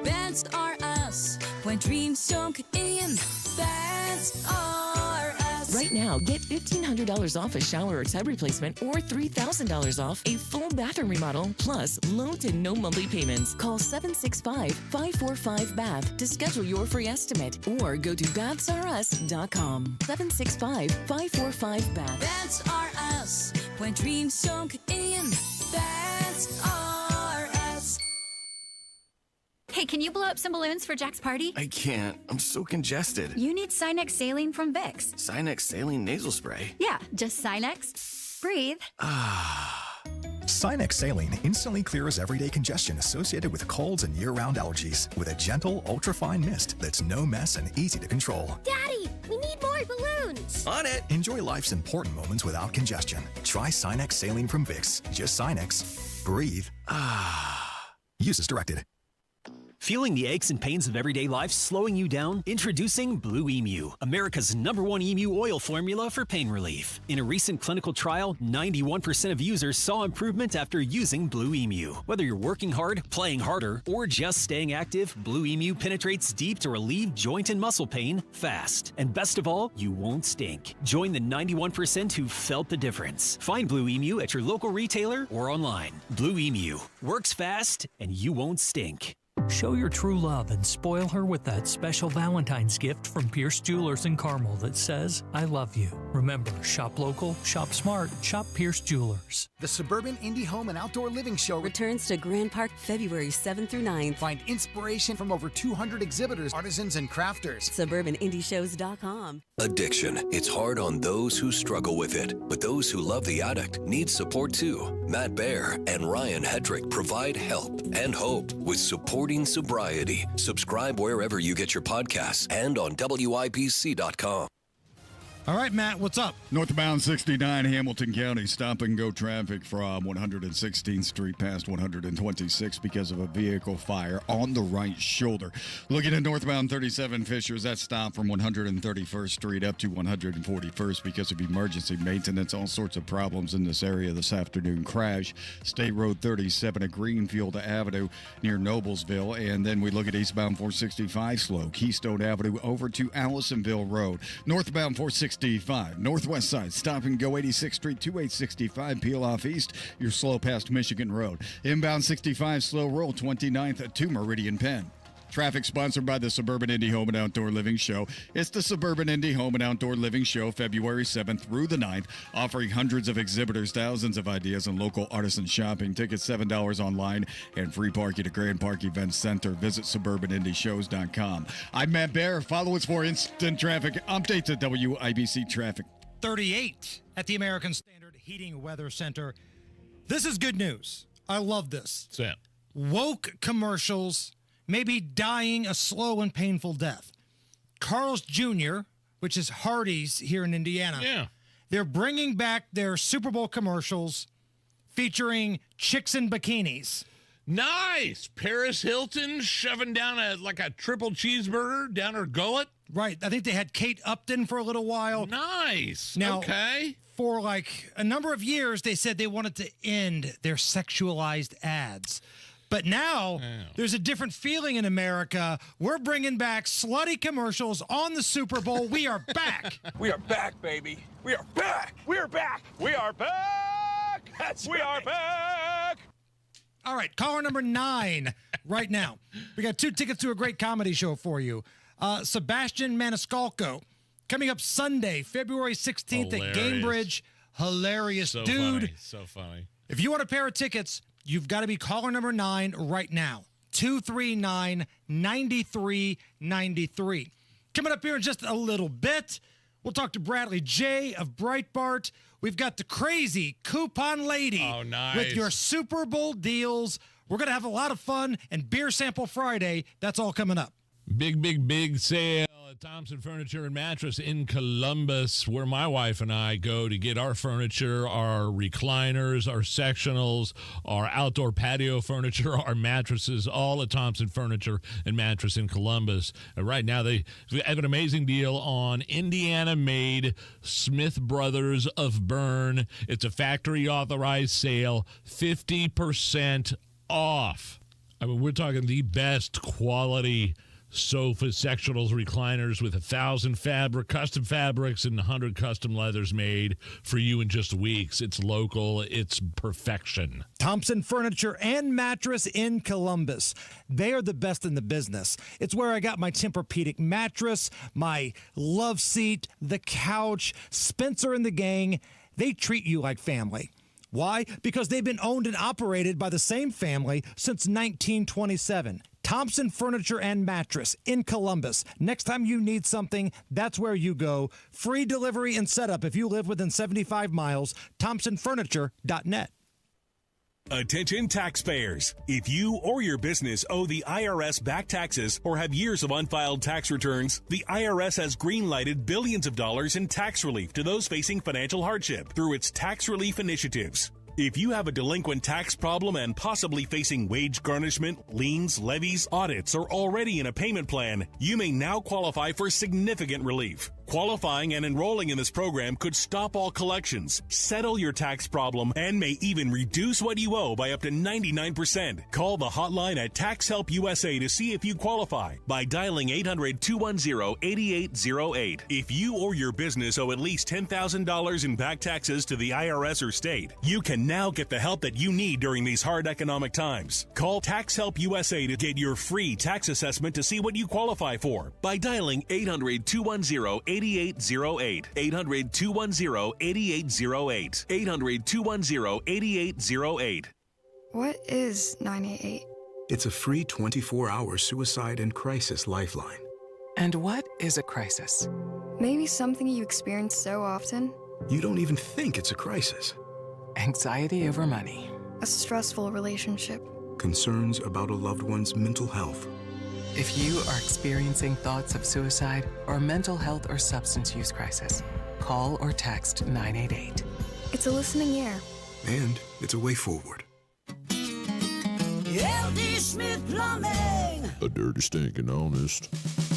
Bands are us when dreams don't get in. Bands are us. Right now, get $1,500 off a shower or tub replacement or $3,000 off a full bathroom remodel, plus low to no monthly payments. Call 765-545-BATH to schedule your free estimate or go to bathsrus.com. 765-545-BATH. Bands are us when dreams don't get in. Bands are us. Hey, can you blow up some balloons for Jack's party? I can't. I'm so congested. You need Sinex Saline from Vicks. Sinex Saline Nasal Spray. Yeah, just Sinex. Breathe. Sinex Saline instantly clears everyday congestion associated with colds and year-round allergies with a gentle, ultra-fine mist that's no mess and easy to control. Daddy, we need more balloons. On it. Enjoy life's important moments without congestion. Try Sinex Saline from Vicks. Just Sinex. Breathe. Use as directed. Feeling the aches and pains of everyday life slowing you down? Introducing Blue Emu, America's #1 emu oil formula for pain relief. In a recent clinical trial, 91% of users saw improvement after using Blue Emu. Whether you're working hard, playing harder, or just staying active, Blue Emu penetrates deep to relieve joint and muscle pain fast. And best of all, you won't stink. Join the 91% who felt the difference. Find Blue Emu at your local retailer or online. Blue Emu works fast and you won't stink. Show your true love and spoil her with that special Valentine's gift from Pierce Jewelers in Carmel that says, I love you. Remember, shop local, shop smart, shop Pierce Jewelers. The Suburban Indie Home and Outdoor Living Show returns to Grand Park February 7th through 9th. Find inspiration from over 200 exhibitors, artisans, and crafters. SuburbanIndieShows.com. Addiction. It's hard on those who struggle with it, but those who love the addict need support too. Matt Baer and Ryan Hedrick provide help and hope with supporting sobriety. Subscribe wherever you get your podcasts and on WIBC.com. All right, Matt, what's up? Northbound 69 Hamilton County stop-and-go traffic from 116th Street past 126 because of a vehicle fire on the right shoulder. Looking at northbound 37 Fishers, that stop from 131st Street up to 141st because of emergency maintenance. All sorts of problems in this area this afternoon. Crash, State Road 37 at Greenfield Avenue near Noblesville. And then we look at eastbound 465 slow, Keystone Avenue over to Allisonville Road. Northbound 465 northwest side, stop and go 86th Street, 2865, peel off east. You're slow past Michigan Road. Inbound 65 slow roll 29th to Meridian Penn. Traffic sponsored by the Suburban Indie Home and Outdoor Living Show. It's the Suburban Indie Home and Outdoor Living Show, February 7th through the 9th, offering hundreds of exhibitors, thousands of ideas, and local artisan shopping. Tickets $7 online and free parking at Grand Park Event Center. Visit SuburbanIndieShows.com. I'm Matt Baer. Follow us for instant traffic updates at WIBC Traffic. 38 at the American Standard Heating Weather Center. This is good news. I love this. Sam. Woke commercials may be dying a slow and painful death. Carl's Jr., which is Hardee's here in Indiana, they're bringing back their Super Bowl commercials featuring chicks in bikinis. Nice. Paris Hilton shoving down a triple cheeseburger down her gullet. Right. I think they had Kate Upton for a little while. Nice. Now, okay. For a number of years, they said they wanted to end their sexualized ads. But now there's a different feeling in America. We're bringing back slutty commercials on the Super Bowl. We are back. We are back, baby. We are back. We are back. We are back. We are back. All right, caller number 9 right now. We got 2 tickets to a great comedy show for you. Sebastian Maniscalco coming up Sunday, February 16th at Gamebridge. Hilarious so dude. Funny. So funny. If you want a pair of tickets, you've got to be caller number 9 right now. 239-9393. Coming up here in just a little bit, we'll talk to Bradley J. of Breitbart. We've got the crazy coupon lady with your Super Bowl deals. We're going to have a lot of fun, and Beer Sample Friday, that's all coming up. Big sale at Thompson Furniture and Mattress in Columbus, where my wife and I go to get our furniture, our recliners, our sectionals, our outdoor patio furniture, our mattresses, all at Thompson Furniture and Mattress in Columbus. And right now, they have an amazing deal on Indiana-made Smith Brothers of Bern. It's a factory-authorized sale, 50% off. I mean, we're talking the best quality sofas, sectionals, recliners with 1,000 custom fabrics and 100 custom leathers made for you in just weeks. It's local. It's perfection. Thompson Furniture and Mattress in Columbus. They are the best in the business. It's where I got my Tempur-Pedic mattress, my love seat, the couch, Spencer and the gang. They treat you like family. Why? Because they've been owned and operated by the same family since 1927. Thompson Furniture and Mattress in Columbus. Next time you need something, that's where you go. Free delivery and setup if you live within 75 miles. ThompsonFurniture.net. Attention taxpayers. If you or your business owe the IRS back taxes or have years of unfiled tax returns, the IRS has green-lighted billions of dollars in tax relief to those facing financial hardship through its tax relief initiatives. If you have a delinquent tax problem and possibly facing wage garnishment, liens, levies, audits, or already in a payment plan, you may now qualify for significant relief. Qualifying and enrolling in this program could stop all collections, settle your tax problem, and may even reduce what you owe by up to 99%. Call the hotline at Tax Help USA to see if you qualify by dialing 800-210-8808. If you or your business owe at least $10,000 in back taxes to the IRS or state, you can now get the help that you need during these hard economic times. Call Tax Help USA to get your free tax assessment to see what you qualify for by dialing 800-210-8808. 800-210-8808. 800-210-8808. What is 988? It's a free 24-hour suicide and crisis lifeline. And what is a crisis? Maybe something you experience so often. You don't even think it's a crisis. Anxiety over money. A stressful relationship. Concerns about a loved one's mental health. If you are experiencing thoughts of suicide or mental health or substance use crisis, call or text 988. It's a listening ear. And it's a way forward. LD Smith Plumbing. A dirty, stinking honest.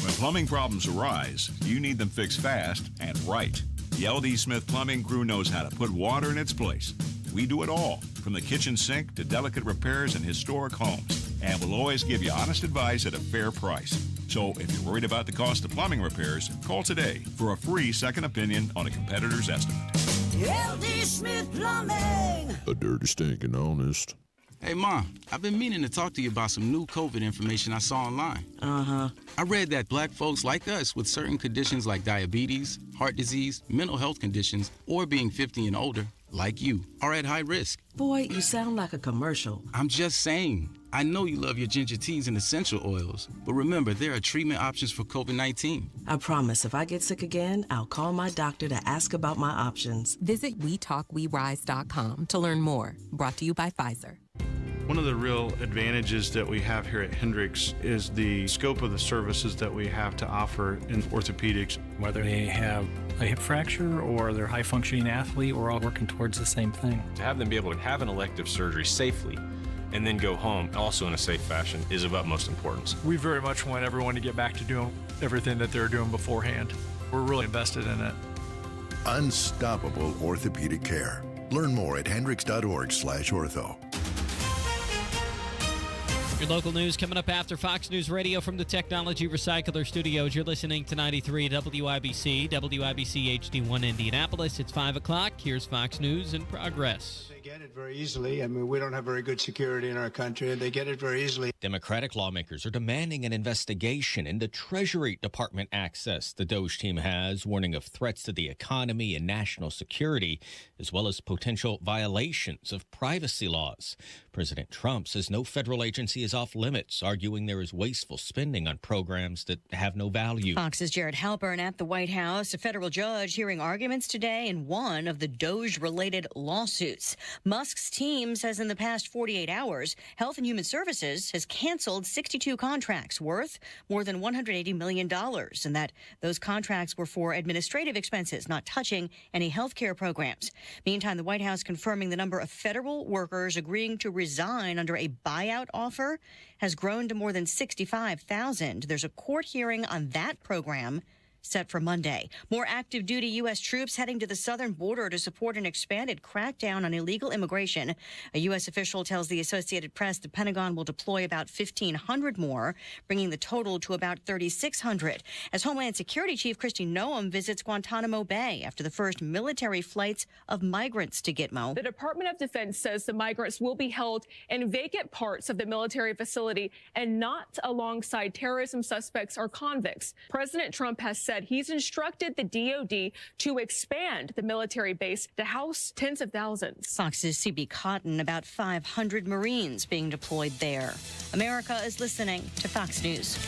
When plumbing problems arise, you need them fixed fast and right. The LD Smith Plumbing crew knows how to put water in its place. We do it all, from the kitchen sink to delicate repairs in historic homes, and we'll always give you honest advice at a fair price. So if you're worried about the cost of plumbing repairs, call today for a free second opinion on a competitor's estimate. LD Smith Plumbing. A dirty, stinking honest. Hey, Ma, I've been meaning to talk to you about some new COVID information I saw online. Uh-huh. I read that black folks like us with certain conditions like diabetes, heart disease, mental health conditions, or being 50 and older, like you, are at high risk. Boy, you sound like a commercial. I'm just saying. I know you love your ginger teas and essential oils, but remember, there are treatment options for COVID-19. I promise if I get sick again, I'll call my doctor to ask about my options. Visit WeTalkWeRise.com to learn more. Brought to you by Pfizer. One of the real advantages that we have here at Hendricks is the scope of the services that we have to offer in orthopedics. Whether they have a hip fracture or they're a high-functioning athlete, we're all working towards the same thing. To have them be able to have an elective surgery safely and then go home also in a safe fashion is of utmost importance. We very much want everyone to get back to doing everything that they were doing beforehand. We're really invested in it. Unstoppable orthopedic care. Learn more at hendricks.org/ortho. Your local news coming up after Fox News Radio from the Technology Recycler Studios. You're listening to 93 WIBC, WIBC HD1 Indianapolis. It's 5 o'clock. Here's Fox News in progress. They get it very easily. I mean, we don't have very good security in our country, and they get it very easily. Democratic lawmakers are demanding an investigation into Treasury Department access the Doge team has, warning of threats to the economy and national security, as well as potential violations of privacy laws. President Trump says no federal agency is off limits, arguing there is wasteful spending on programs that have no value. Fox's Jared Halpern at the White House. A federal judge hearing arguments today in one of the Doge-related lawsuits. Musk's team says in the past 48 hours, Health and Human Services has canceled 62 contracts worth more than $180 million, and that those contracts were for administrative expenses, not touching any health care programs. Meantime, the White House confirming the number of federal workers agreeing to resign under a buyout offer has grown to more than 65,000. There's a court hearing on that program set for Monday. More active duty U.S. troops heading to the southern border to support an expanded crackdown on illegal immigration. A U.S. official tells the Associated Press the Pentagon will deploy about 1,500 more, bringing the total to about 3,600. As Homeland Security Chief Kristi Noem visits Guantanamo Bay after the first military flights of migrants to Gitmo. The Department of Defense says the migrants will be held in vacant parts of the military facility and not alongside terrorism suspects or convicts. President Trump has said he's instructed the DOD to expand the military base to house tens of thousands. Fox's CB Cotton, about 500 Marines being deployed there. America is listening to Fox News.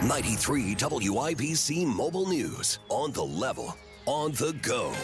93 WIBC Mobile News. On the level, on the go.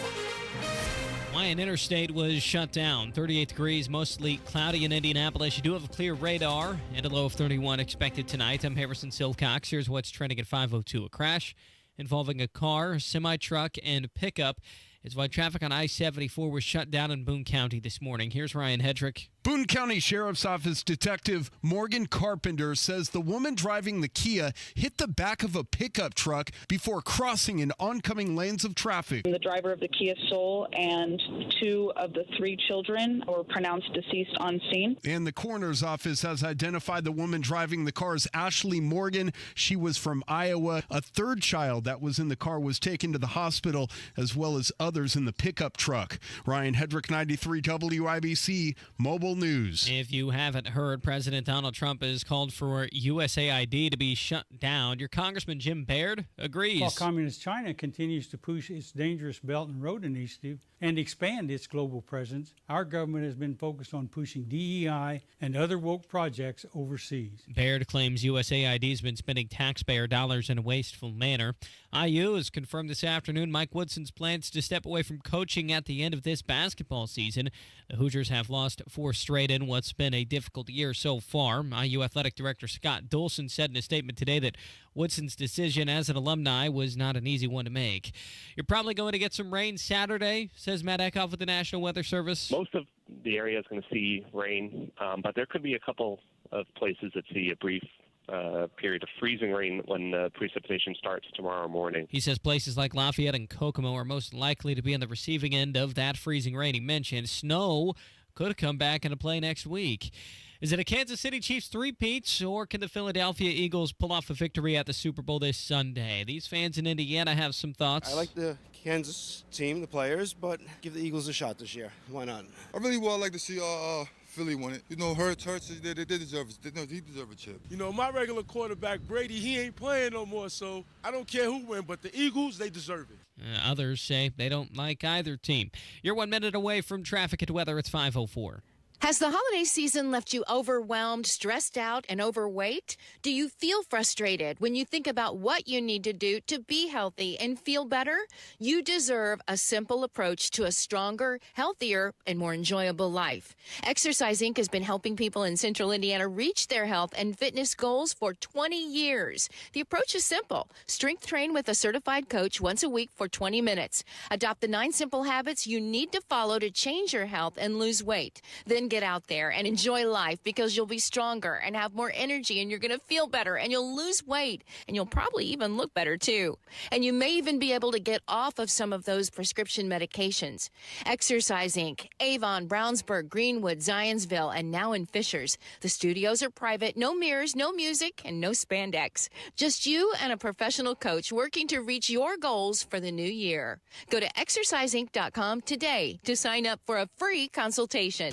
Hawaiian Interstate was shut down. 38 degrees, mostly cloudy in Indianapolis. You do have a clear radar and a low of 31 expected tonight. I'm Harrison Silcox. Here's what's trending at 5:02. A crash involving a car, semi-truck, and pickup is why traffic on I-74 was shut down in Boone County this morning. Here's Ryan Hedrick. Boone County Sheriff's Office Detective Morgan Carpenter says the woman driving the Kia hit the back of a pickup truck before crossing in oncoming lanes of traffic. The driver of the Kia Soul and 2 of the 3 children were pronounced deceased on scene. And the coroner's office has identified the woman driving the car as Ashley Morgan. She was from Iowa. A 3rd child that was in the car was taken to the hospital, as well as others in the pickup truck. Ryan Hedrick, 93 WIBC Mobile News. If you haven't heard, President Donald Trump has called for USAID to be shut down. Your Congressman Jim Baird agrees. While Communist China continues to push its dangerous Belt and Road Initiative and expand its global presence, our government has been focused on pushing DEI and other woke projects overseas. Baird claims USAID has been spending taxpayer dollars in a wasteful manner. IU has confirmed this afternoon Mike Woodson's plans to step away from coaching at the end of this basketball season. The Hoosiers have lost 4 straight in what's been a difficult year so far. IU Athletic Director Scott Dolson said in a statement today that Woodson's decision as an alumni was not an easy one to make. You're probably going to get some rain Saturday, says Matt Eckhoff with the National Weather Service. Most of the area is going to see rain, but there could be a couple of places that see a brief period of freezing rain when precipitation starts tomorrow morning. He says places like Lafayette and Kokomo are most likely to be on the receiving end of that freezing rain he mentioned. Snow could come back into play next week. Is it a Kansas City Chiefs three-peats, or can the Philadelphia Eagles pull off a victory at the Super Bowl this Sunday? These fans in Indiana have some thoughts. I like the Kansas team, the players, but give the Eagles a shot this year. Why not? I really would like to see Philly won it. You know, Hurts, they deserve it. He deserve a chip. You know, my regular quarterback, Brady, he ain't playing no more, so I don't care who wins, but the Eagles, they deserve it. Others say they don't like either team. You're 1 minute away from traffic and weather. It's 5:04. Has the holiday season left you overwhelmed, stressed out, and overweight? Do you feel frustrated when you think about what you need to do to be healthy and feel better? You deserve a simple approach to a stronger, healthier, and more enjoyable life. Exercise Inc. has been helping people in Central Indiana reach their health and fitness goals for 20 years. The approach is simple. Strength train with a certified coach once a week for 20 minutes. Adopt the 9 simple habits you need to follow to change your health and lose weight. Then get out there and enjoy life, because you'll be stronger and have more energy, and you're going to feel better, and you'll lose weight, and you'll probably even look better too. And you may even be able to get off of some of those prescription medications. Exercise Inc., Avon, Brownsburg, Greenwood, Zionsville, and now in Fishers. The studios are private, no mirrors, no music, and no spandex. Just you and a professional coach working to reach your goals for the new year. Go to exerciseinc.com today to sign up for a free consultation.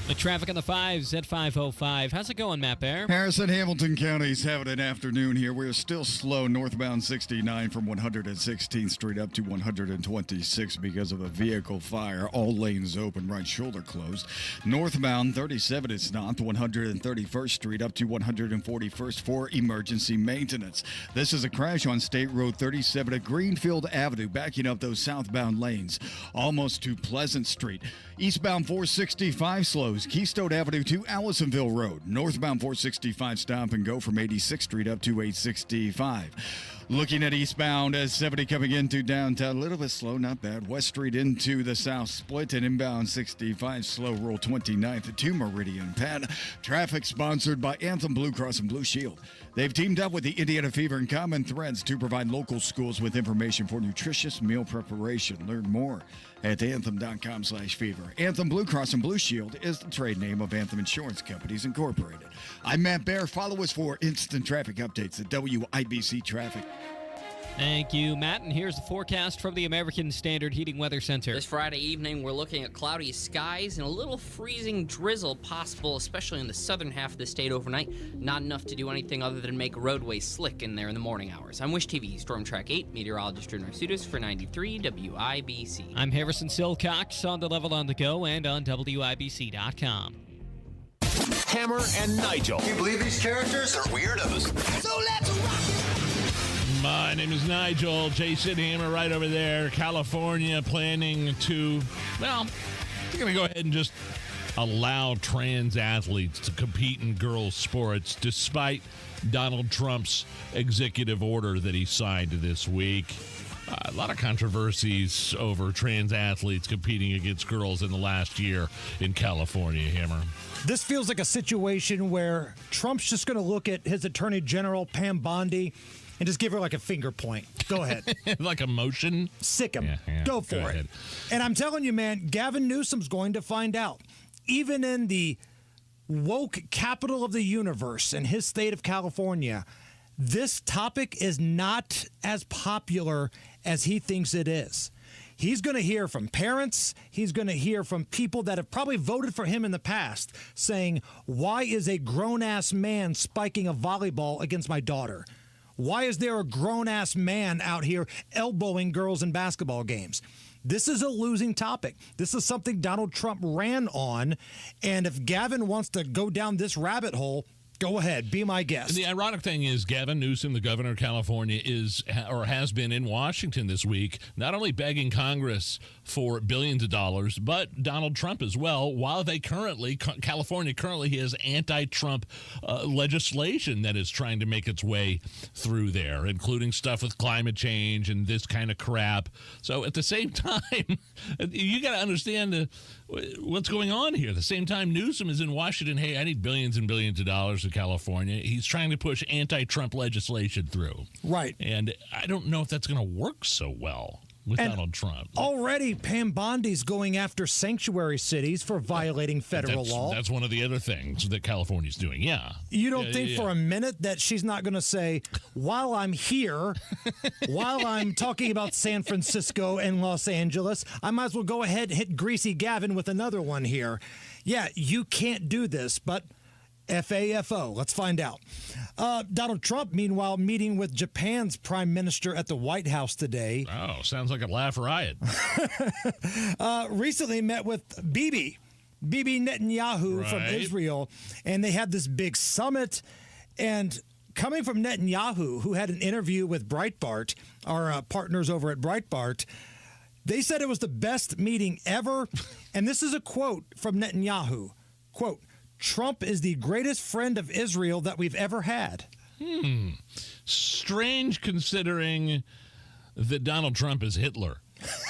The traffic on the 5s at 5:05. How's it going, Matt Bear? Harrison, Hamilton counties having an afternoon here. We're still slow northbound 69 from 116th Street up to 126 because of a vehicle fire. All lanes open, right shoulder closed. Northbound 37 is not. 131st Street up to 141st for emergency maintenance. This is a crash on State Road 37 at Greenfield Avenue, backing up those southbound lanes almost to Pleasant Street. Eastbound 465 slows Keystone Avenue to Allisonville Road. Northbound 465 stop and go from 86th Street up to 865. Looking at eastbound as 70 coming into downtown, a little bit slow, not bad. West Street into the south split, and inbound 65 slow roll 29th to Meridian Penn. Traffic sponsored by Anthem Blue Cross and Blue Shield. They've teamed up with the Indiana Fever and Common Threads to provide local schools with information for nutritious meal preparation. Learn more at anthem.com/fever. Anthem Blue Cross and Blue Shield is the trade name of Anthem Insurance Companies Incorporated. I'm Matt Bear. Follow us for instant traffic updates at WIBC Traffic. Thank you, Matt. And here's the forecast from the American Standard Heating Weather Center. This Friday evening, we're looking at cloudy skies and a little freezing drizzle possible, especially in the southern half of the state overnight. Not enough to do anything other than make roadways slick in there in the morning hours. I'm Wish TV Storm Track 8, meteorologist Drew Narsutis for 93 WIBC. I'm Harrison Silcox on the level on the go and on WIBC.com. Hammer and Nigel. Can you believe these characters are weirdos? So let's rock it! My name is Nigel. Jason Hammer right over there. California planning to, well, they're going to go ahead and just allow trans athletes to compete in girls' sports despite Donald Trump's executive order that he signed this week. A lot of controversies over trans athletes competing against girls in the last year in California, Hammer. This feels like a situation where Trump's just going to look at his Attorney General, Pam Bondi, and just give her like a finger point. Go ahead. Like a motion? Sick him. Yeah, Go for it. ahead. And I'm telling you, man, Gavin Newsom's going to find out. Even in the woke capital of the universe in his state of California, this topic is not as popular as he thinks it is. He's going to hear from parents. He's going to hear from people that have probably voted for him in the past saying, why is a grown-ass man spiking a volleyball against my daughter? Why is there a grown-ass man out here elbowing girls in basketball games? This is a losing topic. This is something Donald Trump ran on. And if Gavin wants to go down this rabbit hole, go ahead. Be my guest. And the ironic thing is Gavin Newsom, the governor of California, has been in Washington this week, not only begging Congress for billions of dollars, but Donald Trump as well, while California currently has anti-Trump legislation that is trying to make its way through there, including stuff with climate change and this kind of crap. So at the same time, you got to understand what's going on here. At the same time, Newsom is in Washington. Hey, I need billions and billions of dollars in California. He's trying to push anti-Trump legislation through. Right. And I don't know if that's going to work so well with Donald Trump. Already, Pam Bondi's going after sanctuary cities for violating federal law. That's one of the other things that California's doing, yeah. You don't think for a minute that she's not going to say, while I'm here, while I'm talking about San Francisco and Los Angeles, I might as well go ahead and hit Greasy Gavin with another one here. Yeah, you can't do this, but FAFO. Let's find out. Donald Trump, meanwhile, meeting with Japan's prime minister at the White House today. Oh, sounds like a laugh riot. Recently met with Bibi Netanyahu from Right. Israel, and they had this big summit. And coming from Netanyahu, who had an interview with Breitbart, our partners over at Breitbart, they said it was the best meeting ever. And this is a quote from Netanyahu. Quote, Trump is the greatest friend of Israel that we've ever had. Strange considering that Donald Trump is Hitler,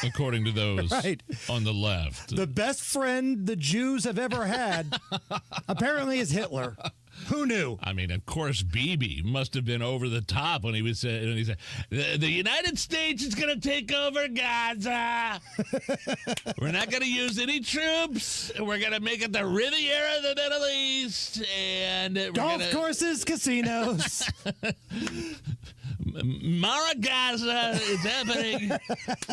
according to those Right. on the left. The best friend the Jews have ever had, apparently, is Hitler. Who knew? I mean, of course, Bibi must have been over the top when he said, the United States is going to take over Gaza. We're not going to use any troops. We're going to make it the Riviera of the Middle East. And golf courses, casinos. Mara Gaza is happening.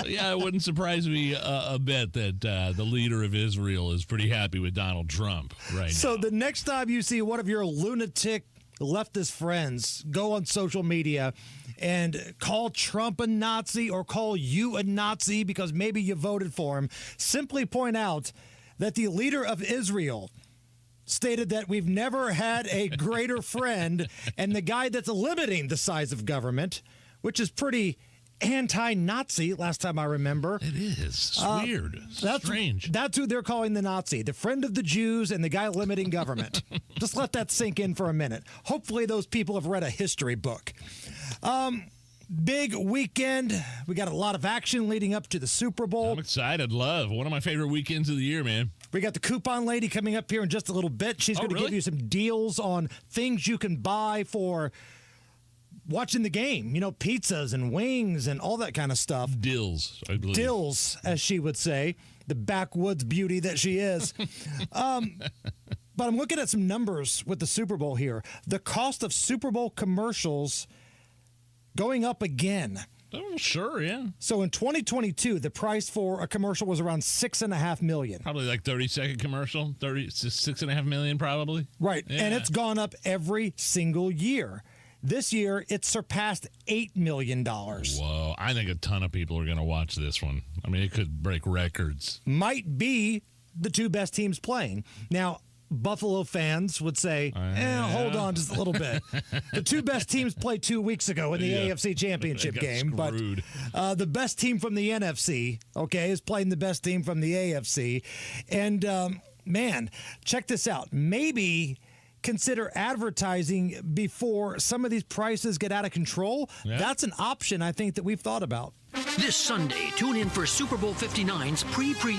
Yeah, it wouldn't surprise me a bit that the leader of Israel is pretty happy with Donald Trump right So now. the next time you see one of your lunatic leftist friends go on social media and call Trump a Nazi or call you a Nazi because maybe you voted for him, simply point out that the leader of Israel stated that we've never had a greater friend, and the guy that's limiting the size of government, which is pretty anti-Nazi last time I remember. It is. It's weird. Strange. That's who they're calling the Nazi, the friend of the Jews and the guy limiting government. Just let that sink in for a minute. Hopefully those people have read a history book. Big weekend. We got a lot of action leading up to the Super Bowl. I'm excited. Love. One of my favorite weekends of the year, man. We got the coupon lady coming up here in just a little bit. She's going to give you some deals on things you can buy for watching the game. You know, pizzas and wings and all that kind of stuff. Dills, I believe. Dills, as she would say. The backwoods beauty that she is. But I'm looking at some numbers with the Super Bowl here. The cost of Super Bowl commercials going up again. Oh, sure, yeah. So in 2022, the price for a commercial was around $6.5 million. Probably like 30-second commercial, $6.5 million probably. Right, Yeah. and it's gone up every single year. This year, it surpassed $8 million. Whoa, I think a ton of people are going to watch this one. I mean, it could break records. Might be the two best teams playing. Now, Buffalo fans would say, hold on just a little bit. The two best teams played 2 weeks ago in the AFC Championship game. Screwed. But the best team from the NFC, is playing the best team from the AFC. And, man, check this out. Maybe consider advertising before some of these prices get out of control. Yeah. That's an option I think that we've thought about. This Sunday, tune in for Super Bowl 59's pre-game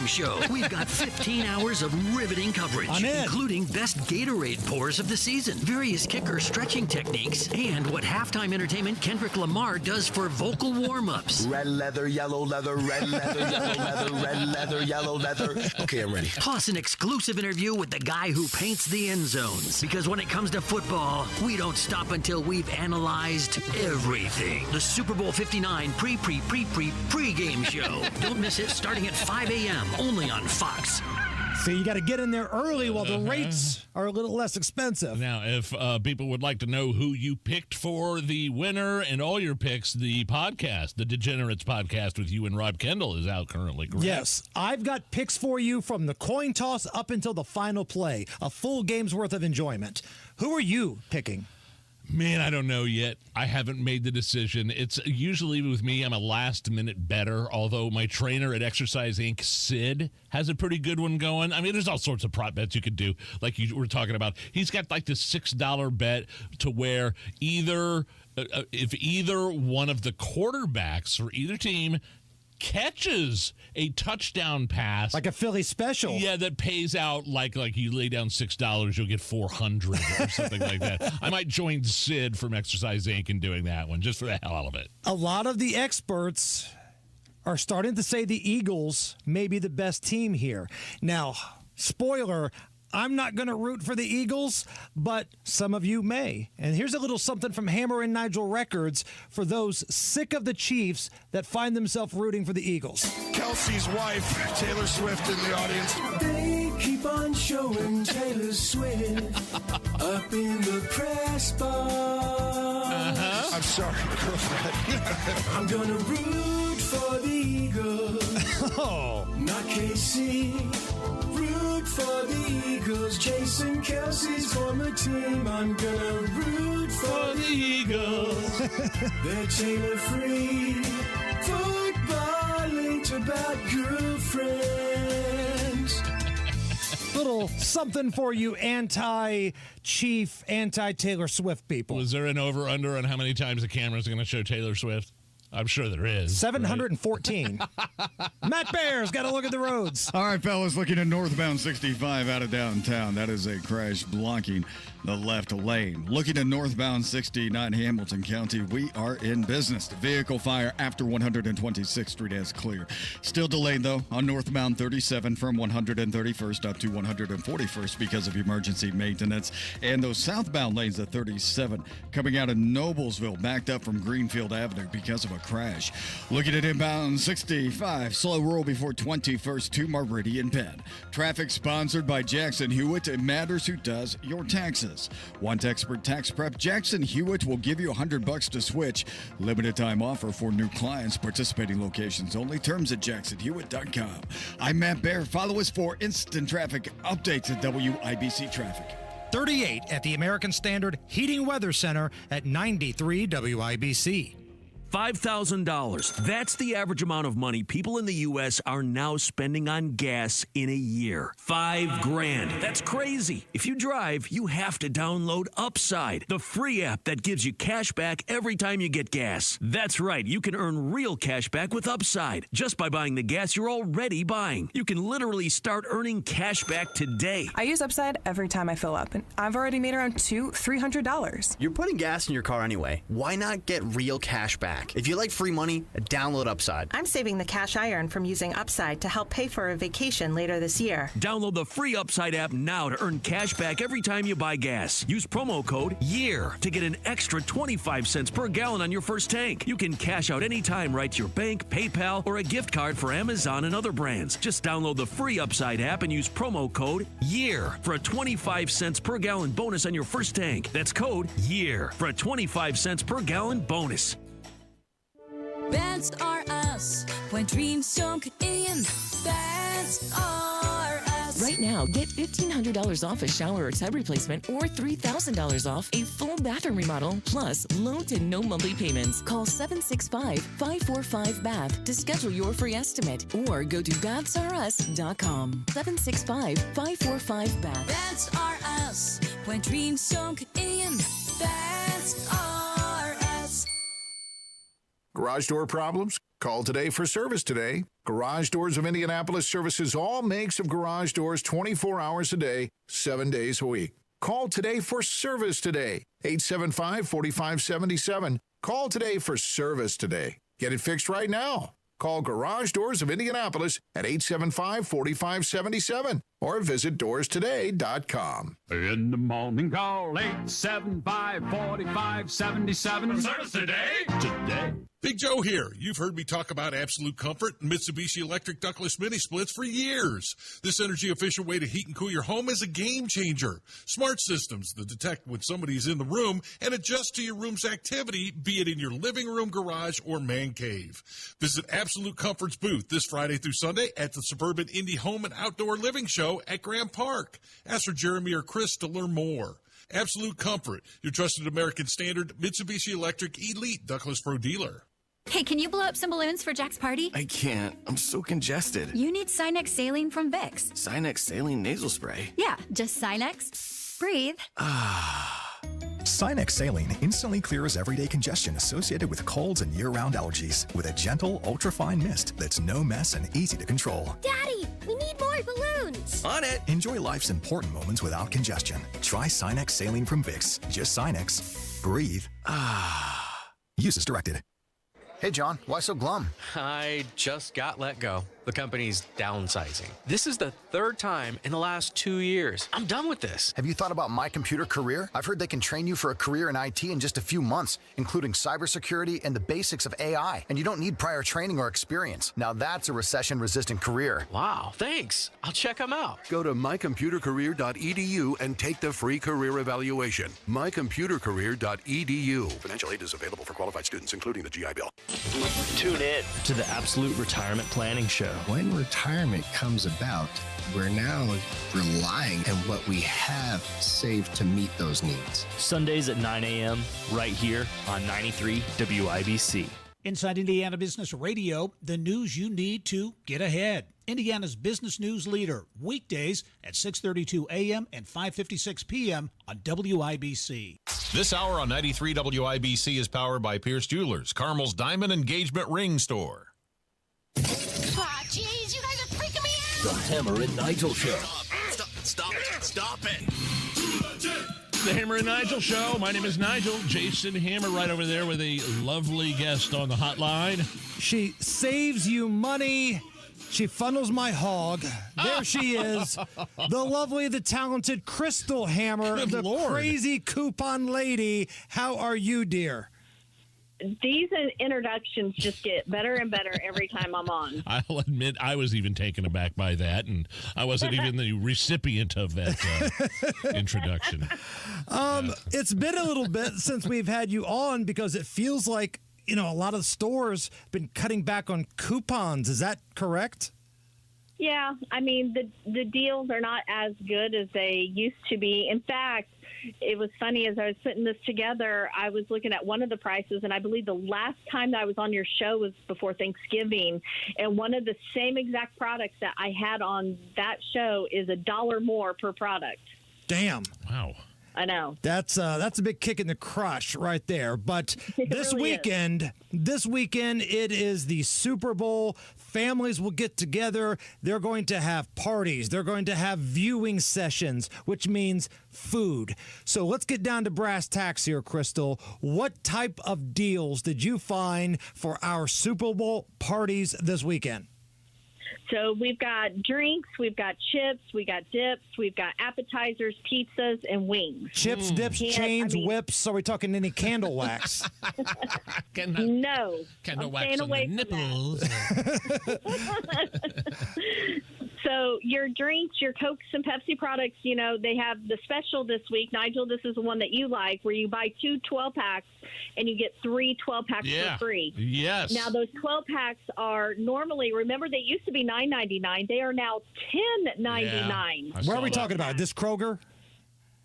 show. We've got 15 hours of riveting coverage, including best Gatorade pours of the season, various kicker stretching techniques, and what halftime entertainment Kendrick Lamar does for vocal warm-ups. Red leather, yellow leather, red leather, yellow leather, red leather, yellow leather. Okay, I'm ready. Plus an exclusive interview with the guy who paints the end zones. Because when it comes to football, we don't stop until we've analyzed everything. The Super Bowl 59 pre-game show. Don't miss it, starting at 5 a.m. only on Fox. So you got to get in there early while the rates are a little less expensive. Now, if people would like to know who you picked for the winner and all your picks, the podcast, the Degenerates podcast with you and Rob Kendall is out currently, correct? Yes. I've got picks for you from the coin toss up until the final play. A full game's worth of enjoyment. Who are you picking? Man, I don't know yet. I haven't made the decision. It's usually with me, I'm a last-minute bettor, although my trainer at Exercise Inc., Sid, has a pretty good one going. I mean, there's all sorts of prop bets you could do, like you were talking about. He's got like this $6 bet to where if either one of the quarterbacks for either team catches a touchdown pass, like a Philly special, that pays out like you lay down $6, you'll get $400 or something like that. I might join Sid from Exercise Inc. in doing that one just for the hell of it. A lot of the experts are starting to say the Eagles may be the best team here. Now, spoiler, I'm not going to root for the Eagles, but some of you may. And here's a little something from Hammer and Nigel Records for those sick of the Chiefs that find themselves rooting for the Eagles. Kelsey's wife, Taylor Swift, in the audience. They keep on showing Taylor Swift up in the press box. I'm sorry, girlfriend. I'm going to root for the Eagles. Not KC. Root for the Eagles, Jason Kelsey's former team. I'm gonna root for the Eagles. They're Taylor-free. Football ain't about girlfriends. Little something for you anti-Chief, anti-Taylor Swift people. Was there an over-under on how many times the camera's going to show Taylor Swift? I'm sure there is. 714. Matt Bear's got to look at the roads. All right, fellas, looking at northbound 65 out of downtown. That is a crash blocking the left lane. Looking at northbound 69 Hamilton County, we are in business. The vehicle fire after 126th Street is clear. Still delayed, though, on northbound 37 from 131st up to 141st because of emergency maintenance. And those southbound lanes at 37 coming out of Noblesville, backed up from Greenfield Avenue because of a crash. Looking at inbound 65, slow roll before 21st to Meridian Penn. Traffic sponsored by Jackson Hewitt. It matters who does your taxes. Want expert tax prep? Jackson Hewitt will give you $100 to switch. Limited time offer for new clients. Participating locations only. Terms at jacksonhewitt.com. I'm Matt Bear. Follow us for instant traffic updates at WIBC Traffic. 38 at the American Standard Heating Weather Center at 93 WIBC. $5,000. That's the average amount of money people in the U.S. are now spending on gas in a year. $5,000. That's crazy. If you drive, you have to download Upside, the free app that gives you cash back every time you get gas. That's right. You can earn real cash back with Upside just by buying the gas you're already buying. You can literally start earning cash back today. I use Upside every time I fill up, and I've already made around $300. You're putting gas in your car anyway. Why not get real cash back? If you like free money, download Upside. I'm saving the cash I earn from using Upside to help pay for a vacation later this year. Download the free Upside app now to earn cash back every time you buy gas. Use promo code YEAR to get an extra 25 cents per gallon on your first tank. You can cash out anytime right to your bank, PayPal, or a gift card for Amazon and other brands. Just download the free Upside app and use promo code YEAR for a 25 cents per gallon bonus on your first tank. That's code YEAR for a 25 cents per gallon bonus. Beds are us when dreams sunk in. Beds are us. Right now, get $1,500 off a shower or tub replacement or $3,000 off a full bathroom remodel, plus low to no monthly payments. Call 765-545-BATH to schedule your free estimate or go to BathsRUs.com. 765-545-BATH. Beds are us when dreams sunk in. Beds are us. Garage door problems? Call today for service today. Garage Doors of Indianapolis services all makes of garage doors 24 hours a day, 7 days a week. Call today for service today. 875-4577. Call today for service today. Get it fixed right now. Call Garage Doors of Indianapolis at 875-4577 or visit doorstoday.com. In the morning, call 875-4577. Service today. Today. Big Joe here. You've heard me talk about Absolute Comfort and Mitsubishi Electric ductless mini splits for years. This energy-efficient way to heat and cool your home is a game changer. Smart systems that detect when somebody's in the room and adjust to your room's activity, be it in your living room, garage, or man cave. Visit Absolute Comfort's booth this Friday through Sunday at the Suburban Indie Home and Outdoor Living Show at Graham Park. Ask for Jeremy or Chris to learn more. Absolute Comfort, your trusted American Standard Mitsubishi Electric Elite Ductless Pro dealer. Hey, can you blow up some balloons for Jack's party? I can't. I'm so congested. You need Sinex Saline from Vicks. Sinex Saline Nasal Spray. Yeah, just Sinex. Breathe. Sinex Saline instantly clears everyday congestion associated with colds and year-round allergies with a gentle, ultra-fine mist that's no mess and easy to control. Daddy, we need more balloons. On it. Enjoy life's important moments without congestion. Try Sinex Saline from Vicks. Just Sinex. Breathe. Use as directed. Hey, John, why so glum? I just got let go. The company's downsizing. This is the third time in the last 2 years. I'm done with this. Have you thought about My Computer Career? I've heard they can train you for a career in IT in just a few months, including cybersecurity and the basics of AI. And you don't need prior training or experience. Now that's a recession-resistant career. Wow, thanks. I'll check them out. Go to mycomputercareer.edu and take the free career evaluation. mycomputercareer.edu. Financial aid is available for qualified students, including the GI Bill. Tune in to the Absolute Retirement Planning Show. When retirement comes about, we're now relying on what we have saved to meet those needs. Sundays at 9 a.m. right here on 93 WIBC. Inside Indiana Business Radio, the news you need to get ahead. Indiana's business news leader, weekdays at 6:32 a.m. and 5:56 p.m. on WIBC. This hour on 93 WIBC is powered by Pierce Jewelers, Carmel's Diamond Engagement Ring Store. Aw, jeez, you guys are freaking me out. The Hammer and Nigel Show. Stop it. The Hammer and Nigel Show. My name is Nigel. Jason Hammer right over there with a lovely guest on the hotline. She saves you money. She funnels my hog. There she is. The lovely, the talented Crystal Hammer, Good the Lord. crazy coupon lady. How are you, dear? These introductions just get better and better every time I'm on. I'll admit I was even taken aback by that, and I wasn't even the recipient of that introduction. It's been a little bit since we've had you on because it feels like, a lot of stores been cutting back on coupons. Is that correct? Yeah, I mean, the deals are not as good as they used to be. In fact, it was funny as I was putting this together, I was looking at one of the prices, and I believe the last time that I was on your show was before Thanksgiving, and one of the same exact products that I had on that show is $1 more per product. Damn. Wow. I know. That's a big kick in the crotch right there. But this really weekend, it is the Super Bowl. Families will get together. They're going to have parties. They're going to have viewing sessions, which means food. So let's get down to brass tacks here, Crystal. What type of deals did you find for our Super Bowl parties this weekend? So we've got drinks, we've got chips, we got dips, we've got appetizers, pizzas, and wings. Chips, dips, chains, whips. Are we talking any candle wax? No. Candle I'm wax staying on away the from nipples. So your drinks, your Cokes and Pepsi products, they have the special this week. Nigel, this is the one that you like, where you buy 2 12-packs and you get 3 12-packs for free. Yes. Now, those 12-packs are normally, remember, they used to be $9.99. They are now $10.99. Yeah, where are we talking about? This Kroger?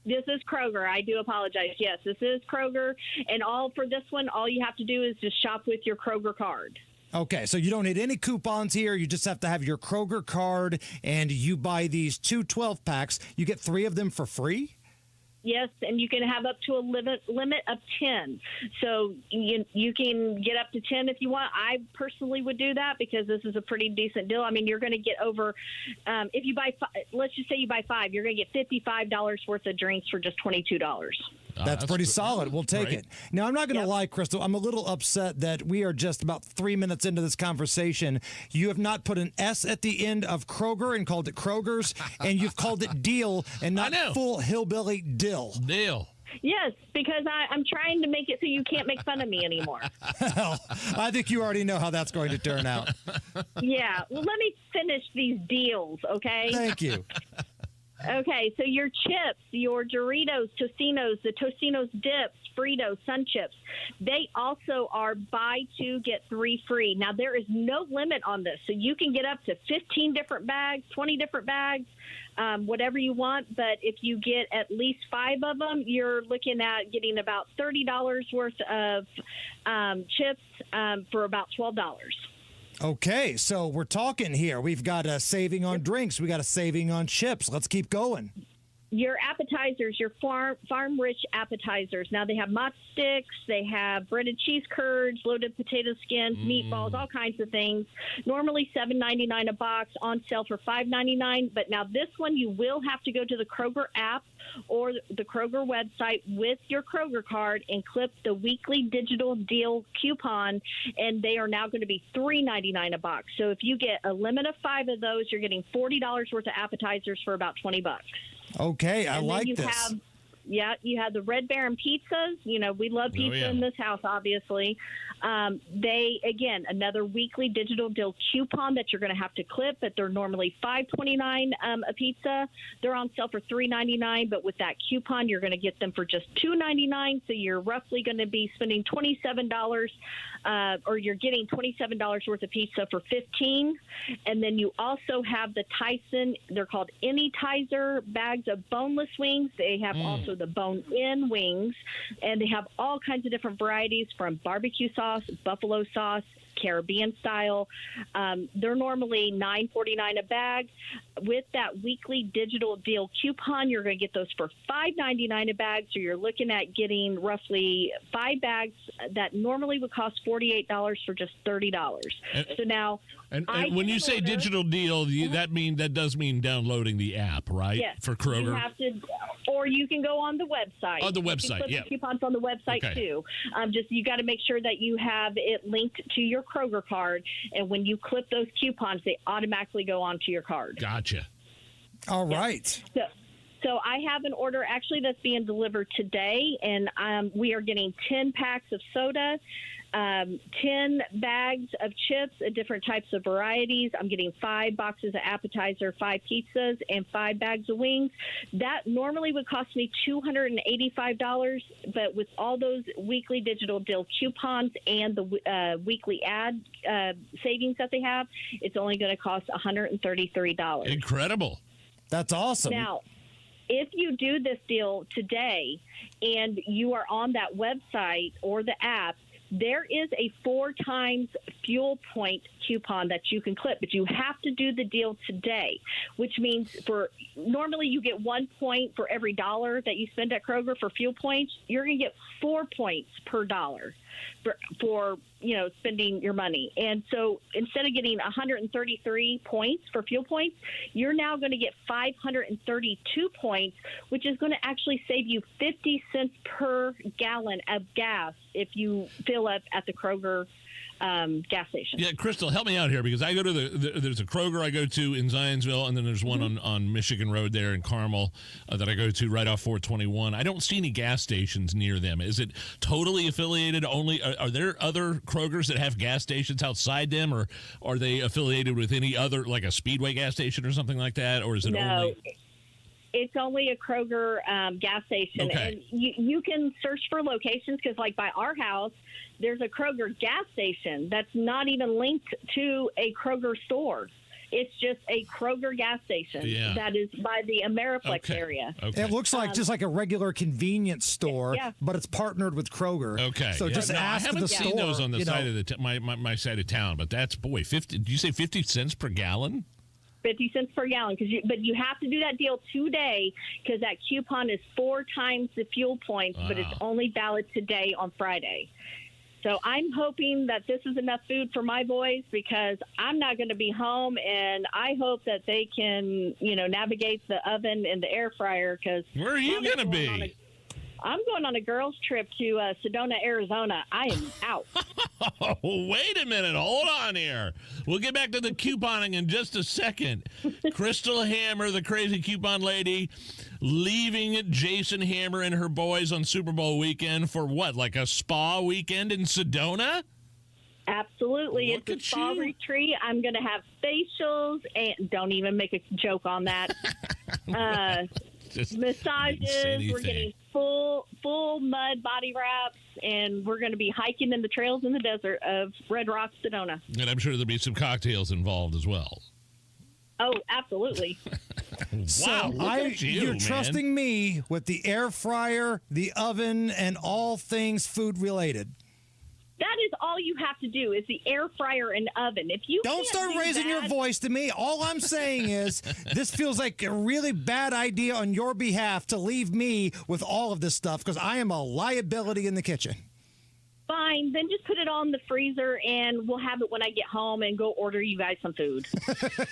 This is Kroger. I do apologize. Yes, this is Kroger. And for this one, all you have to do is just shop with your Kroger card. Okay, so you don't need any coupons here. You just have to have your Kroger card, and you buy these 2 12-packs. You get 3 of them for free? Yes, and you can have up to a limit of 10. So you can get up to 10 if you want. I personally would do that because this is a pretty decent deal. I mean, you're going to get over, if you buy, let's just say you buy 5, you're going to get $55 worth of drinks for just $22. That's pretty solid. We'll take it. Now, I'm not going to lie, Crystal. I'm a little upset that we are just about 3 minutes into this conversation. You have not put an S at the end of Kroger and called it Kroger's, and you've called it Deal and not full hillbilly Dill. Deal. Yes, because I'm trying to make it so you can't make fun of me anymore. Well, I think you already know how that's going to turn out. Yeah. Well, let me finish these deals, okay? Thank you. Okay, so your chips, your Doritos, Tostinos, the Tostinos dips, Fritos, Sun Chips, they also are buy 2, get 3 free. Now, there is no limit on this, so you can get up to 15 different bags, 20 different bags, whatever you want. But if you get at least 5 of them, you're looking at getting about $30 worth of chips for about $12. Okay, so we're talking here. We've got a saving on drinks. We got a saving on chips. Let's keep going. Your appetizers, your farm-rich appetizers. Now, they have mozz sticks, they have breaded cheese curds, loaded potato skins, meatballs, all kinds of things. Normally $7.99 a box, on sale for $5.99. But now this one, you will have to go to the Kroger app or the Kroger website with your Kroger card and clip the weekly digital deal coupon, and they are now going to be $3.99 a box. So if you get a limit of 5 of those, you're getting $40 worth of appetizers for about $20. Okay, I like this. You have the Red Baron pizzas. You know, we love pizza in this house, obviously. They, again, another weekly digital deal coupon that you're going to have to clip, but they're normally $5.29 a pizza. They're on sale for $3.99, but with that coupon, you're going to get them for just $2.99. So you're roughly going to be spending $27, or you're getting $27 worth of pizza for $15. And then you also have the Tyson, they're called Anytizer bags of boneless wings. They have also the bone-in wings, and they have all kinds of different varieties from barbecue sauce, buffalo sauce, Caribbean style. They're normally $9.49 a bag. With that weekly digital deal coupon, you're going to get those for $5.99 a bag. So you're looking at getting roughly 5 bags that normally would cost $48 for just $30. So now, and when you say digital deal, that does mean downloading the app, right? Yes, for Kroger. You have to, or you can go on the website. On the website, you can put the coupons on the website too. Just you got to make sure that you have it linked to your Kroger card, and when you clip those coupons, they automatically go onto your card. Gotcha. All right. So I have an order actually that's being delivered today, and we are getting 10 packs of soda, 10 bags of chips of different types of varieties. I'm getting 5 boxes of appetizer, 5 pizzas, and 5 bags of wings. That normally would cost me $285, but with all those weekly digital deal coupons and the weekly ad savings that they have, it's only going to cost $133. Incredible. That's awesome. Now, if you do this deal today and you are on that website or the app, there is a 4 times fuel point coupon that you can clip, but you have to do the deal today, which means normally you get 1 point for every $1 that you spend at Kroger for fuel points. You're going to get 4 points per $1 for spending your money. And so instead of getting 133 points for fuel points, you're now going to get 532 points, which is going to actually save you 50 cents per gallon of gas if you fill up at the Kroger gas station. Yeah, Crystal, help me out here because I go to there's a Kroger I go to in Zionsville, and then there's one on Michigan Road there in Carmel that I go to right off 421. I don't see any gas stations near them. Is it totally affiliated only? Are there other Krogers that have gas stations outside them, or are they affiliated with any other, like a Speedway gas station or something like that, or is it only? It's only a Kroger gas station. Okay. And you can search for locations because, like, by our house, there's a Kroger gas station that's not even linked to a Kroger store. It's just a Kroger gas station that is by the Ameriplex area. Okay. It looks like just like a regular convenience store, but it's partnered with Kroger. Okay. So just ask I haven't the seen store, those on the side of my side of town, but that's 50. Did you say 50 cents per gallon? 50 cents per gallon. But you have to do that deal today because that coupon is 4 times the fuel points, but it's only valid today on Friday. So I'm hoping that this is enough food for my boys because I'm not going to be home, and I hope that they can, navigate the oven and the air fryer. Because where are you going to be? I'm going on a girls' trip to Sedona, Arizona. I am out. Oh, wait a minute. Hold on here. We'll get back to the couponing in just a second. Crystal Hammer, the crazy coupon lady, leaving Jason Hammer and her boys on Super Bowl weekend for what, like a spa weekend in Sedona? Absolutely. It's a spa retreat. I'm going to have facials, and don't even make a joke on that. Massages. We're getting full mud body wraps, and we're going to be hiking in the trails in the desert of Red Rock, Sedona. And I'm sure there'll be some cocktails involved as well. Oh, absolutely. Wow, you're man. trusting me with the air fryer, the oven, and all things food related. That is all you have to do is the air fryer and oven. If you don't start raising your voice to me. All I'm saying is this feels like a really bad idea on your behalf to leave me with all of this stuff because I am a liability in the kitchen. Fine, then just put it all in the freezer and we'll have it when I get home and go order you guys some food.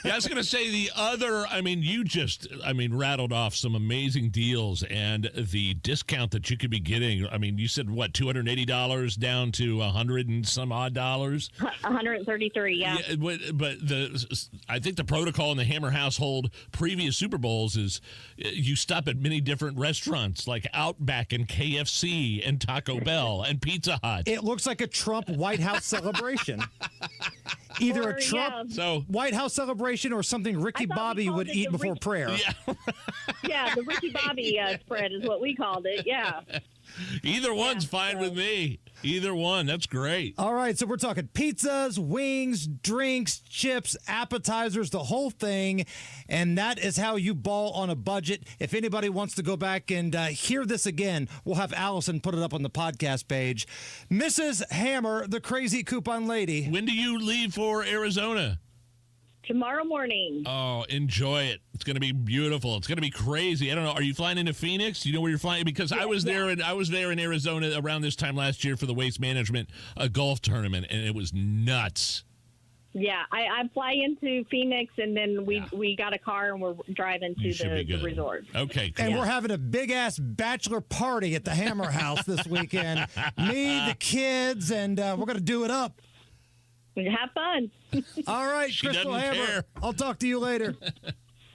Yeah, I was going to say you just rattled off some amazing deals and the discount that you could be getting. I mean, you said what, $280 down to $100 and some odd dollars? 133, yeah. But I think the protocol in the Hammer household previous Super Bowls is you stop at many different restaurants like Outback and KFC and Taco Bell and Pizza Hut. It looks like a Trump White House celebration. Either a Trump White House celebration or something Ricky Bobby would eat before prayer. Yeah, the Ricky Bobby spread is what we called it, yeah. Either one's fine with me. Either one. That's great. All right, so we're talking pizzas, wings, drinks, chips, appetizers, the whole thing. And that is how you ball on a budget. If anybody wants to go back and hear this again, we'll have Allison put it up on the podcast page. Mrs. Hammer, the crazy coupon lady. When do you leave for Arizona? Tomorrow morning. Oh, enjoy it. It's going to be beautiful. It's going to be crazy. I don't know. Are you flying into Phoenix? Do you know where you're flying? Because I was there in Arizona around this time last year for the Waste Management golf tournament, and it was nuts. Yeah, I fly into Phoenix, and then we got a car, and we're driving to the resort. Okay, cool. And we're having a big-ass bachelor party at the Hammer House this weekend. Me, the kids, and we're going to do it up. Have fun. All right, She Crystal doesn't Hammer. care. I'll talk to you later.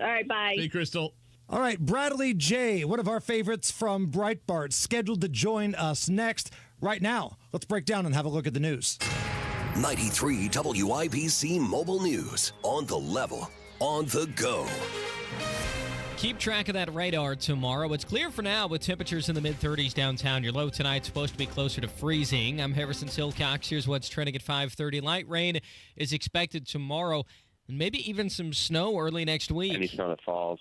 All right, bye. Hey, Crystal. All right, Bradley J., one of our favorites from Breitbart, scheduled to join us next. Right now, let's break down and have a look at the news. 93 WIBC Mobile News. On the level, on the go. Keep track of that radar tomorrow. It's clear for now with temperatures in the mid-30s downtown. Your low tonight's supposed to be closer to freezing. I'm Harrison Silcox. Here's what's trending at 5:30. Light rain is expected tomorrow, and maybe even some snow early next week. Any snow that falls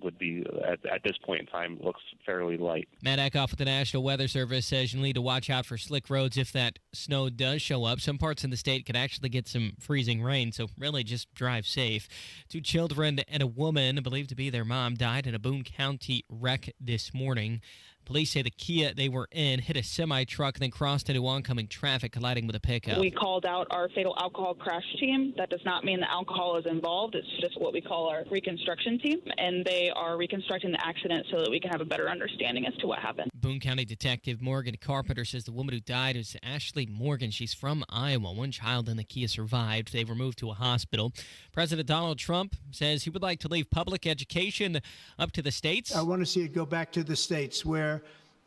would be, at this point in time, looks fairly light. Matt Eckhoff with the National Weather Service says you'll need to watch out for slick roads if that snow does show up. Some parts in the state could actually get some freezing rain, so really just drive safe. 2 children and a woman, believed to be their mom, died in a Boone County wreck this morning. Police say the Kia they were in hit a semi-truck and then crossed into oncoming traffic, colliding with a pickup. We called out our fatal alcohol crash team. That does not mean the alcohol is involved. It's just what we call our reconstruction team, and they are reconstructing the accident so that we can have a better understanding as to what happened. Boone County Detective Morgan Carpenter says the woman who died was Ashley Morgan. She's from Iowa. One child in the Kia survived. They were moved to a hospital. President Donald Trump says he would like to leave public education up to the states. I want to see it go back to the states where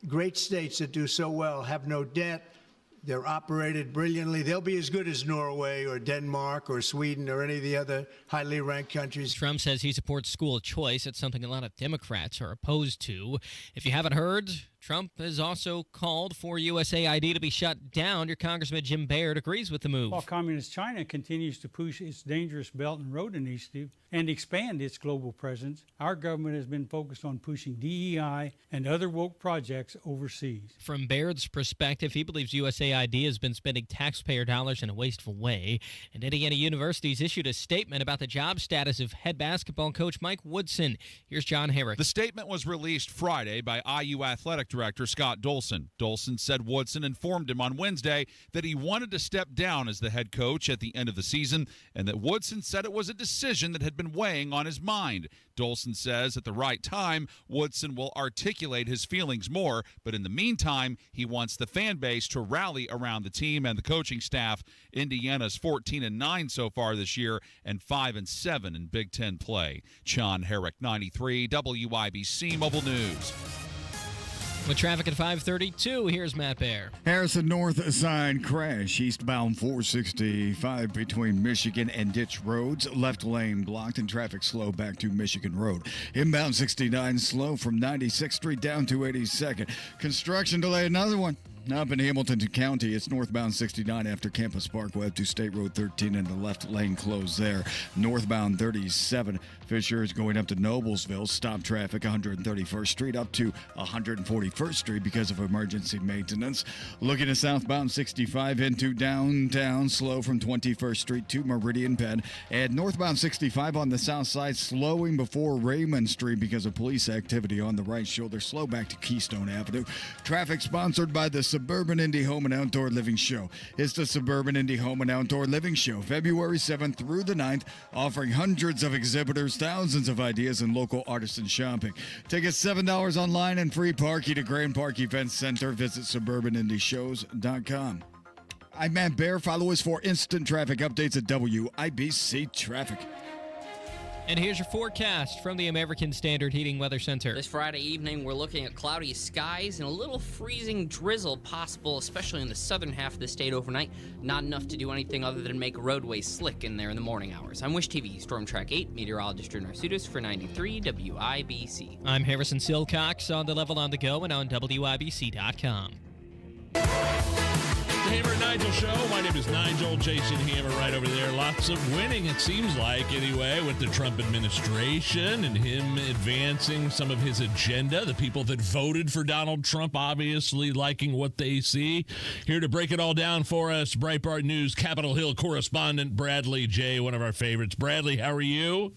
great states that do so well have no debt. They're operated brilliantly. They'll be as good as Norway or Denmark or Sweden or any of the other highly ranked countries. Trump says he supports school choice. It's something a lot of Democrats are opposed to. If you haven't heard, Trump has also called for USAID to be shut down. Your Congressman Jim Baird agrees with the move. While Communist China continues to push its dangerous Belt and Road Initiative and expand its global presence, our government has been focused on pushing DEI and other woke projects overseas. From Baird's perspective, he believes USAID has been spending taxpayer dollars in a wasteful way. And Indiana University's issued a statement about the job status of head basketball coach Mike Woodson. Here's John Herrick. The statement was released Friday by IU Athletic Director Scott Dolson. Dolson said Woodson informed him on Wednesday that he wanted to step down as the head coach at the end of the season, and that Woodson said it was a decision that had been weighing on his mind. Dolson says at the right time, Woodson will articulate his feelings more, but in the meantime, he wants the fan base to rally around the team and the coaching staff. Indiana's 14-9 so far this year and 5-7 in Big Ten play. John Herrick, 93 WIBC Mobile News. With traffic at 532, here's Matt Bear. Harrison North Side crash, eastbound 465 between Michigan and Ditch Roads. Left lane blocked and traffic slow back to Michigan Road. Inbound 69 slow from 96th Street down to 82nd. Construction delay, another one. Up in Hamilton County, it's northbound 69 after Campus Parkway up to State Road 13 and the left lane closed there. Northbound 37, Fisher is going up to Noblesville. Stop traffic 131st Street up to 141st Street because of emergency maintenance. Looking at southbound 65 into downtown, slow from 21st Street to Meridian Penn. And northbound 65 on the south side, slowing before Raymond Street because of police activity on the right shoulder. Slow back to Keystone Avenue. Traffic sponsored by the Suburban Indie Home and Outdoor Living Show. It's the Suburban Indie Home and Outdoor Living Show, February 7th through the 9th, offering hundreds of exhibitors, thousands of ideas, and local artisan shopping. Tickets $7 online and free parking to Grand Park Event Center. Visit suburbanindieshows.com. I'm Matt Bear. Follow us for instant traffic updates at WIBC Traffic. And here's your forecast from the American Standard Heating Weather Center. This Friday evening, we're looking at cloudy skies and a little freezing drizzle possible, especially in the southern half of the state overnight. Not enough to do anything other than make roadways slick in there in the morning hours. I'm Wish TV Storm Track 8 meteorologist Drew Narsutis for 93 WIBC. I'm Harrison Silcox on the Level on the Go and on WIBC.com. The Hammer and Nigel Show. My name is Nigel. Jason Hammer right over there. Lots of winning, it seems like, anyway, with the Trump administration and him advancing some of his agenda. The people that voted for Donald Trump obviously liking what they see. Here to break it all down for us, Breitbart News Capitol Hill correspondent Bradley J., one of our favorites. Bradley, how are you?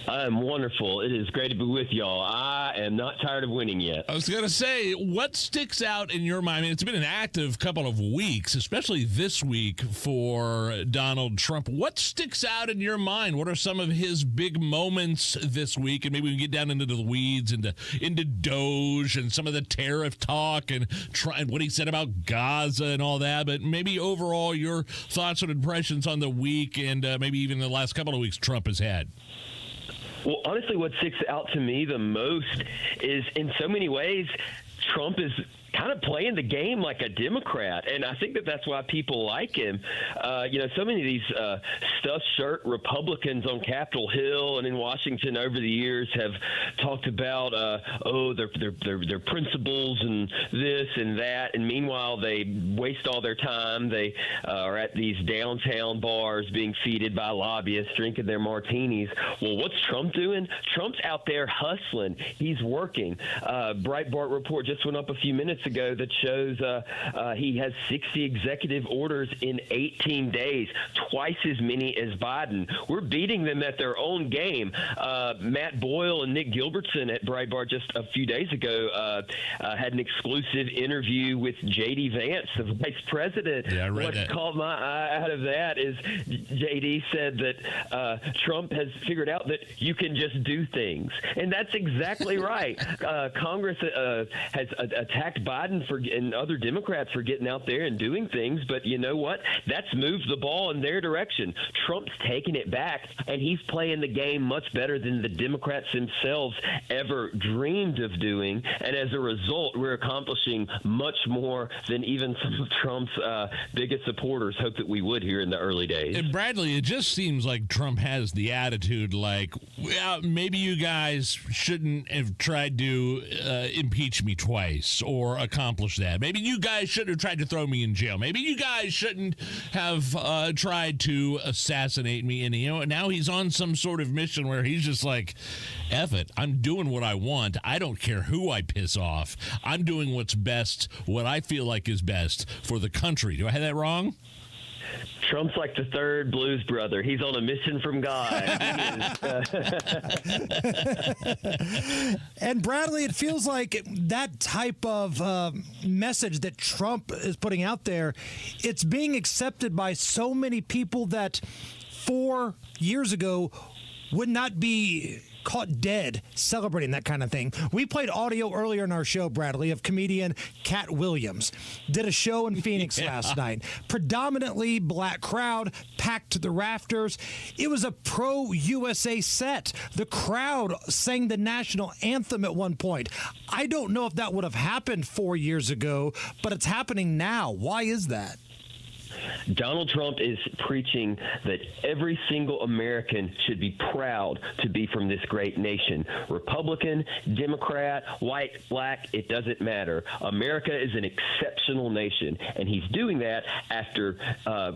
I'm wonderful. It is great to be with y'all. I am not tired of winning yet. I was going to say, what sticks out in your mind? I mean, it's been an active couple of weeks, especially this week for Donald Trump. What sticks out in your mind? What are some of his big moments this week? And maybe we can get down into the weeds, into Doge and some of the tariff talk and what he said about Gaza and all that. But maybe overall, your thoughts and impressions on the week and maybe even the last couple of weeks Trump has had. Well, honestly, what sticks out to me the most is, in so many ways, Trump is kind of playing the game like a Democrat, and I think that that's why people like him. So many of these stuffed shirt Republicans on Capitol Hill and in Washington over the years have talked about their principles and this and that, and meanwhile they waste all their time. They are at these downtown bars being feted by lobbyists, drinking their martinis. Well, what's Trump doing? Trump's out there hustling. He's working. Breitbart report just went up a few minutes ago that shows he has 60 executive orders in 18 days, twice as many as Biden. We're beating them at their own game. Matt Boyle and Nick Gilbertson at Breitbart just a few days ago had an exclusive interview with J.D. Vance, the vice president. Yeah, I read what that. caught my eye out of that is J.D. said that Trump has figured out that you can just do things. And that's exactly right. Congress has attacked Biden and other Democrats for getting out there and doing things, but you know what? That's moved the ball in their direction. Trump's taking it back, and he's playing the game much better than the Democrats themselves ever dreamed of doing. And as a result, we're accomplishing much more than even some of Trump's biggest supporters hoped that we would here in the early days. And Bradley, it just seems like Trump has the attitude like, well, maybe you guys shouldn't have tried to impeach me twice or accomplish that. Maybe you guys shouldn't have tried to throw me in jail. Maybe you guys shouldn't have tried to assassinate me. And, you know, now he's on some sort of mission where he's just like, F it, I'm doing what I want. I don't care who I piss off. I'm doing what's best, what I feel like is best for the country. Do I have that wrong? Trump's like the third Blues Brother. He's on a mission from God. And Bradley, it feels like that type of message that Trump is putting out there, it's being accepted by so many people that 4 years ago would not be caught dead celebrating that kind of thing. We played audio earlier in our show, Bradley, of comedian Cat Williams. Did a show in Phoenix last night. Predominantly black crowd, packed to the rafters. It was a pro-USA set. The crowd sang the national anthem at one point. I don't know if that would have happened 4 years ago, but it's happening now. Why is that? Donald Trump is preaching that every single American should be proud to be from this great nation. Republican, Democrat, white, black, it doesn't matter. America is an exceptional nation, and he's doing that after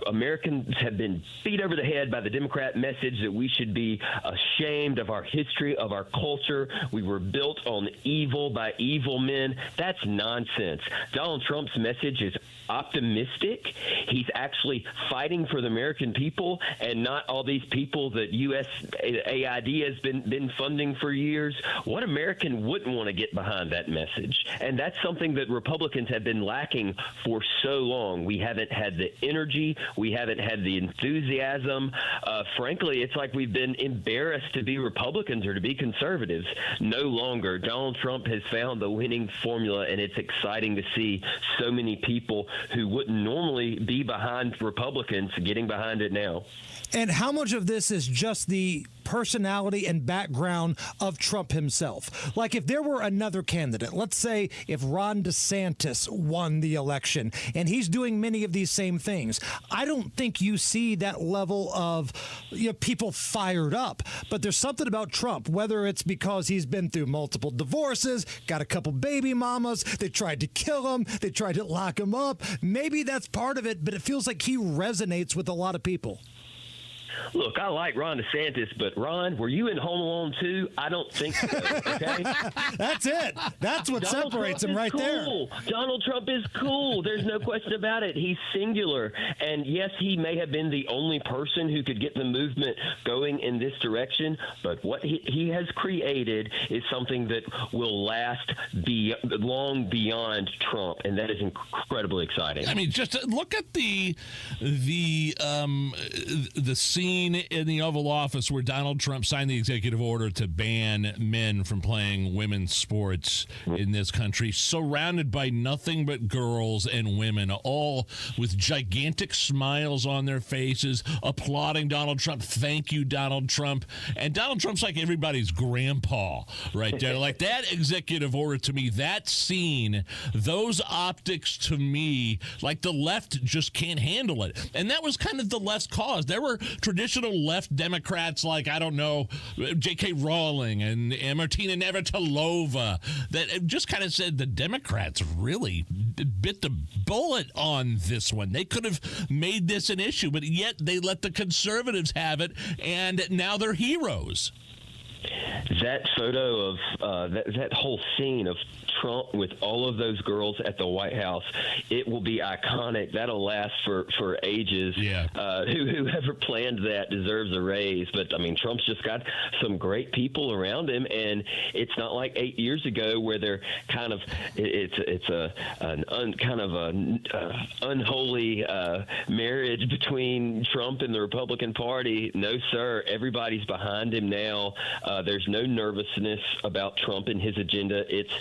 Americans have been beat over the head by the Democrat message that we should be ashamed of our history, of our culture. We were built on evil by evil men. That's nonsense. Donald Trump's message is optimistic. He's actually fighting for the American people and not all these people that USAID has been funding for years. What American wouldn't want to get behind that message? And that's something that Republicans have been lacking for so long. We haven't had the energy. We haven't had the enthusiasm. Frankly, it's like we've been embarrassed to be Republicans or to be conservatives. No longer. Donald Trump has found the winning formula, and it's exciting to see so many people who wouldn't normally be behind Republicans getting behind it now. And how much of this is just the personality and background of Trump himself? Like if there were another candidate, let's say if Ron DeSantis won the election and he's doing many of these same things, I don't think you see that level of people fired up. But there's something about Trump, whether it's because he's been through multiple divorces, got a couple baby mamas, they tried to kill him, they tried to lock him up. Maybe that's part of it, but it feels like he resonates with a lot of people. Look, I like Ron DeSantis, but Ron, were you in Home Alone 2? I don't think so, okay? That's it. That's what separates him right there. Donald Trump is cool. There's no question about it. He's singular. And yes, he may have been the only person who could get the movement going in this direction, but what he has created is something that will last long beyond Trump, and that is incredibly exciting. I mean, just look at the scene in the Oval Office where Donald Trump signed the executive order to ban men from playing women's sports in this country, surrounded by nothing but girls and women, all with gigantic smiles on their faces, applauding Donald Trump. Thank you, Donald Trump. And Donald Trump's like everybody's grandpa right there. Like that executive order to me, that scene, those optics to me, like the left just can't handle it. And that was kind of the left's cause. There were traditional left Democrats like, I don't know, J.K. Rowling and Martina Navratilova that just kind of said the Democrats really bit the bullet on this one. They could have made this an issue, but yet they let the conservatives have it, and now they're heroes. That photo of that whole scene of Trump with all of those girls at the White House, it will be iconic. That'll last for ages. Yeah. Whoever planned that deserves a raise. But I mean, Trump's just got some great people around him, and it's not like 8 years ago where they're kind of an unholy marriage between Trump and the Republican Party. No, sir. Everybody's behind him now. There's no nervousness about Trump and his agenda. It's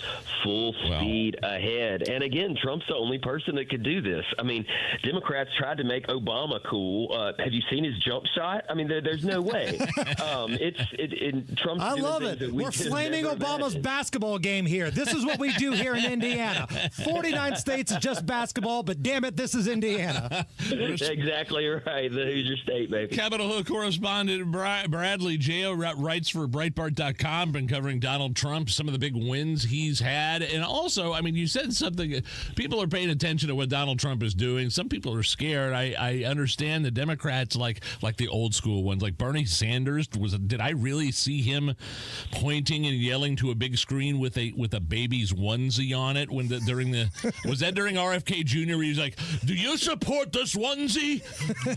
full full speed ahead. And again, Trump's the only person that could do this. I mean, Democrats tried to make Obama cool. Have you seen his jump shot? I mean, there's no way. Trump's I doing love things it. that we We're could flaming never Obama's imagine. basketball game here. This is what we do here in Indiana. 49 states is just basketball, but damn it, this is Indiana. Exactly right. The Hoosier State, baby. Capitol Hill correspondent Bradley Jao writes for Breitbart.com, been covering Donald Trump, some of the big wins he's had. And also, I mean, you said something, people are paying attention to what Donald Trump is doing. Some people are scared. I understand the Democrats, like the old school ones, like Bernie Sanders. Did I really see him pointing and yelling to a big screen with a baby's onesie on it was that during RFK Jr. where he was like, do you support this onesie?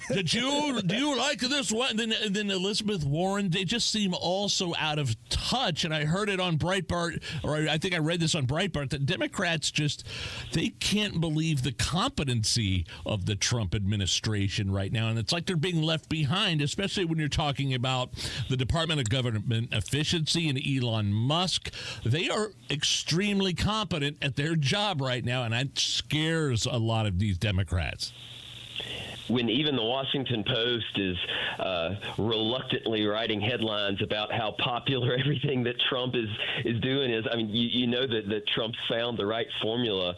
Do you like this one? And then Elizabeth Warren, they just seem all so out of touch. And I heard it on Breitbart, or I think I read this on Breitbart, that Democrats they can't believe the competency of the Trump administration right now. And it's like they're being left behind, especially when you're talking about the Department of Government Efficiency and Elon Musk. They are extremely competent at their job right now, and that scares a lot of these Democrats. When even the Washington Post is reluctantly writing headlines about how popular everything that Trump is doing is, I mean, you know that Trump's found the right formula.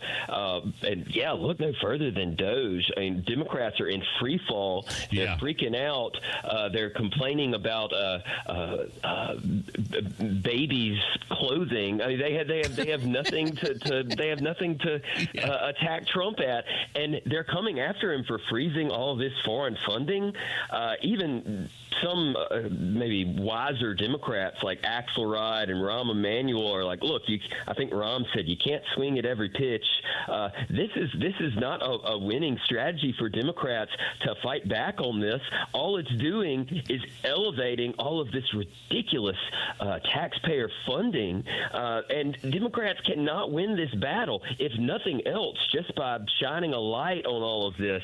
And, yeah, look no further than Doge. I mean, Democrats are in free fall. They're freaking out. They're complaining about babies' clothing. I mean, they have nothing to attack Trump at, and they're coming after him for freezing all of this foreign funding. Even some maybe wiser Democrats like Axelrod and Rahm Emanuel are like, look, I think Rahm said you can't swing at every pitch. This is not a winning strategy for Democrats to fight back on this. All it's doing is elevating all of this ridiculous taxpayer funding, and Democrats cannot win this battle, if nothing else, just by shining a light on all of this.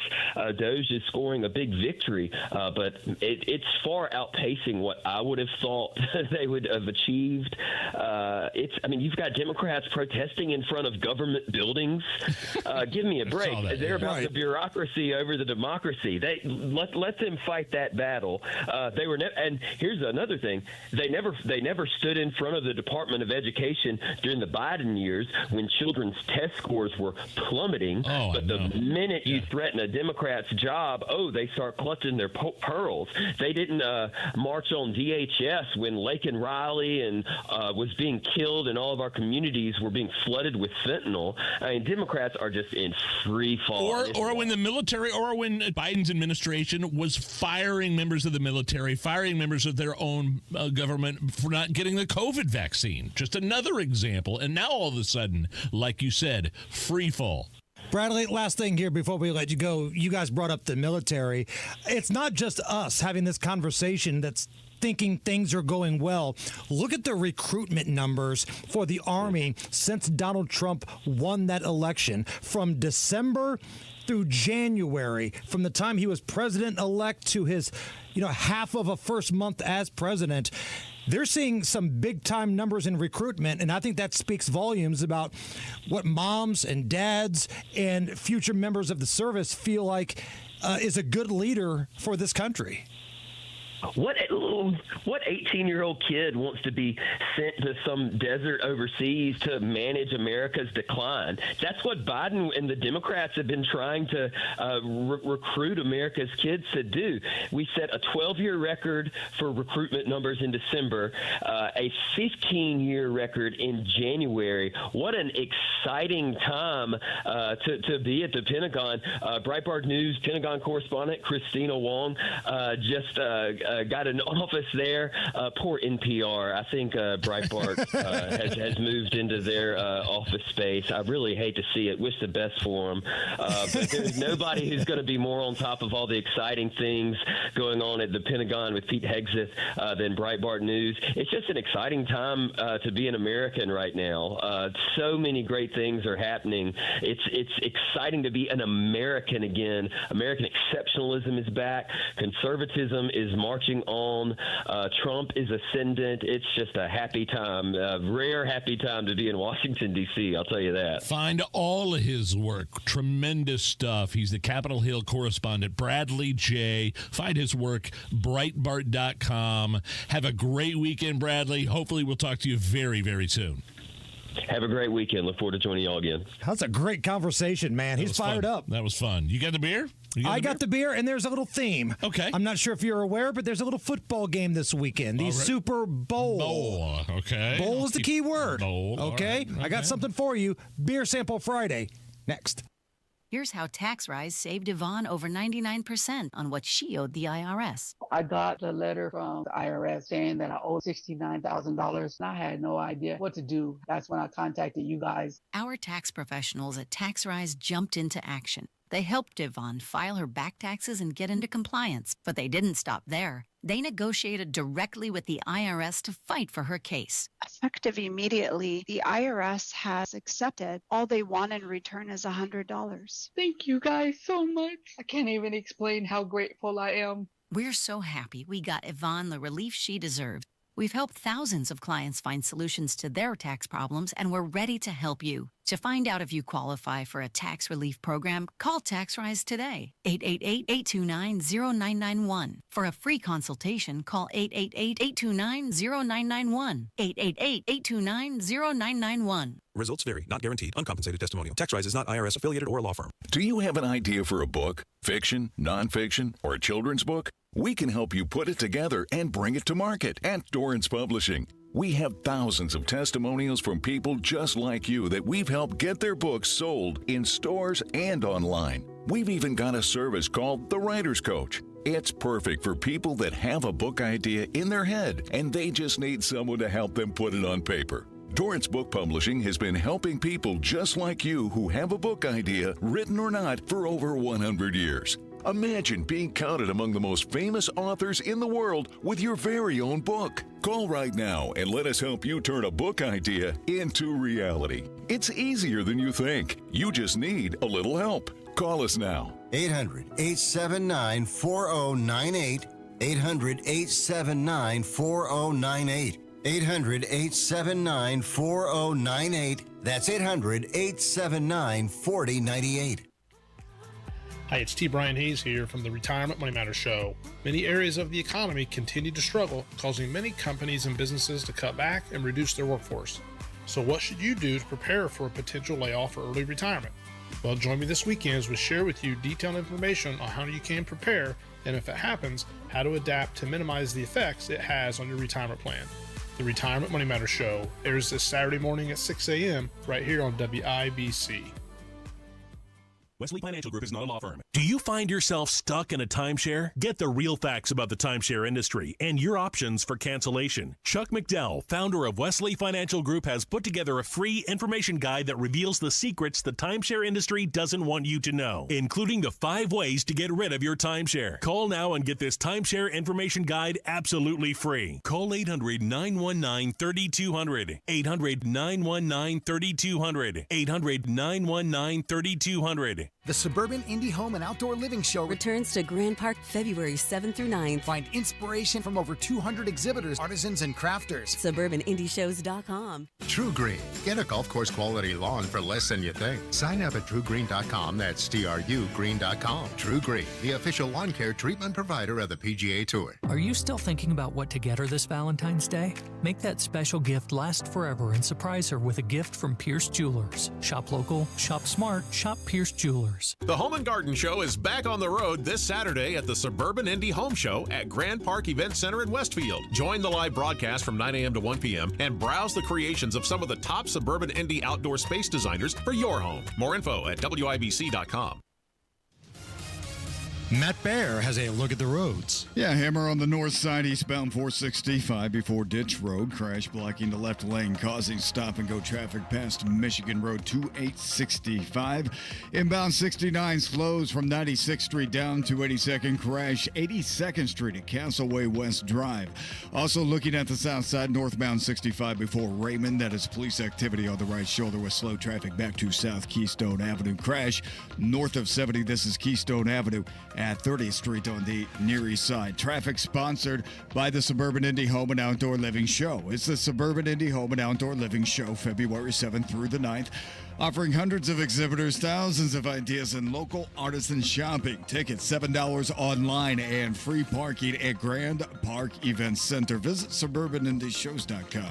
Doge is scoring a big victory, but it's far outpacing what I would have thought they would have achieved. I mean, you've got Democrats protesting in front of government buildings. Give me a break. They're about the bureaucracy over the democracy. Let them fight that battle. They were, and here's another thing: they never stood in front of the Department of Education during the Biden years when children's test scores were plummeting. But the minute you threaten a Democrat's job, they start clutching their pearls. They didn't march on DHS when Laken Riley and was being killed, and all of our communities were being flooded with fentanyl. I mean, Democrats are just in free fall. Or when the military, or when Biden's administration was firing members of the military, firing members of their own government for not getting the COVID vaccine. Just another example. And now all of a sudden, like you said, free fall. Bradley, last thing here before we let you go. You guys brought up the military. It's not just us having this conversation that's thinking things are going well. Look at the recruitment numbers for the Army since Donald Trump won that election. From December through January, from the time he was president-elect to his, half of a first month as president, they're seeing some big-time numbers in recruitment, and I think that speaks volumes about what moms and dads and future members of the service feel like is a good leader for this country. What 18-year-old kid wants to be sent to some desert overseas to manage America's decline? That's what Biden and the Democrats have been trying to recruit America's kids to do. We set a 12-year record for recruitment numbers in December, a 15-year record in January. What an exciting time to be at the Pentagon. Breitbart News Pentagon correspondent Christina Wong just got an office there. Poor NPR. I think Breitbart has moved into their office space. I really hate to see it. Wish the best for them. But there's nobody who's going to be more on top of all the exciting things going on at the Pentagon with Pete Hegseth than Breitbart News. It's just an exciting time to be an American right now. So many great things are happening. It's exciting to be an American again. American exceptionalism is back. Conservatism is marching on. Trump is ascendant. It's just a happy time, a rare happy time to be in Washington, D.C., I'll tell you that. Find all of his work. Tremendous stuff. He's the Capitol Hill correspondent, Bradley J. Find his work, Breitbart.com. Have a great weekend, Bradley. Hopefully we'll talk to you very, very soon. Have a great weekend. Look forward to joining y'all again. That's a great conversation, man. He's fired up. That was fun. You got the beer? I got the beer, and there's a little theme. Okay. I'm not sure if you're aware, but there's a little football game this weekend. The Super Bowl. Bowl. Okay. Bowl is the key word. Bowl. Okay? All right. I got something for you. Beer Sample Friday. Next. Here's how Tax Rise saved Yvonne over 99% on what she owed the IRS. I got a letter from the IRS saying that I owed $69,000, and I had no idea what to do. That's when I contacted you guys. Our tax professionals at Tax Rise jumped into action. They helped Yvonne file her back taxes and get into compliance, but they didn't stop there. They negotiated directly with the IRS to fight for her case. Effective immediately, the IRS has accepted. All they want in return is $100. Thank you guys so much. I can't even explain how grateful I am. We're so happy we got Yvonne the relief she deserved. We've helped thousands of clients find solutions to their tax problems, and we're ready to help you. To find out if you qualify for a tax relief program, call Tax Rise today, 888-829-0991. For a free consultation, call 888-829-0991, 888-829-0991. Results vary, not guaranteed, uncompensated testimonial. Tax Rise is not IRS affiliated or a law firm. Do you have an idea for a book? Fiction, nonfiction, or a children's book? We can help you put it together and bring it to market at Dorrance Publishing. We have thousands of testimonials from people just like you that we've helped get their books sold in stores and online. We've even got a service called The Writer's Coach. It's perfect for people that have a book idea in their head and they just need someone to help them put it on paper. Dorrance Book Publishing has been helping people just like you who have a book idea, written or not, for over 100 years. Imagine being counted among the most famous authors in the world with your very own book. Call right now and let us help you turn a book idea into reality. It's easier than you think. You just need a little help. Call us now. 800-879-4098. 800-879-4098. 800-879-4098. That's 800-879-4098. Hi, it's T. Brian Hayes here from the Retirement Money Matters Show. Many areas of the economy continue to struggle, causing many companies and businesses to cut back and reduce their workforce. So what should you do to prepare for a potential layoff or early retirement? Well, join me this weekend as we share with you detailed information on how you can prepare, and if it happens, how to adapt to minimize the effects it has on your retirement plan. The Retirement Money Matters Show airs this Saturday morning at 6 a.m. right here on WIBC. Wesley Financial Group is not a law firm. Do you find yourself stuck in a timeshare? Get the real facts about the timeshare industry and your options for cancellation. Chuck McDowell, founder of Wesley Financial Group, has put together a free information guide that reveals the secrets the timeshare industry doesn't want you to know, including the 5 ways to get rid of your timeshare. Call now and get this timeshare information guide absolutely free. Call 800-919-3200. 800-919-3200. 800-919-3200. The Suburban Indie Home and Outdoor Living Show returns to Grand Park February 7th through 9th. Find inspiration from over 200 exhibitors, artisans, and crafters. SuburbanIndieshows.com. True Green. Get a golf course quality lawn for less than you think. Sign up at TrueGreen.com. That's TrueGreen.com. True Green, the official lawn care treatment provider of the PGA Tour. Are you still thinking about what to get her this Valentine's Day? Make that special gift last forever and surprise her with a gift from Pierce Jewelers. Shop local, shop smart, shop Pierce Jewelers. The Home and Garden Show is back on the road this Saturday at the Suburban Indie Home Show at Grand Park Event Center in Westfield. Join the live broadcast from 9 a.m. to 1 p.m. and browse the creations of some of the top Suburban Indie outdoor space designers for your home. More info at WIBC.com. Matt Bear has a look at the roads. Yeah, Hammer on the north side, eastbound 465 before Ditch Road. Crash blocking the left lane, causing stop-and-go traffic past Michigan Road 2865. Inbound 69 slows from 96th Street down to 82nd. Crash 82nd Street at Castleway West Drive. Also looking at the south side, northbound 65 before Raymond. That is police activity on the right shoulder with slow traffic back to South Keystone Avenue. Crash north of 70. This is Keystone Avenue at 30th Street on the Near East Side. Traffic sponsored by the Suburban Indie Home and Outdoor Living Show. It's the Suburban Indie Home and Outdoor Living Show, February 7th through the 9th, offering hundreds of exhibitors, thousands of ideas, and local artisan shopping. Tickets $7 online and free parking at Grand Park Event Center. Visit suburbanindie.shows.com.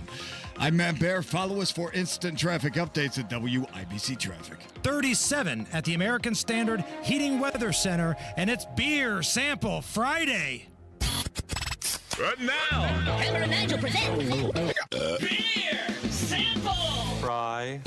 I'm Matt Bear. Follow us for instant traffic updates at WIBC Traffic. 37 at the American Standard Heating Weather Center, and it's Beer Sample Friday. Right now, Hammer and Nigel present Beer Sample FRI.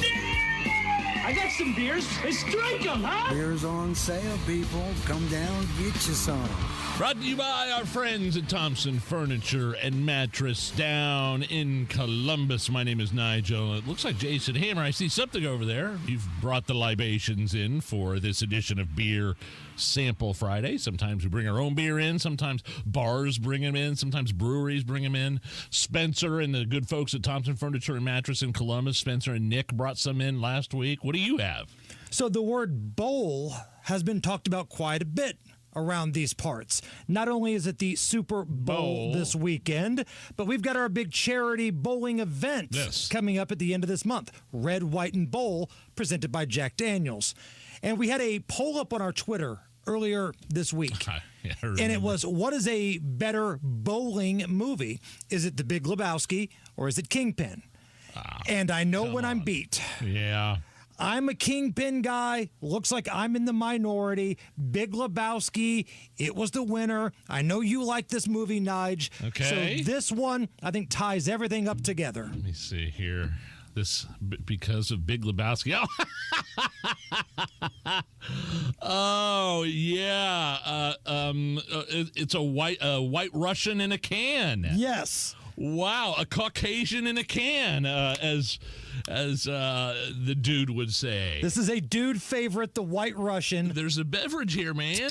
I got some beers. Let's drink them, huh? Beer's on sale, people. Come down, get you some. Brought to you by our friends at Thompson Furniture and Mattress down in Columbus. My name is Nigel. It looks like Jason Hammer. I see something over there. You've brought the libations in for this edition of Beer Sample Friday. Sometimes we bring our own beer in. Sometimes bars bring them in. Sometimes breweries bring them in. Spencer and the good folks at Thompson Furniture and Mattress in Columbus, Spencer and Nick, brought some in last week. What do you have? So the word bowl has been talked about quite a bit around these parts. Not only is it the Super Bowl this weekend, but we've got our big charity bowling event coming up at the end of this month. Red, White, and Bowl, presented by Jack Daniels. And we had a poll up on our Twitter earlier this week. And it was, what is a better bowling movie? Is it The Big Lebowski or is it Kingpin? And I know when I'm beat. Yeah. I'm a Kingpin guy. Looks like I'm in the minority. Big Lebowski, it was the winner. I know you like this movie, Nige. Okay. So this one, I think, ties everything up together. Let me see here. This, because of Big Lebowski. Oh, yeah. It's a white Russian in a can. Yes. Wow, a Caucasian in a can, as the dude would say. This is a dude favorite, the White Russian. There's a beverage here, man.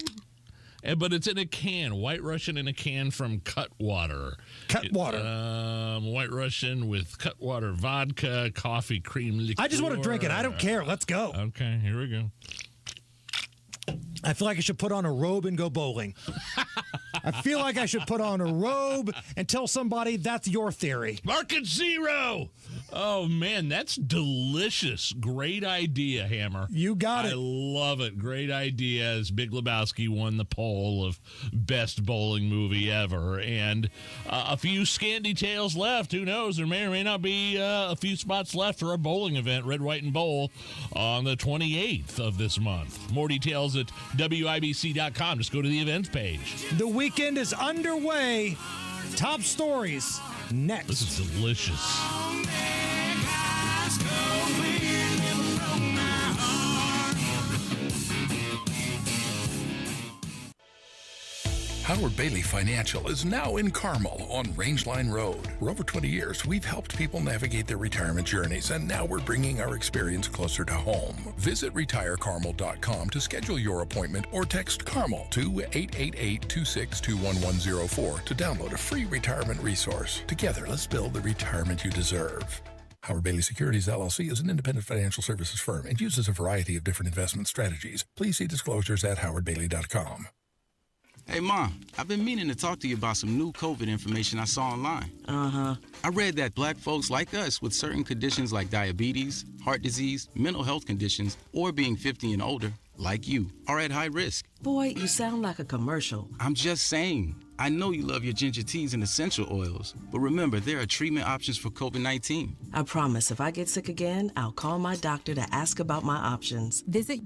But it's in a can. White Russian in a can from Cutwater. White Russian with Cutwater vodka, coffee, cream liqueur. I just want to drink it. I don't care. Let's go. Okay, here we go. I feel like I should put on a robe and go bowling. I feel like I should put on a robe and tell somebody that's your theory. Market zero. Oh, man, that's delicious. Great idea, Hammer. You got it. I love it. Great idea, as Big Lebowski won the poll of best bowling movie ever. And a few scant details left. Who knows? There may or may not be a few spots left for our bowling event, Red, White, and Bowl, on the 28th of this month. More details at WIBC.com. Just go to the events page. The weekend is underway. Top stories next. This is delicious. Howard Bailey Financial is now in Carmel on Rangeline Road. For over 20 years, we've helped people navigate their retirement journeys, and now we're bringing our experience closer to home. Visit retirecarmel.com to schedule your appointment or text Carmel to 888-262-1104 to download a free retirement resource. Together, let's build the retirement you deserve. Howard Bailey Securities, LLC is an independent financial services firm and uses a variety of different investment strategies. Please see disclosures at howardbailey.com. Hey, Mom, I've been meaning to talk to you about some new COVID information I saw online. I read that black folks like us with certain conditions like diabetes, heart disease, mental health conditions, or being 50 and older, like you, are at high risk. Boy, you sound like a commercial. I'm just saying. I know you love your ginger teas and essential oils, but remember, there are treatment options for COVID-19. I promise if I get sick again, I'll call my doctor to ask about my options. Visit